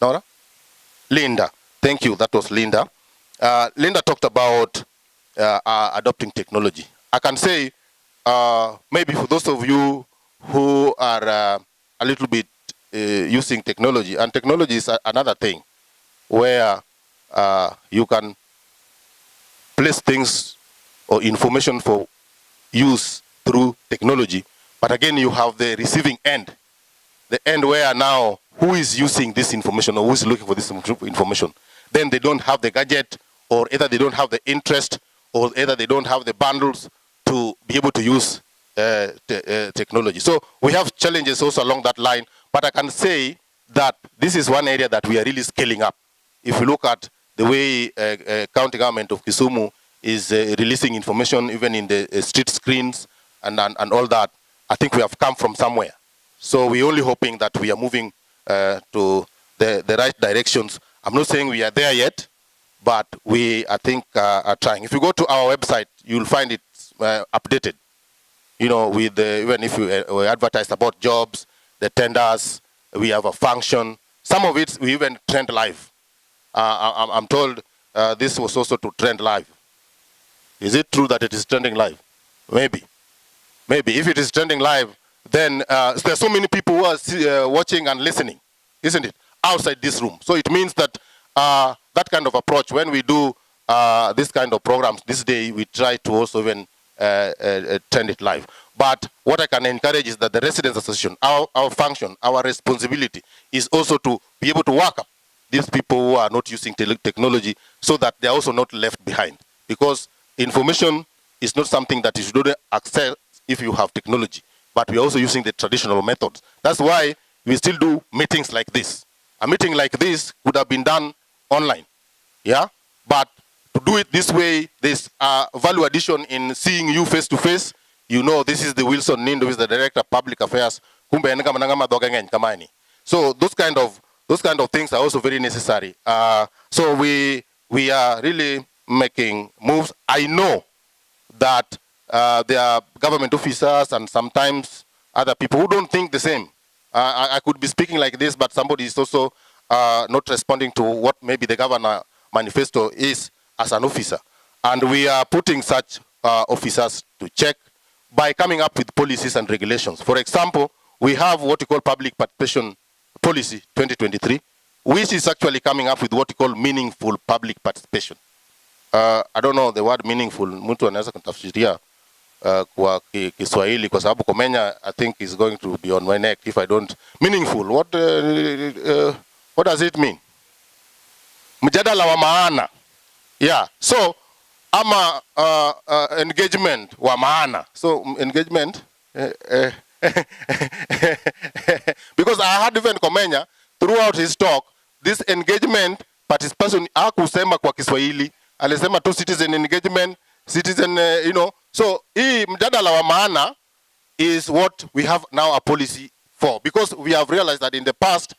Nora? Linda. Thank you. That was Linda. Linda talked about adopting technology. I can say maybe for those of you who are a little bit using technology, and technology is another thing where you can place things or information for use through technology, but again you have the receiving end, the end where now who is using this information or who is looking for this information. Then they don't have the gadget, or either they don't have the interest, or either they don't have the bundles to be able to use technology. So we have challenges also along that line, but I can say that this is one area that we are really scaling up. If you look at the way county government of Kisumu is releasing information even in the street screens and all that, I think we have come from somewhere. So we're only hoping that we are moving to the right directions. I'm not saying we are there yet, but we, I think, are trying. If you go to our website, you'll find it updated. You know, with even if we advertise about jobs, the tenders, we have a function. Some of it we even trend live. I'm told this was also to trend live. Is it true that it is trending live? Maybe. Maybe. If it is trending live, then there's so many people who are watching and listening, isn't it, outside this room. So it means that that kind of approach, when we do this kind of programs this day, we try to also even trend it live. But what I can encourage is that the Residents Association, our function, our responsibility is also to be able to work up these people who are not using technology so that they are also not left behind. Because information is not something that you should access if you have technology, but we are also using the traditional methods. That's why we still do meetings like this. A meeting like this could have been done online, yeah? But to do it this way, there's value addition in seeing you face to face. You know, this is the Wilson Nindo, who is the Director of Public Affairs. So those kind of things are also very necessary. So we are really making moves. I know that there are government officers and sometimes other people who don't think the same. I could be speaking like this, but somebody is also not responding to what maybe the governor manifesto is as an officer. And we are putting such officers to check by coming up with policies and regulations. For example, we have what we call Public Participation Policy 2023, which is actually coming up with what we call meaningful public participation. I don't know the word meaningful, mtu anaweza kutafsiria kwa Kiswahili kwa sababu Komenya I think is going to be on my neck if I don't. Meaningful, what does it mean? Mjadala wa maana. Yeah, so ama engagement wa maana. So engagement because I had even Komenya throughout his talk, this engagement participation hakusema kwa Kiswahili, alisema tu citizen engagement, citizen you know. So hii mjadala wa maana is what we have now a policy for, because we have realized that in the past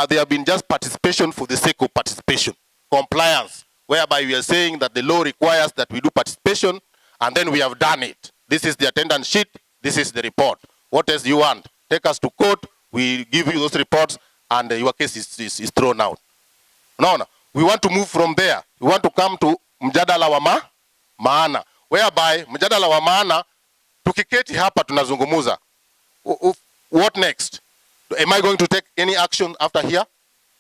there have been just participation for the sake of participation, compliance, whereby we are saying that the law requires that we do participation and then we have done it. This is the attendance sheet, this is the report. What else do you want? Take us to court, we give you those reports and your case is thrown out. No, we want to move from there. We want to come to mjadala wa maana, whereby mjadala wa maana tukiketi hapa tunazungumuza. What next? Am I going to take any action after here?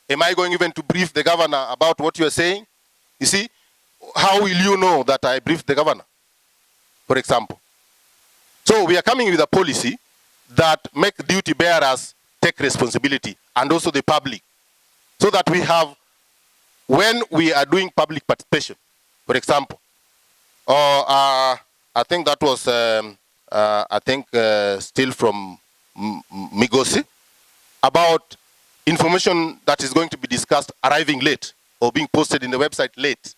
Am I going even to brief the governor about what you are saying? You see, how will you know that I briefed the governor, for example? So we are coming with a policy that make duty bearers take responsibility, and also the public, so that we have, when we are doing public participation, for example, or I think that was still from Migosi, about information that is going to be discussed arriving late or being posted in the website late.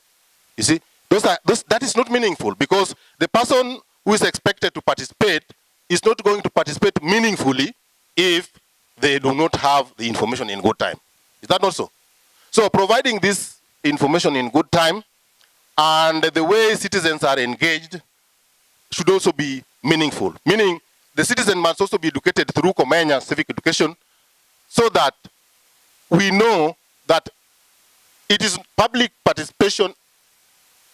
You see, that is not meaningful, because the person who is expected to participate is not going to participate meaningfully if they do not have the information in good time. Is that not so? So providing this information in good time and the way citizens are engaged should also be meaningful. Meaning the citizen must also be educated through Komenya civic education, so that we know that it is public participation.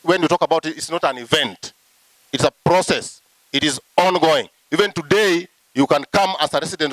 When you talk about it, it's not an event. It's a process. It is ongoing. Even today, you can come as a resident,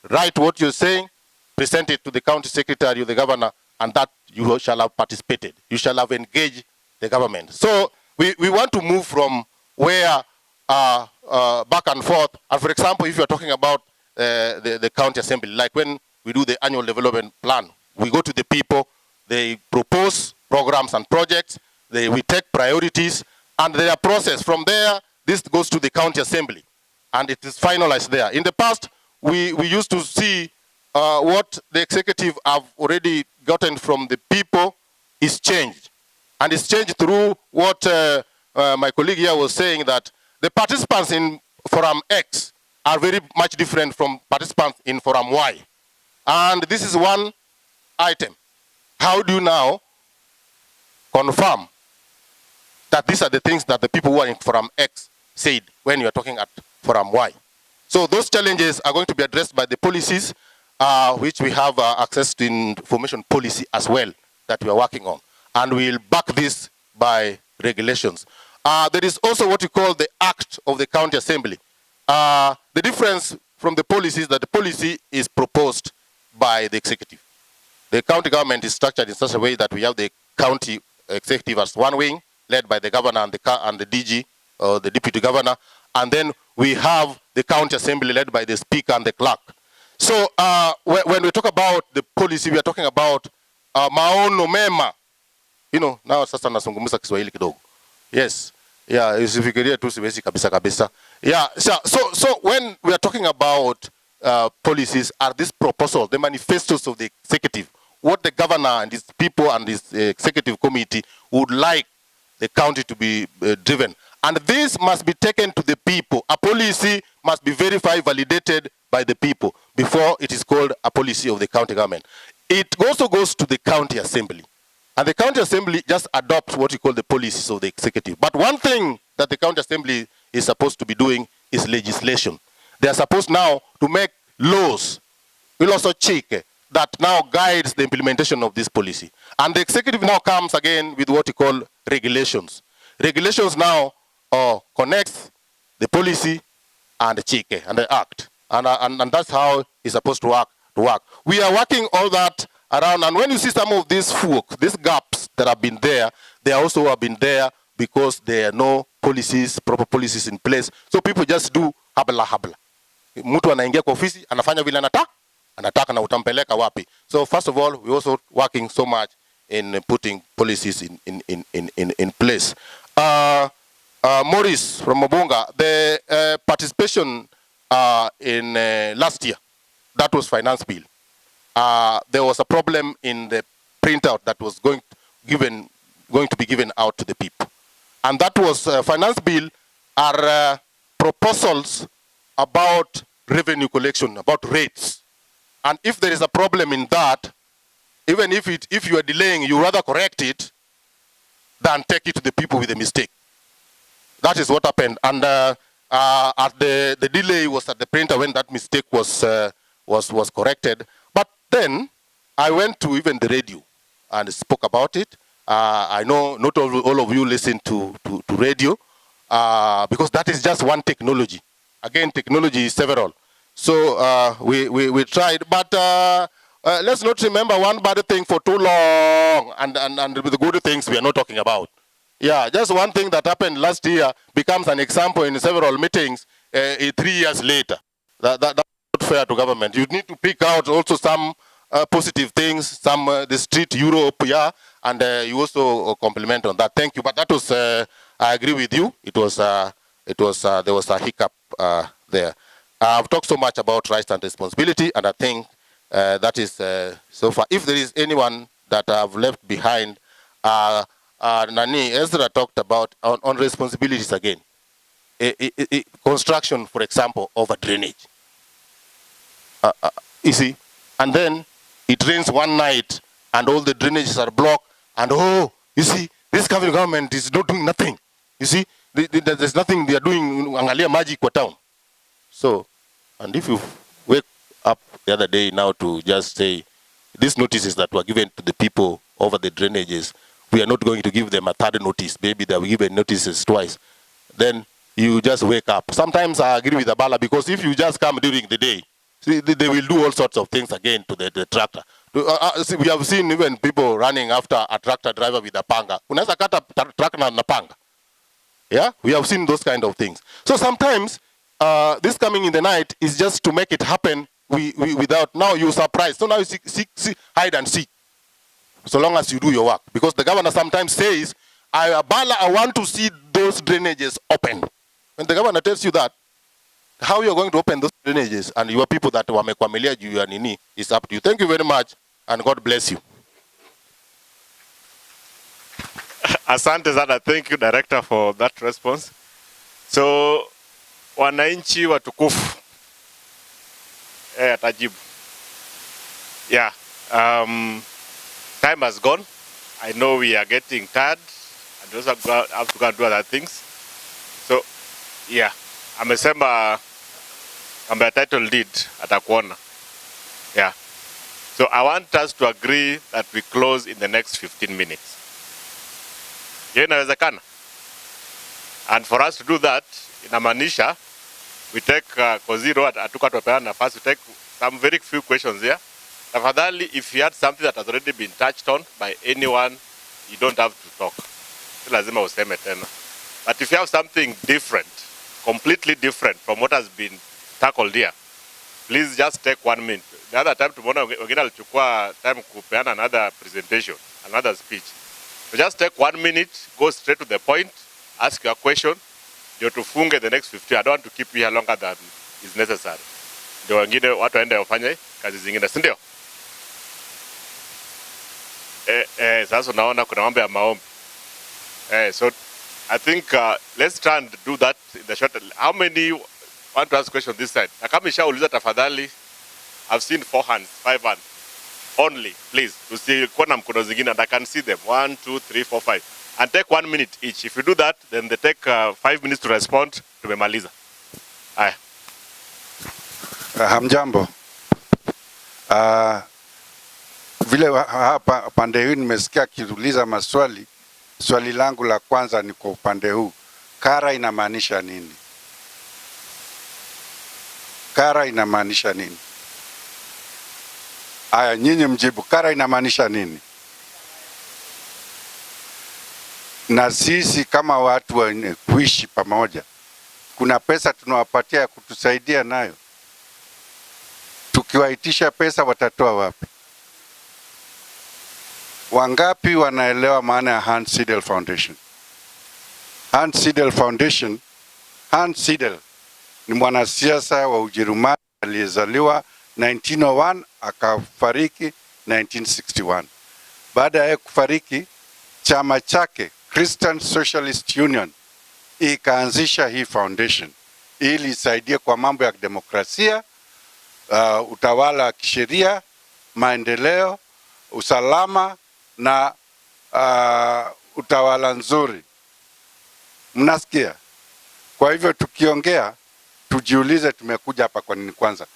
write what you're saying, present it to the county secretary or the governor, and that you shall have participated. You shall have engaged the government. So we want to move from where back and forth. And for example, if you're talking about the county assembly, like when we do the annual development plan, we go to the people, they propose programs and projects, we take priorities, and their process. From there, this goes to the county assembly, and it is finalized there. In the past, we used to see what the executive have already gotten from the people is changed. And it's changed through what my colleague here was saying, that the participants in Forum X are very much different from participants in Forum Y. And this is one item. How do you now confirm that these are the things that the people who are in Forum X said when you are talking at Forum Y? So those challenges are going to be addressed by the policies, which we have access to information policy as well that we are working on. And we'll back this by regulations. There is also what we call the Act of the County Assembly. The difference from the policy is that the policy is proposed by the executive. The county government is structured in such a way that we have the county executive as one wing, led by the governor and the DG, or the deputy governor, and then we have the county assembly led by the speaker and the clerk. So when we talk about the policy, we are talking about maono mema. You know, now sasa nasungumuza Kiswahili kidogo. Yes. Yeah, usifikirie tu siwezi kabisa kabisa. Yeah, so when we are talking about policies, are these proposals, the manifestos of the executive, what the governor and his people and his executive committee would like the county to be driven. And this must be taken to the people. A policy must be verified, validated by the people before it is called a policy of the county government. It also goes to the county assembly. And the county assembly just adopts what we call the policies of the executive. But one thing that the county assembly is supposed to be doing is legislation. They are supposed now to make laws, will also check, that now guides the implementation of this policy. And the executive now comes again with what we call regulations. Regulations now connects the policy and the check and the act. And that's how it's supposed to work. We are working all that around, and when you see some of these these gaps that have been there, they also have been there because there are no policies, proper policies in place. So people just do habla. Mtu anaingia kwa ofisi, anafanya vile anataka na utampeleka wapi. So first of all, we're also working so much in putting policies in place. Maurice from Mabunga, the participation in last year, that was finance bill. There was a problem in the printout that was going to be given out to the people. And that was finance bill are proposals about revenue collection, about rates. And if there is a problem in that, even if you are delaying, you rather correct it than take it to the people with a mistake. That is what happened. And at the delay was at the printer when that mistake was corrected. But then I went to even the radio and spoke about it. I know not all of you listen to radio because that is just one technology. Again, technology is several. So we tried, but let's not remember one bad thing for too long, and the good things we are not talking about. Yeah, just one thing that happened last year becomes an example in several meetings 3 years later. That's not fair to government. You need to pick out also some positive things, some the street Europe, yeah, and you also compliment on that. Thank you. But that was, I agree with you. There was a hiccup there. I've talked so much about rights and responsibility, and I think that is so far. If there is anyone that I've left behind, Nani Ezra talked about on responsibilities again. Construction, for example, of a drainage. You see, and then it rains one night, and all the drainages are blocked, and oh, you see, this government is not doing nothing. You see, there's nothing they are doing. Angalia maji kwa town. So, and if you wake up the other day now to just say, these notices that were given to the people over the drainages, we are not going to give them a third notice. Maybe they will give notices twice. Then you just wake up. Sometimes I agree with Abala, because if you just come during the day, see, they will do all sorts of things again to the tractor See, we have seen even people running after a tractor driver with a panga. Unaweza kata tractor na panga. Yeah, we have seen those kind of things. So sometimes this coming in the night is just to make it happen without, now you're surprised. So now you see, hide and seek, so long as you do your work. Because the governor sometimes says, I want to see those drainages open. When the governor tells you that, how you're going to open those drainages and your people that wamekwamilia juu ya nini is up to you. Thank you very much and God bless you. Asante sana. Thank you, Director, for that response. So, wananchi watukufu. Atajibu. Yeah. Time has gone. I know we are getting tired and we also have to go and do other things. So, yeah. Amesema kama title deed atakuona. Yeah. So I want us to agree that we close in the next 15 minutes. Hiyo inawezekana? And for us to do that, inamaanisha we take Koziro atuka tupeana nafasi, we take some very few questions here. Tafadhali, if you had something that has already been touched on by anyone, you don't have to talk. Si lazima useme tena. But if you have something different, completely different from what has been tackled here, please just take 1 minute. The other time tumeona wengine alichukua time kupeana another presentation, another speech. So just take 1 minute, go straight to the point, ask your question, ndio tufunge the next 15. I don't want to keep you here longer than is necessary. Ndio wengine watu waende wafanye kazi zingine, si ndio? Sasa unaona kuna mambo ya maombi. So I think let's try and do that in the short. How many want to ask question this side? Na kama ishauliza tafadhali, I've seen 4 hands, 5 hands. Only, please. Usikuwa na mkono zingine, and I can see them. 1, 2, 3, 4, 5. And take 1 minute each. If you do that, then they take 5 minutes to respond. Tumemaliza. Haya. Hamjambo. Vile hapa pande huu nimesikia kiuliza maswali. Swali langu la kwanza ni kwa upande huu. Kara inamaanisha nini? Kara inamaanisha nini? Aya, nyinyi mjibu, kara inamaanisha nini? Na sisi kama watu wa kuishi pamoja, kuna pesa tunawapatia ya kutusaidia nayo. Tukiwaitisha pesa watatoa wapi? Wangapi wanaelewa maana ya Hans Siedel Foundation? Hans Siedel Foundation, Hans Siedel ni mwanasiasa wa Ujerumani aliyezaliwa 1901 akafariki 1961. Baada ya kufariki, chama chake Christian Socialist Union ikaanzisha hii foundation ili isaidie kwa mambo ya demokrasia, utawala wa kisheria, maendeleo, usalama na utawala nzuri. Mnasikia? Kwa hivyo tukiongea, tujiulize tumekuja hapa kwa nini kwanza?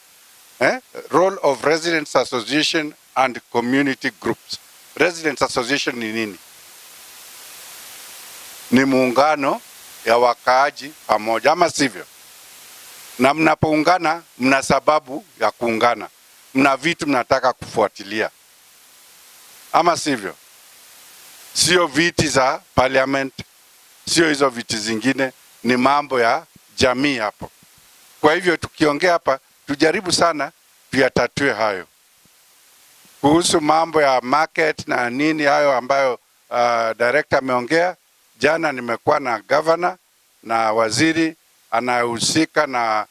Role of Residents Association and Community Groups. Residents Association ni nini? Ni muungano ya wakaaji pamoja, ama sivyo? Na mnapoungana, mna sababu ya kuungana. Mna vitu mnataka kufuatilia, ama sivyo? Sio viti za parliament, sio hizo viti zingine, ni mambo ya jamii hapo. Kwa hivyo tukiongea hapa, tujaribu sana tuyatatue hayo. Kuhusu mambo ya market na nini hayo ambayo director ameongea, jana nimekuwa na governor na waziri anayehusika na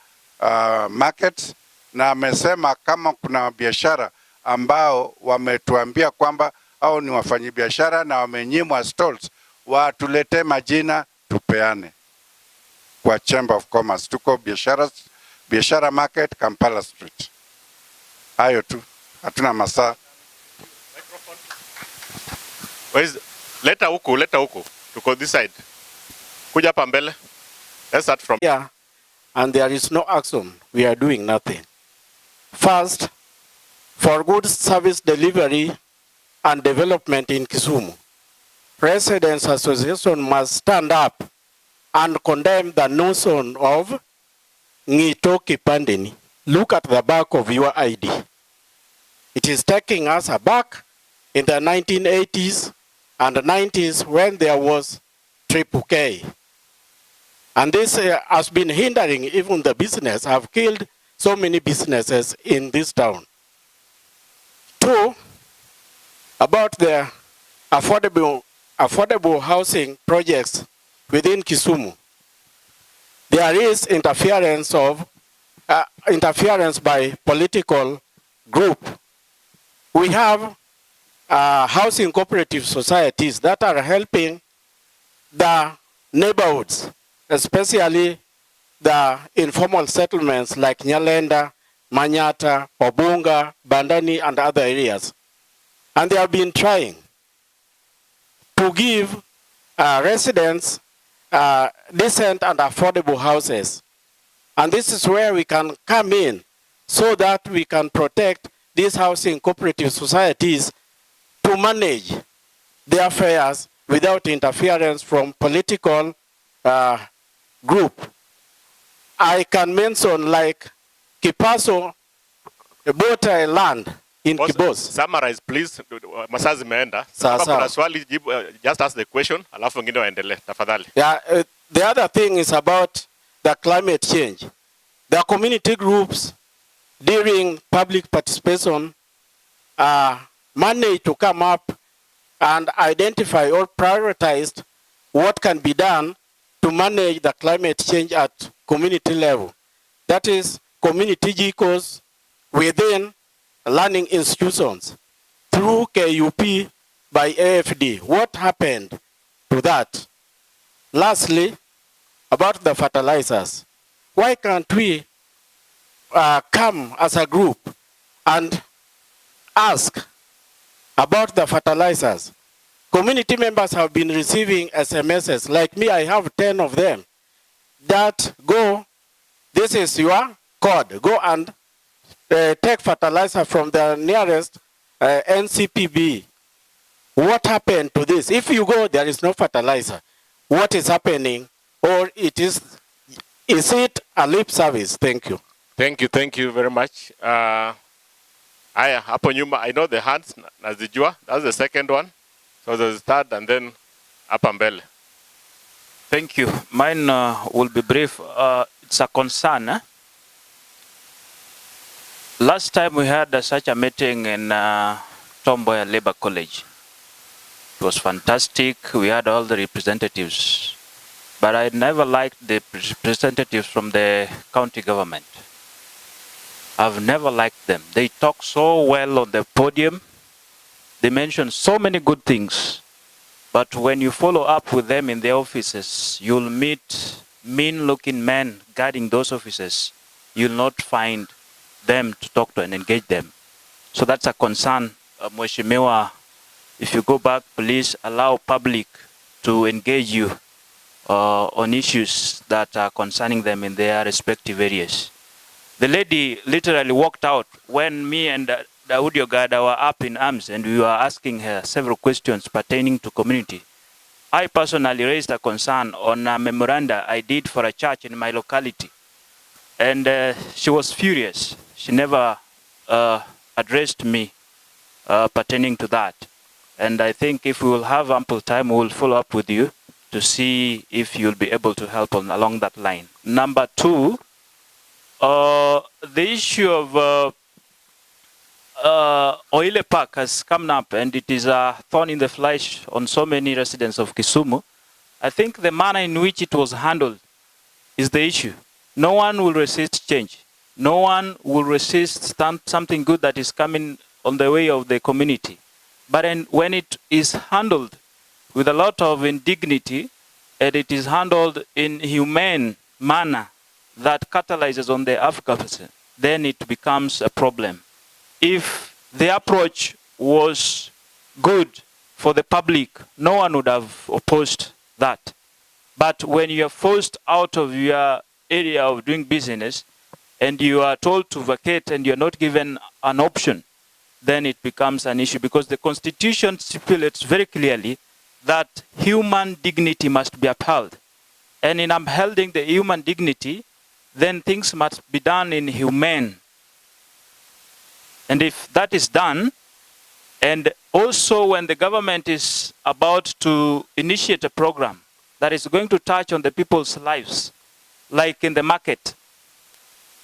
markets, na amesema kama kuna biashara ambao wametuambia kwamba au ni wafanyabiashara na wamenyimwa stalls, watuletee majina tupeane kwa Chamber of Commerce. Tuko biashara market Kampala Street. Hayo tu, hatuna masaa. Leta huku. Tuko this side. Kuja hapa mbele. Let's start from here. And there is no action. We are doing nothing. First, for good service delivery and development in Kisumu, Residents Association must stand up and condemn the notion of Ngito Kipandeni. Look at the back of your ID. It is taking us back in the 1980s and the 90s when there was Triple K. And this has been hindering even the business, have killed so many businesses in this town. Two, about the affordable housing projects within Kisumu. There is interference by political group. We have housing cooperative societies that are helping the neighborhoods, especially the informal settlements like Nyalenda, Manyata, Obunga, Bandani, and other areas. And they have been trying to give residents decent and affordable houses. And this is where we can come in so that we can protect these housing cooperative societies to manage their affairs without interference from political group. I can mention like Kipaso bought a land in Kibos. Summarize please. Masaa zimeenda. Sawa, Kama kuna sawa. swali jibu, just ask the question, alafu wengine waendelee tafadhali. Yeah, the other thing is about the climate change. The community groups during public participation managed to come up and identify or prioritize what can be done to manage the climate change at community level. That is community GCOs within learning institutions through KUP by AFD. What happened to that? Lastly, about the fertilizers. Why can't we come as a group and ask about the fertilizers? Community members have been receiving SMSs. Like me, I have 10 of them that go, this is your code. Go and take fertilizer from the nearest NCPB. What happened to this? If you go, there is no fertilizer. What is happening? Or is it a lip service? Thank you. Thank you very much. Aya, hapo nyuma, I know the hands, nazijua. That's the second one. So there's third and then hapa mbele. Thank you. Mine will be brief. It's a concern. Last time we had such a meeting in Tomboya Labor College. It was fantastic. We had all the representatives. But I never liked the representatives from the county government. I've never liked them. They talk so well on the podium. They mention so many good things. But when you follow up with them in their offices, you'll meet mean-looking men guarding those offices. You'll not find them to talk to and engage them. So that's a concern, Mheshimiwa. If you go back, please allow public to engage you on issues that are concerning them in their respective areas. The lady literally walked out when me and Daudi Ogada were up in arms and we were asking her several questions pertaining to community. I personally raised a concern on a memoranda I did for a church in my locality. And she was furious. She never addressed me pertaining to that. And I think if we will have ample time, we will follow up with you to see if you'll be able to help along that line. Number two, the issue of Oile Park has come up and it is a thorn in the flesh on so many residents of Kisumu. I think the manner in which it was handled is the issue. No one will resist change. No one will resist something good that is coming on the way of the community. But when it is handled with a lot of indignity and it is handled in humane manner that catalyzes on the advocacy, then it becomes a problem. If the approach was good for the public, no one would have opposed that. But when you are forced out of your area of doing business and you are told to vacate and you're not given an option, then it becomes an issue because the Constitution stipulates very clearly that human dignity must be upheld. And in upholding the human dignity, then things must be done in humane And if that is done, and also when the government is about to initiate a program that is going to touch on the people's lives, like in the market,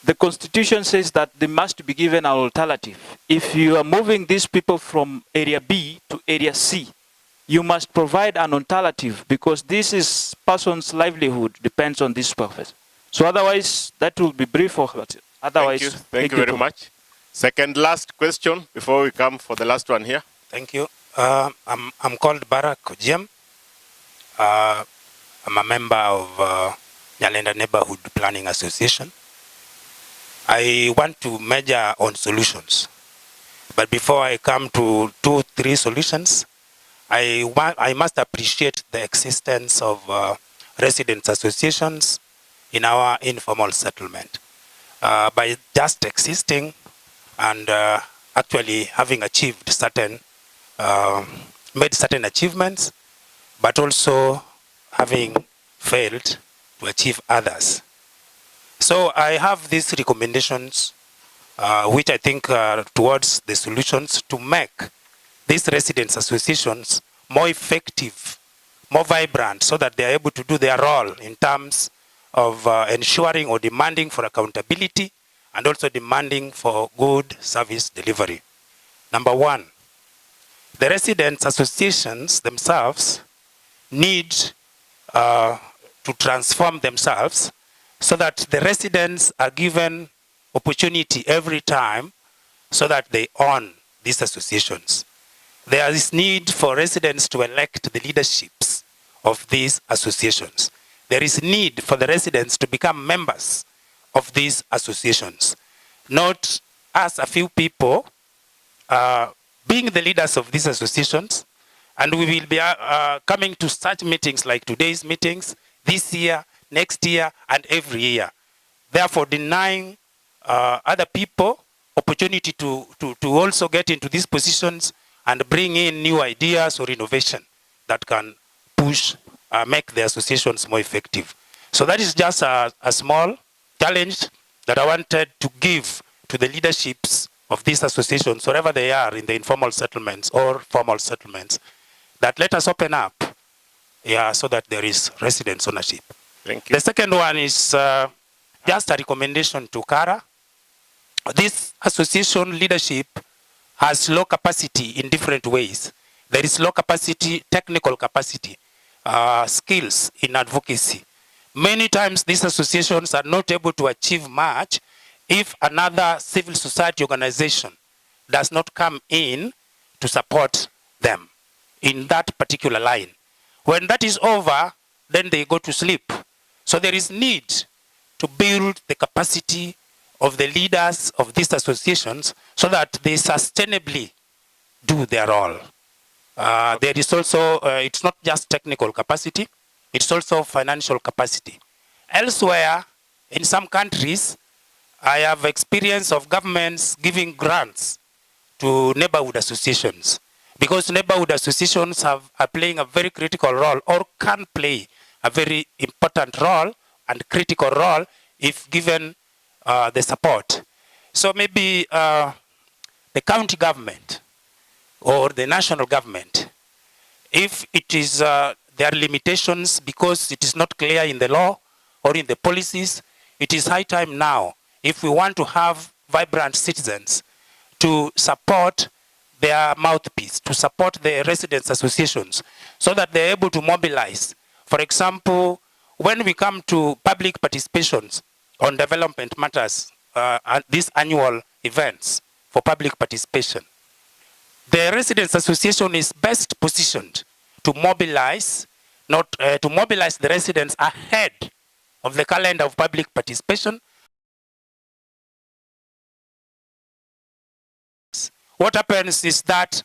the constitution says that they must be given an alternative. If you are moving these people from area B to area C, you must provide an alternative because this is person's livelihood depends on this purpose. So otherwise, that will be brief of it. Otherwise, thank you very much. Second last question before we come for the last one here. Thank you. I'm called Barak Ojem. I'm a member of Nyalenda Neighborhood Planning Association. I want to measure on solutions. But before I come to 2-3 solutions, I must appreciate the existence of residents associations in our informal settlement. By just existing and actually having achieved certain, made certain achievements, but also having failed to achieve others. So I have these recommendations, which I think are towards the solutions to make these residents associations more effective, more vibrant, so that they are able to do their role in terms of ensuring or demanding for accountability and also demanding for good service delivery. Number one, the residents associations themselves need to transform themselves so that the residents are given opportunity every time so that they own these associations. There is need for residents to elect the leaderships of these associations. There is need for the residents to become members of these associations, not as a few people being the leaders of these associations. And we will be coming to such meetings like today's meetings, this year, next year, and every year. Therefore, denying other people opportunity to also get into these positions and bring in new ideas or innovation that can push, make the associations more effective. So that is just a small challenge that I wanted to give to the leaderships of these associations, wherever they are in the informal settlements or formal settlements, that let us open up, so that there is residence ownership. Thank you. The second one is just a recommendation to Kara. This association leadership has low capacity in different ways. There is low capacity, technical capacity, skills in advocacy. Many times these associations are not able to achieve much if another civil society organization does not come in to support them in that particular line. When that is over, then they go to sleep. So there is need to build the capacity of the leaders of these associations so that they sustainably do their role. There is also, it's not just technical capacity, it's also financial capacity. Elsewhere, in some countries, I have experience of governments giving grants to neighborhood associations, because neighborhood associations are playing a very critical role, or can play a very important role and critical role if given the support. So maybe the county government or the national government, if it is, there are limitations because it is not clear in the law or in the policies, it is high time now, if we want to have vibrant citizens, to support their mouthpiece, to support the residents associations, so that they're able to mobilize. For example, when we come to public participations on development matters, these annual events for public participation, the residents association is best positioned to mobilize, to mobilize the residents ahead of the calendar of public participation. What happens is that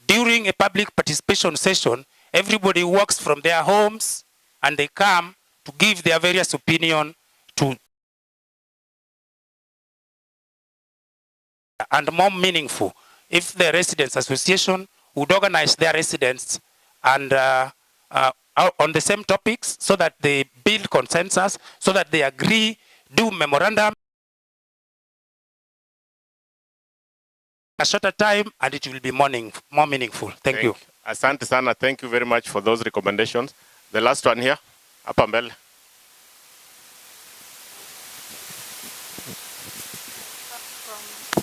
during a public participation session, everybody works from their homes and they come to give their various opinion to, and more meaningful if the residents association would organize their residents and on the same topics, so that they build consensus, so that they agree, do memorandum, a shorter time and it will be more meaningful. Thank you. Asante sana. Thank you very much for those recommendations. The last one here, hapa mbele.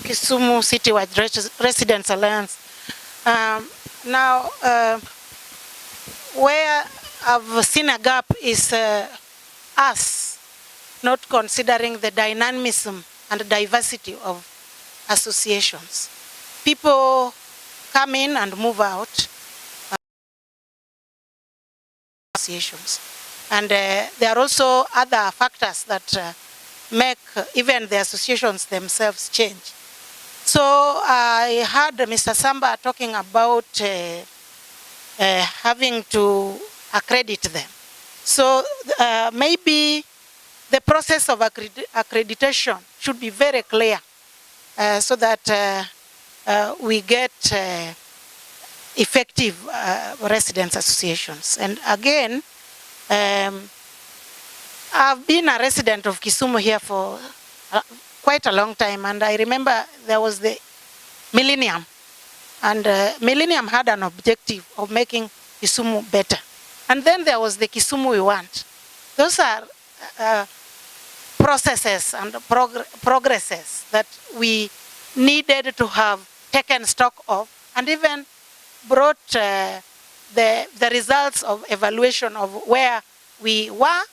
Kisumu Citywide Residents Alliance. Now, where I've seen a gap is us not considering the dynamism and diversity of associations. People come in and move out. Associations. And there are also other factors that make even the associations themselves change. So I heard Mr. Samba talking about having to accredit them. So maybe the process of accreditation should be very clear so that we get effective residents associations. And again, I've been a resident of Kisumu here for quite a long time, and I remember there was the Millennium, and Millennium had an objective of making Kisumu better. And then there was the Kisumu we want. Those are processes and progresses that we needed to have taken stock of, and even brought the results of evaluation of where we were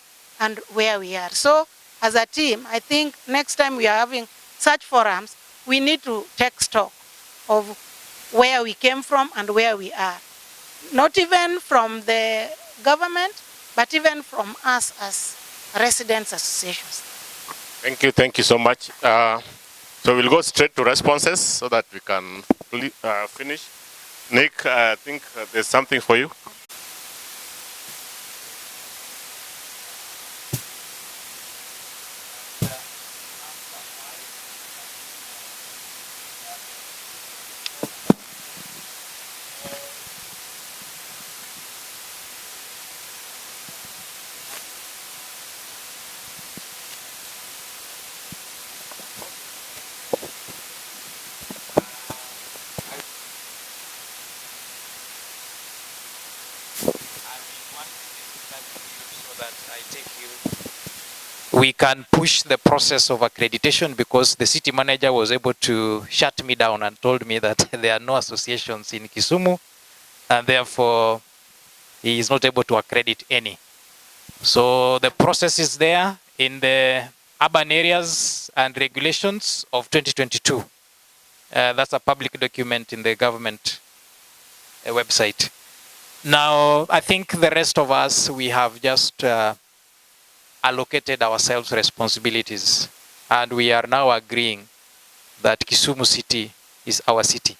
and where we are. So as a team, I think next time we are having such forums, we need to take stock of where we came from and where we are. Not even from the government, but even from us as residents associations. Thank you so much. So we'll go straight to responses so that we can finish. Nick, I think there's something for you. We can push the process of accreditation because the city manager was able to shut me down and told me that there are no associations in Kisumu and therefore he is not able to accredit any. So the process is there in the urban areas and regulations of 2022. That's a public document in the government website. Now, I think the rest of us, we have just allocated ourselves responsibilities, and we are now agreeing that Kisumu City is our city.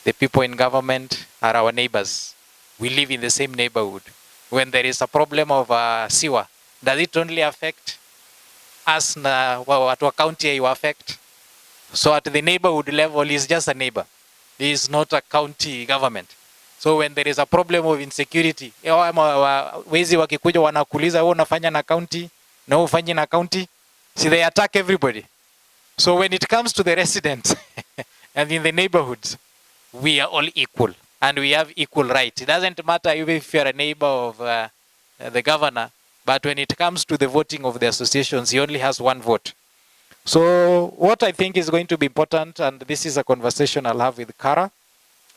The people in government are our neighbors. We live in the same neighborhood. When there is a problem of sewer, does it only affect us, at our county you affect? So at the neighborhood level, he's just a neighbor. He is not a county government. So when there is a problem of insecurity, wezi wakikuja wanakuuliza wewe unafanya na county, na wewe ufanye na county, see they attack everybody. So when it comes to the residents and in the neighborhoods, we are all equal and we have equal rights. It doesn't matter even if you're a neighbor of the governor, but when it comes to the voting of the associations, he only has one vote. So what I think is going to be important, and this is a conversation I'll have with Kara,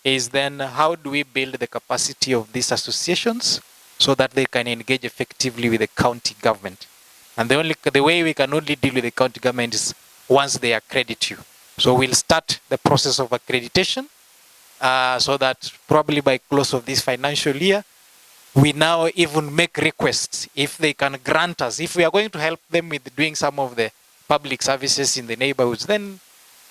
is then how do we build the capacity of these associations so that they can engage effectively with the county government. And the way we can only deal with the county government is once they accredit you. So we'll start the process of accreditation so that probably by close of this financial year, we now even make requests if they can grant us. If we are going to help them with doing some of the public services in the neighborhoods, then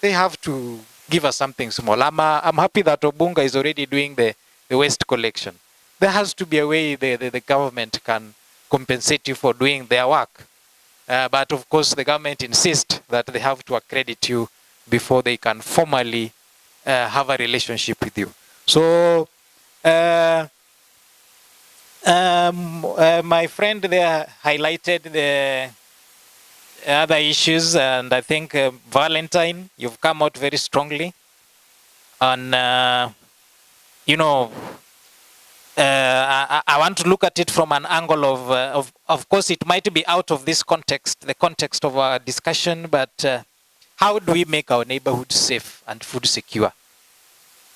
they have to give us something small. I'm happy that Obunga is already doing the waste collection. There has to be a way the government can compensate you for doing their work. But of course, the government insists that they have to accredit you before they can formally have a relationship with you. So, my friend there highlighted the other issues, and I think Valentine, you've come out very strongly. on, you know, I want to look at it from an angle of course, it might be out of this context, the context of our discussion, but how do we make our neighborhood safe and food secure?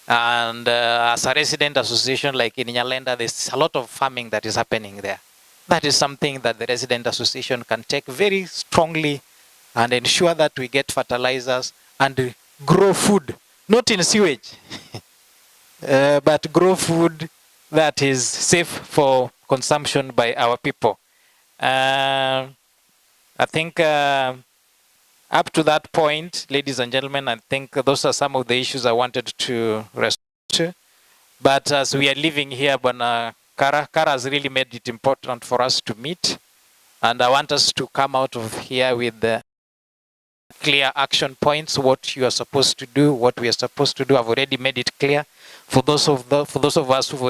And as a resident association like in Nyalenda, there's a lot of farming that is happening there. That is something that the resident association can take very strongly and ensure that we get fertilizers and grow food, not in sewage, but grow food that is safe for consumption by our people. I think up to that point, ladies and gentlemen, I think those are some of the issues I wanted to respond to. But as we are living here, Kara has really made it important for us to meet. And I want us to come out of here with the clear action points, what you are supposed to do, what we are supposed to do. I've already made it clear. For those of us who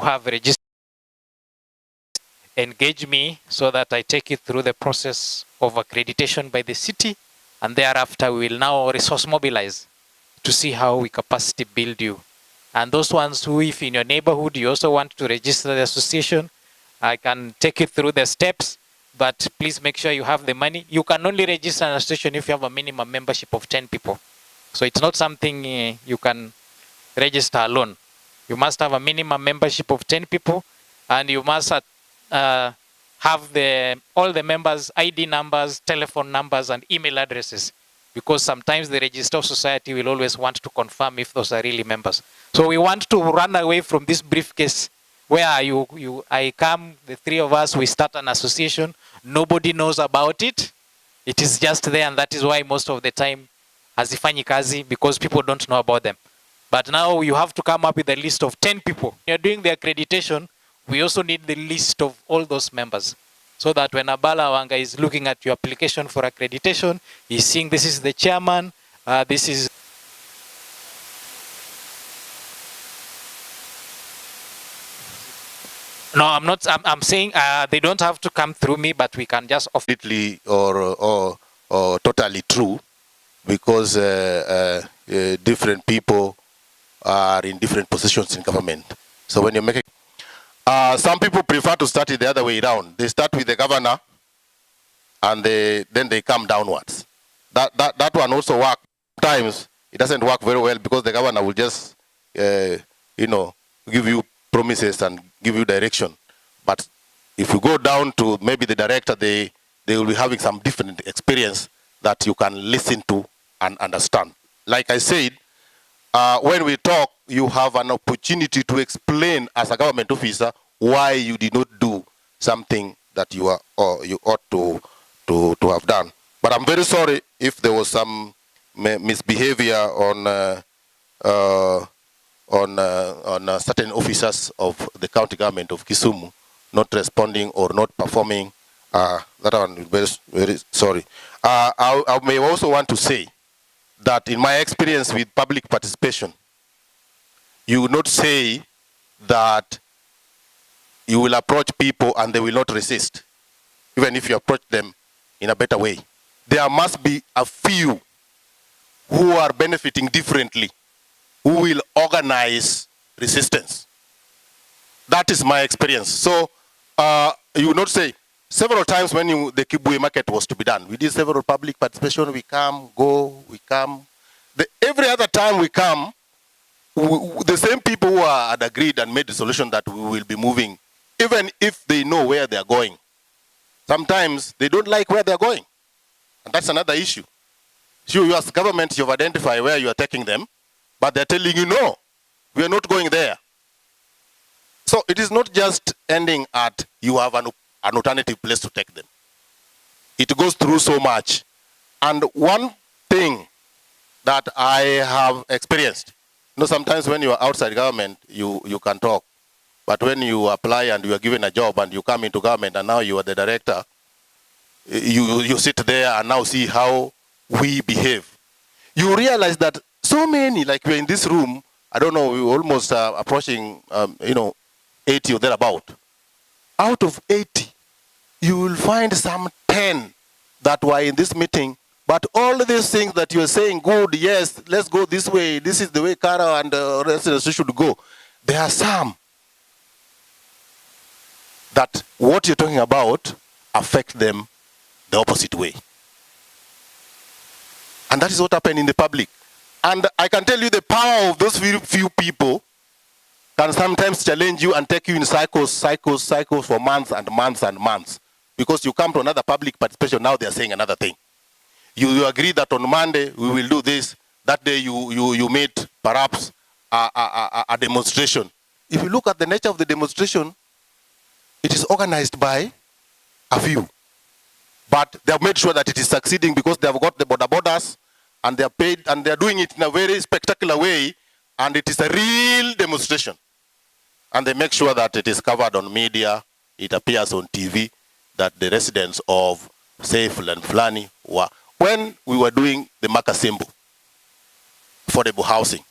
have registered, engage me so that I take you through the process of accreditation by the city, and thereafter we will now resource mobilize to see how we capacity build you. And those ones who, if in your neighborhood you also want to register the association, I can take you through the steps, but please make sure you have the money. You can only register an association if you have a minimum membership of 10 people. So it's not something you can register alone. You must have a minimum membership of 10 people, and you must have all the members' ID numbers, telephone numbers, and email addresses, because sometimes the Register of Society will always want to confirm if those are really members. So we want to run away from this briefcase where I come, the three of us, we start an association, nobody knows about it. It is just there, and that is why most of the time hazifanyi kazi, because people don't know about them. But now you have to come up with a list of 10 people. You're doing the accreditation, we also need the list of all those members, so that when Abala Wanga is looking at your application for accreditation, he's seeing this is the chairman, this is... No, I'm not. I'm saying they don't have to come through me, but we can just offer. Or totally true, because different people are in different positions in government. So when you make it, some people prefer to start it the other way around. They start with the governor, and then they come downwards. That one also works. Sometimes it doesn't work very well, because the governor will just give you promises and give you direction. But if you go down to maybe the director, they will be having some different experience that you can listen to and understand. Like I said, when we talk, you have an opportunity to explain as a government officer why you did not do something that you ought to have done. But I'm very sorry if there was some misbehavior on certain officers of the county government of Kisumu not responding or not performing. That one, very, very sorry. I may also want to say that in my experience with public participation, you would not say that you will approach people and they will not resist, even if you approach them in a better way. There must be a few who are benefiting differently, who will organize resistance. That is my experience. So you would not say, several times when the Kibwe market was to be done, we did several public participation, we come, go, we come. Every other time we come, the same people who had agreed and made the solution that we will be moving, even if they know where they are going. Sometimes they don't like where they are going. And that's another issue. So you as government, you've identified where you are taking them, but they're telling you, no, we are not going there. So it is not just ending at you have an alternative place to take them. It goes through so much. And one thing that I have experienced, sometimes when you are outside government, you can talk. But when you apply and you are given a job and you come into government and now you are the director, you sit there and now see how we behave. You realize that so many, like we're in this room, I don't know, we're almost approaching, 80 or thereabout. Out of 80, you will find some 10 that were in this meeting But all these things that you're saying, good, yes, let's go this way, this is the way Kara and residents should go. There are some that what you're talking about affect them the opposite way. And that is what happened in the public. And I can tell you the power of those few people can sometimes challenge you and take you in cycles for months and months and months. Because you come to another public participation, now they're saying another thing. You agree that on Monday we will do this. That day you meet perhaps a demonstration. If you look at the nature of the demonstration, it is organized by a few. But they have made sure that it is succeeding because they have got the borders and they are paid and they are doing it in a very spectacular way, and it is a real demonstration. And they make sure that it is covered on media, it appears on TV, that the residents of say Fulani were. When we were doing the Makasimbu affordable housing,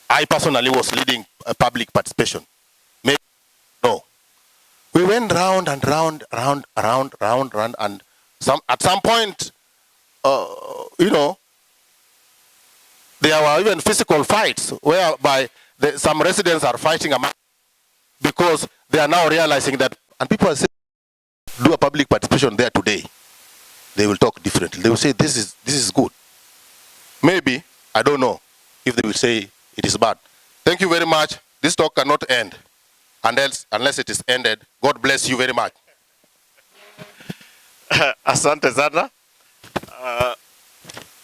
I personally was leading a public participation. Maybe no. We went round and round, and at some point, you know, there were even physical fights whereby some residents are fighting among because they are now realizing that, and people are saying, do a public participation there today. They will talk differently. They will say, this is good. Maybe, I don't know, if they will say it is bad. Thank you very much. This talk cannot end unless it is ended. God bless you very much. Asante sana.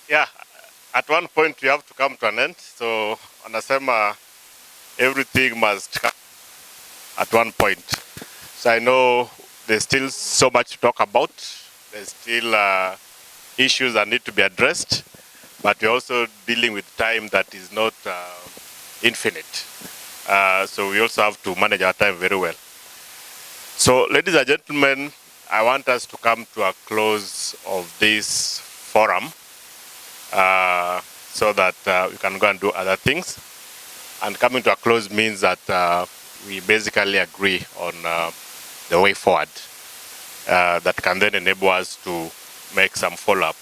Yeah, at one point we have to come to an end. So, anasema everything must come at one point. So I know there's still so much to talk about. There's still issues that need to be addressed, but we're also dealing with time that is not infinite. So we also have to manage our time very well. So, ladies and gentlemen, I want us to come to a close of this forum so that we can go and do other things. And coming to a close means that we basically agree on the way forward that can then enable us to make some follow-up.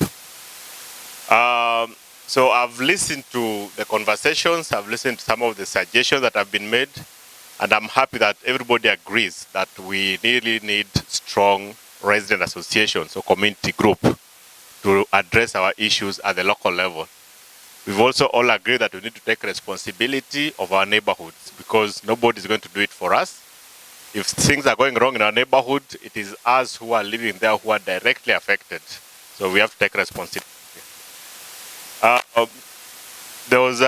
So I've listened to the conversations, I've listened to some of the suggestions that have been made, and I'm happy that everybody agrees that we really need strong resident associations or community group to address our issues at the local level. We've also all agreed that we need to take responsibility of our neighborhoods because nobody is going to do it for us. If things are going wrong in our neighborhood, it is us who are living there who are directly affected. So we have to take responsibility. There was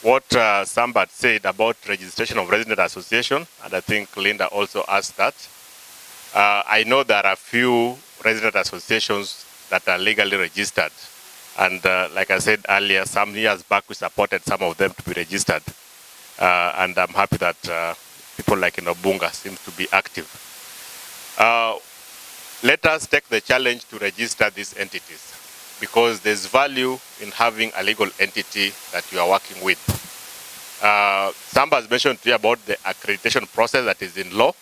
what Sambat said about registration of resident association, and I think Linda also asked that. I know there are a few resident associations that are legally registered. And like I said earlier, some years back we supported some of them to be registered. And I'm happy that people like in Obunga seem to be active. Let us take the challenge to register these entities because there's value in having a legal entity that you are working with. Samba has mentioned to you about the accreditation process that is in law.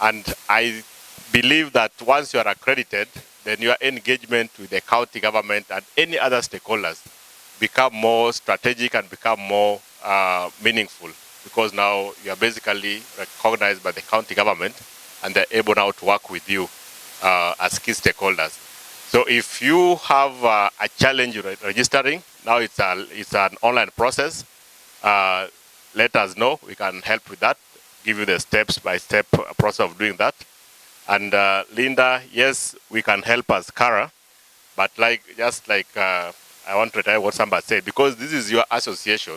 And I believe that once you are accredited, then your engagement with the county government and any other stakeholders become more strategic and become more meaningful because now you are basically recognized by the county government and they're able now to work with you as key stakeholders. So if you have a challenge registering, now it's an online process. Let us know. We can help with that, give you the step-by-step process of doing that. And Linda, yes, we can help as Kara, but I want to retire what somebody said, because this is your association,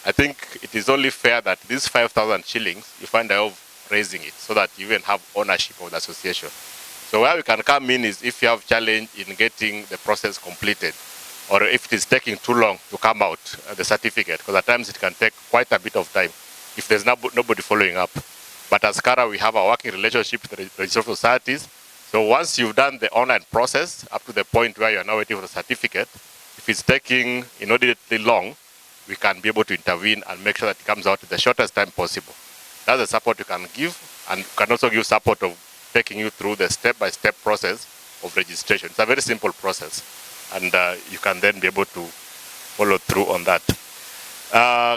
I think it is only fair that these 5,000 shillings, you find a way of raising it so that you even have ownership of the association. So where we can come in is if you have challenge in getting the process completed, or if it is taking too long to come out, the certificate, because at times it can take quite a bit of time if there's nobody following up. But as Kara, we have a working relationship with the registered societies. So once you've done the online process up to the point where you are now waiting for the certificate, if it's taking inordinately long, we can be able to intervene and make sure that it comes out in the shortest time possible. That's the support you can give, and can also give support of taking you through the step-by-step process of registration. It's a very simple process, and you can then be able to follow through on that.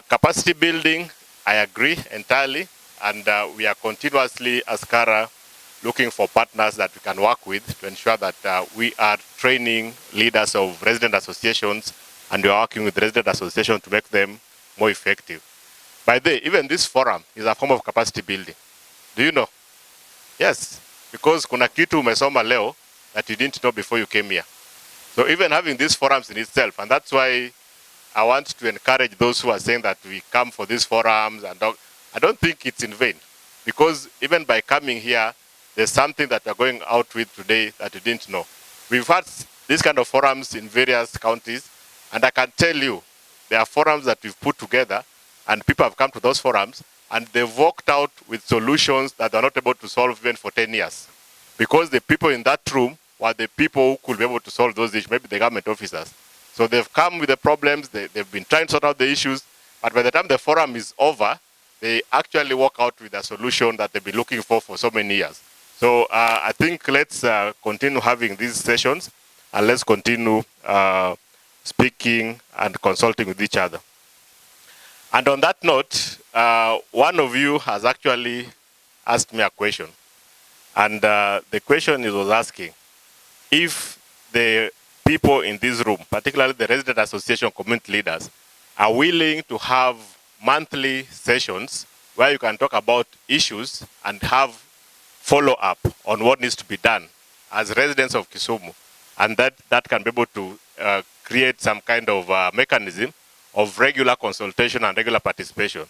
Capacity building, I agree entirely, and we are continuously, as Kara, looking for partners that we can work with to ensure that we are training leaders of resident associations, and we are working with resident associations to make them more effective. By the way, even this forum is a form of capacity building. Do you know? Yes, because kuna kitu umesoma leo that you didn't know before you came here. So even having these forums in itself, and that's why I want to encourage those who are saying that we come for these forums, and I don't think it's in vain, because even by coming here, there's something that we're going out with today that you didn't know. We've had these kind of forums in various counties, and I can tell you, there are forums that we've put together, and people have come to those forums, and they've walked out with solutions that they're not able to solve even for 10 years. Because the people in that room were the people who could be able to solve those issues, maybe the government officers. So they've come with the problems, they've been trying to sort out the issues, but by the time the forum is over, they actually walk out with a solution that they've been looking for so many years. So I think let's continue having these sessions, and let's continue speaking and consulting with each other. And on that note, one of you has actually asked me a question. And the question was asking if the people in this room, particularly the resident association community leaders, are willing to have monthly sessions where you can talk about issues and have follow-up on what needs to be done as residents of Kisumu. And that can be able to create some kind of mechanism of regular consultation and regular participation.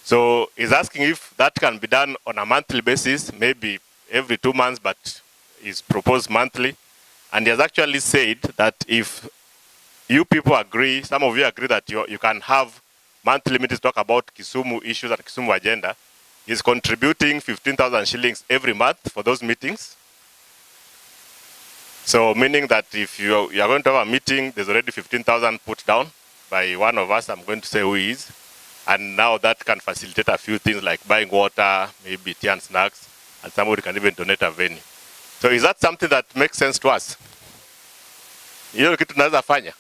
So he's asking if that can be done on a monthly basis, maybe every 2 months, but is proposed monthly. And he has actually said that if you people agree, some of you agree that you can have monthly meetings talk about Kisumu issues and Kisumu agenda, he's contributing 15,000 shillings every month for those meetings. So meaning that if you are going to have a meeting, there's already 15,000 put down by one of us, I'm going to say who he is. And now that can facilitate a few things like buying water, maybe tea and snacks, and somebody can even donate a venue. So is that something that makes sense to us? Hiyo kitu tunaweza fanya.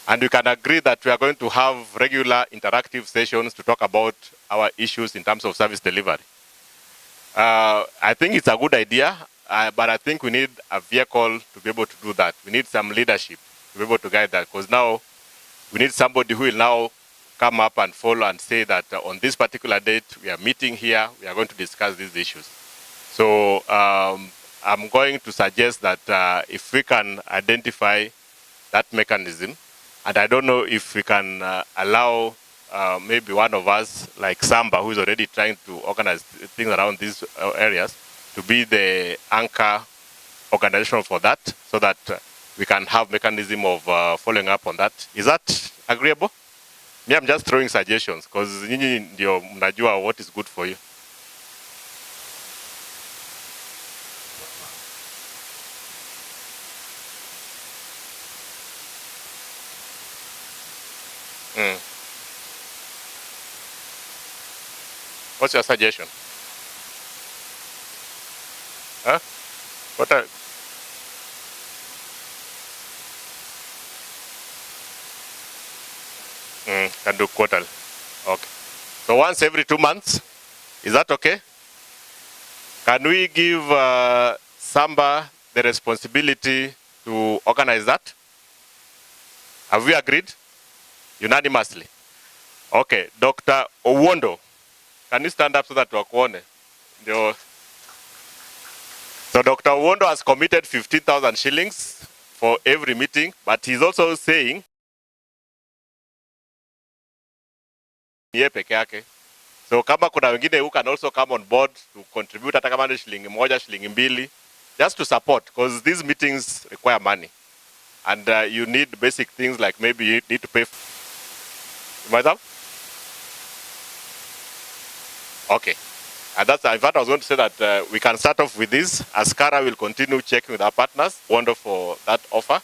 And we can agree that we are going to have regular interactive sessions to talk about our issues in terms of service delivery. I think it's a good idea, but I think we need a vehicle to be able to do that. We need some leadership to be able to guide that, because now we need somebody who will now come up and follow and say that on this particular date, we are meeting here, we are going to discuss these issues. So I'm going to suggest that if we can identify that mechanism, and I don't know if we can allow maybe one of us, like Samba, who is already trying to organize things around these areas, to be the anchor organization for that, so that we can have mechanism of following up on that. Is that agreeable? Me, I'm just throwing suggestions, because nyinyi ndio mnajua what is good for you. What's your suggestion? Huh? What are... Can do quarterly. Okay. So once every 2 months, is that okay? Can we give Samba the responsibility to organize that? Have we agreed? Unanimously. Okay. Dr. Owondo, can you stand up so that wakuone? So Dr. Owondo has committed 15,000 shillings for every meeting, but he's also saying yeye peke yake. So kama kuna wengine who can also come on board to contribute, hata kama ni shilingi moja, shilingi mbili, just to support, because these meetings require money. And you need basic things like maybe you need to pay. Madam? Okay. And that's, in fact, I was going to say that we can start off with this. Askara will continue checking with our partners, wonderful for that offer,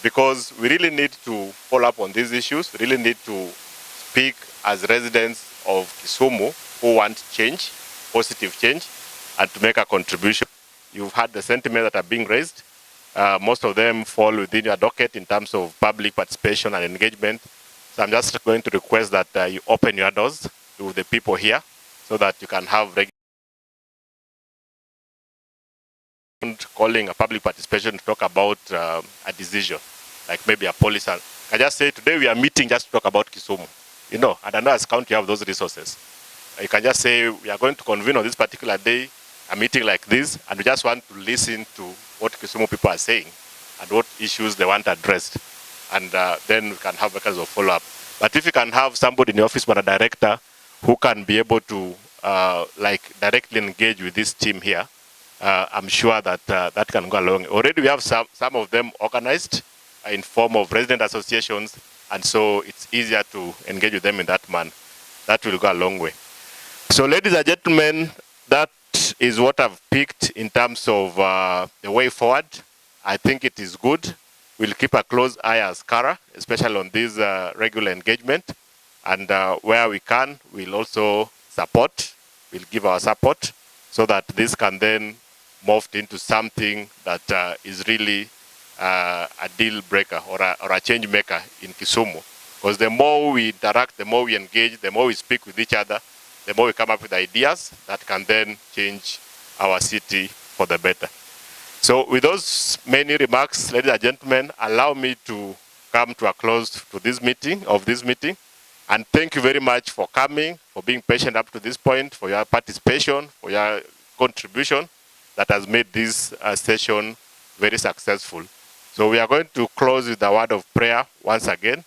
because we really need to follow up on these issues. We really need to speak as residents of Kisumu who want change, positive change, and to make a contribution. you've had the sentiments that are being raised. Most of them fall within your docket in terms of public participation and engagement. So I'm just going to request that you open your doors to the people here so that you can have regular calling a public participation to talk about a decision, like maybe a policy. I just say today we are meeting just to talk about Kisumu. You know, and I know as county you have those resources. You can just say we are going to convene on this particular day, a meeting like this, and we just want to listen to what Kisumu people are saying and what issues they want addressed. And then we can have a kind of follow-up. But if you can have somebody in the office, but a director, who can be able to like directly engage with this team here, I'm sure that that can go along. Already we have some of them organized in form of resident associations, and so it's easier to engage with them in that manner. That will go a long way. So ladies and gentlemen, that is what I've picked in terms of the way forward. I think it is good. We'll keep a close eye as Kara, especially on this regular engagement. And where we can, we'll also support, we'll give our support so that this can then morph into something that is really a deal breaker or a change maker in Kisumu. Because the more we interact, the more we engage, the more we speak with each other, the more we come up with ideas that can then change our city for the better. So with those many remarks, ladies and gentlemen, allow me to come to a close to this meeting, And thank you very much for coming, for being patient up to this point, for your participation, for your contribution that has made this session very successful. So we are going to close with a word of prayer once again.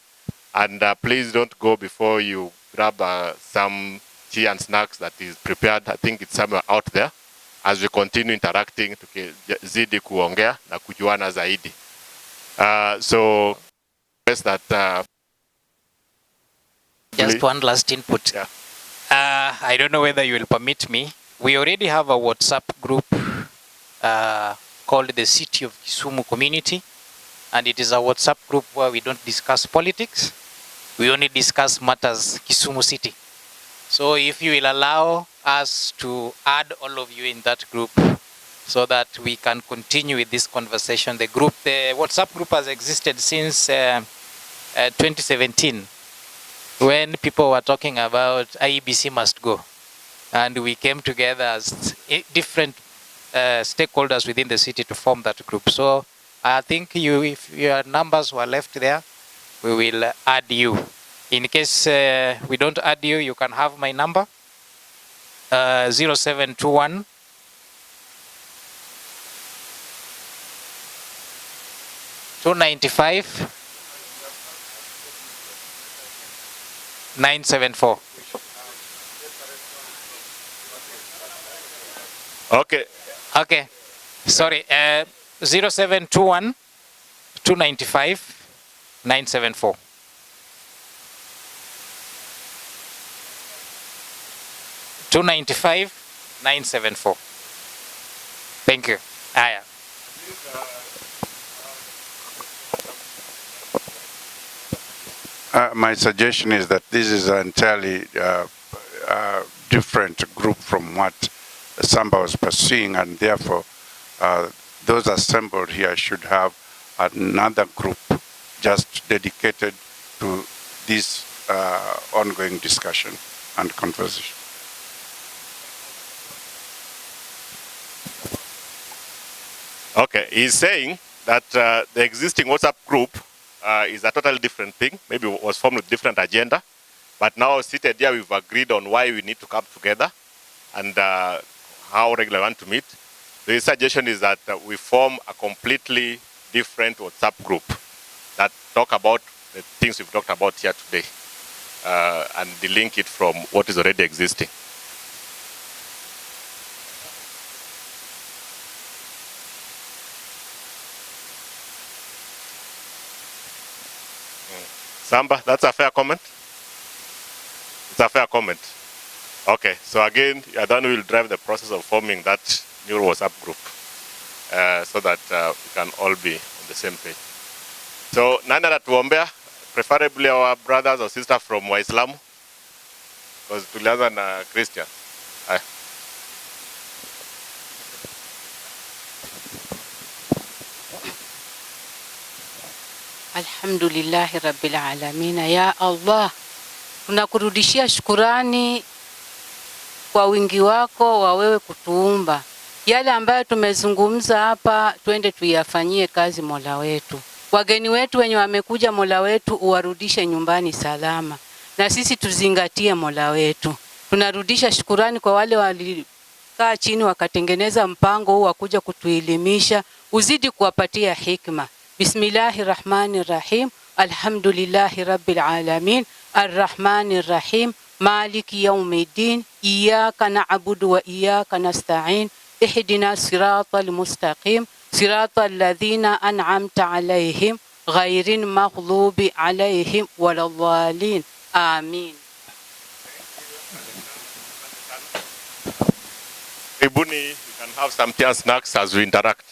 And please don't go before you grab some tea and snacks that is prepared. I think it's somewhere out there as we continue interacting tukizidi kuongea na kujuana zaidi. So that just one last input. Yeah. I don't know whether you will permit me. We already have a WhatsApp group called the City of Kisumu Community, and it is a WhatsApp group where we don't discuss politics. We only discuss matters Kisumu City. So if you will allow us to add all of you in that group so that we can continue with this conversation. The WhatsApp group has existed since 2017 when people were talking about IEBC must go. And we came together as different stakeholders within the city to form that group. So I think if your numbers were left there, we will add you. In case we don't add you, you can have my number, 0721 295 974. Okay. Okay. Sorry. 0721 295 974. $295,974. Thank you. Yeah. My suggestion is that this is an entirely different group from what Samba was pursuing, and therefore those assembled here should have another group just dedicated to this ongoing discussion and conversation. Okay, he's saying that the existing WhatsApp group is a totally different thing. Maybe it was formed with different agenda, but now seated here we've agreed on why we need to come together and how regularly we want to meet. The suggestion is that we form a completely different WhatsApp group that talk about the things we've talked about here today and delink it from what is already existing. Samba, that's a fair comment? It's a fair comment. Okay, so again, then we'll drive the process of forming that new WhatsApp group so that we can all be on the same page. So, nani anatuombea? Preferably our brothers or sisters from Waislamu, because tulianza na Christian. Alhamdulillahi rabbil alamin. Ya Allah, tunakurudishia shukurani kwa wingi wako wa wewe kutuumba. Yale ambayo tumezungumza hapa, twende tuyafanyie kazi Mola wetu. Wageni wetu wenye wamekuja, Mola wetu uwarudishe nyumbani salama, na sisi tuzingatie Mola wetu. Tunarudisha shukurani kwa wale walikaa chini wakatengeneza mpango huu wa kuja kutuelimisha, uzidi kuwapatia hikma. Bismillahirrahmanirrahim. Alhamdulillahi rabbil alamin. Arrahmanirrahim. Maliki yawmiddin. Iyyaka na'budu wa iyyaka nasta'in. Ihdina siratal mustaqim. Siratal ladhina an'amta alayhim ghairin maghlubi alayhim waladdallin. Amin. Ibuni, you can have some tea and snacks as we interact.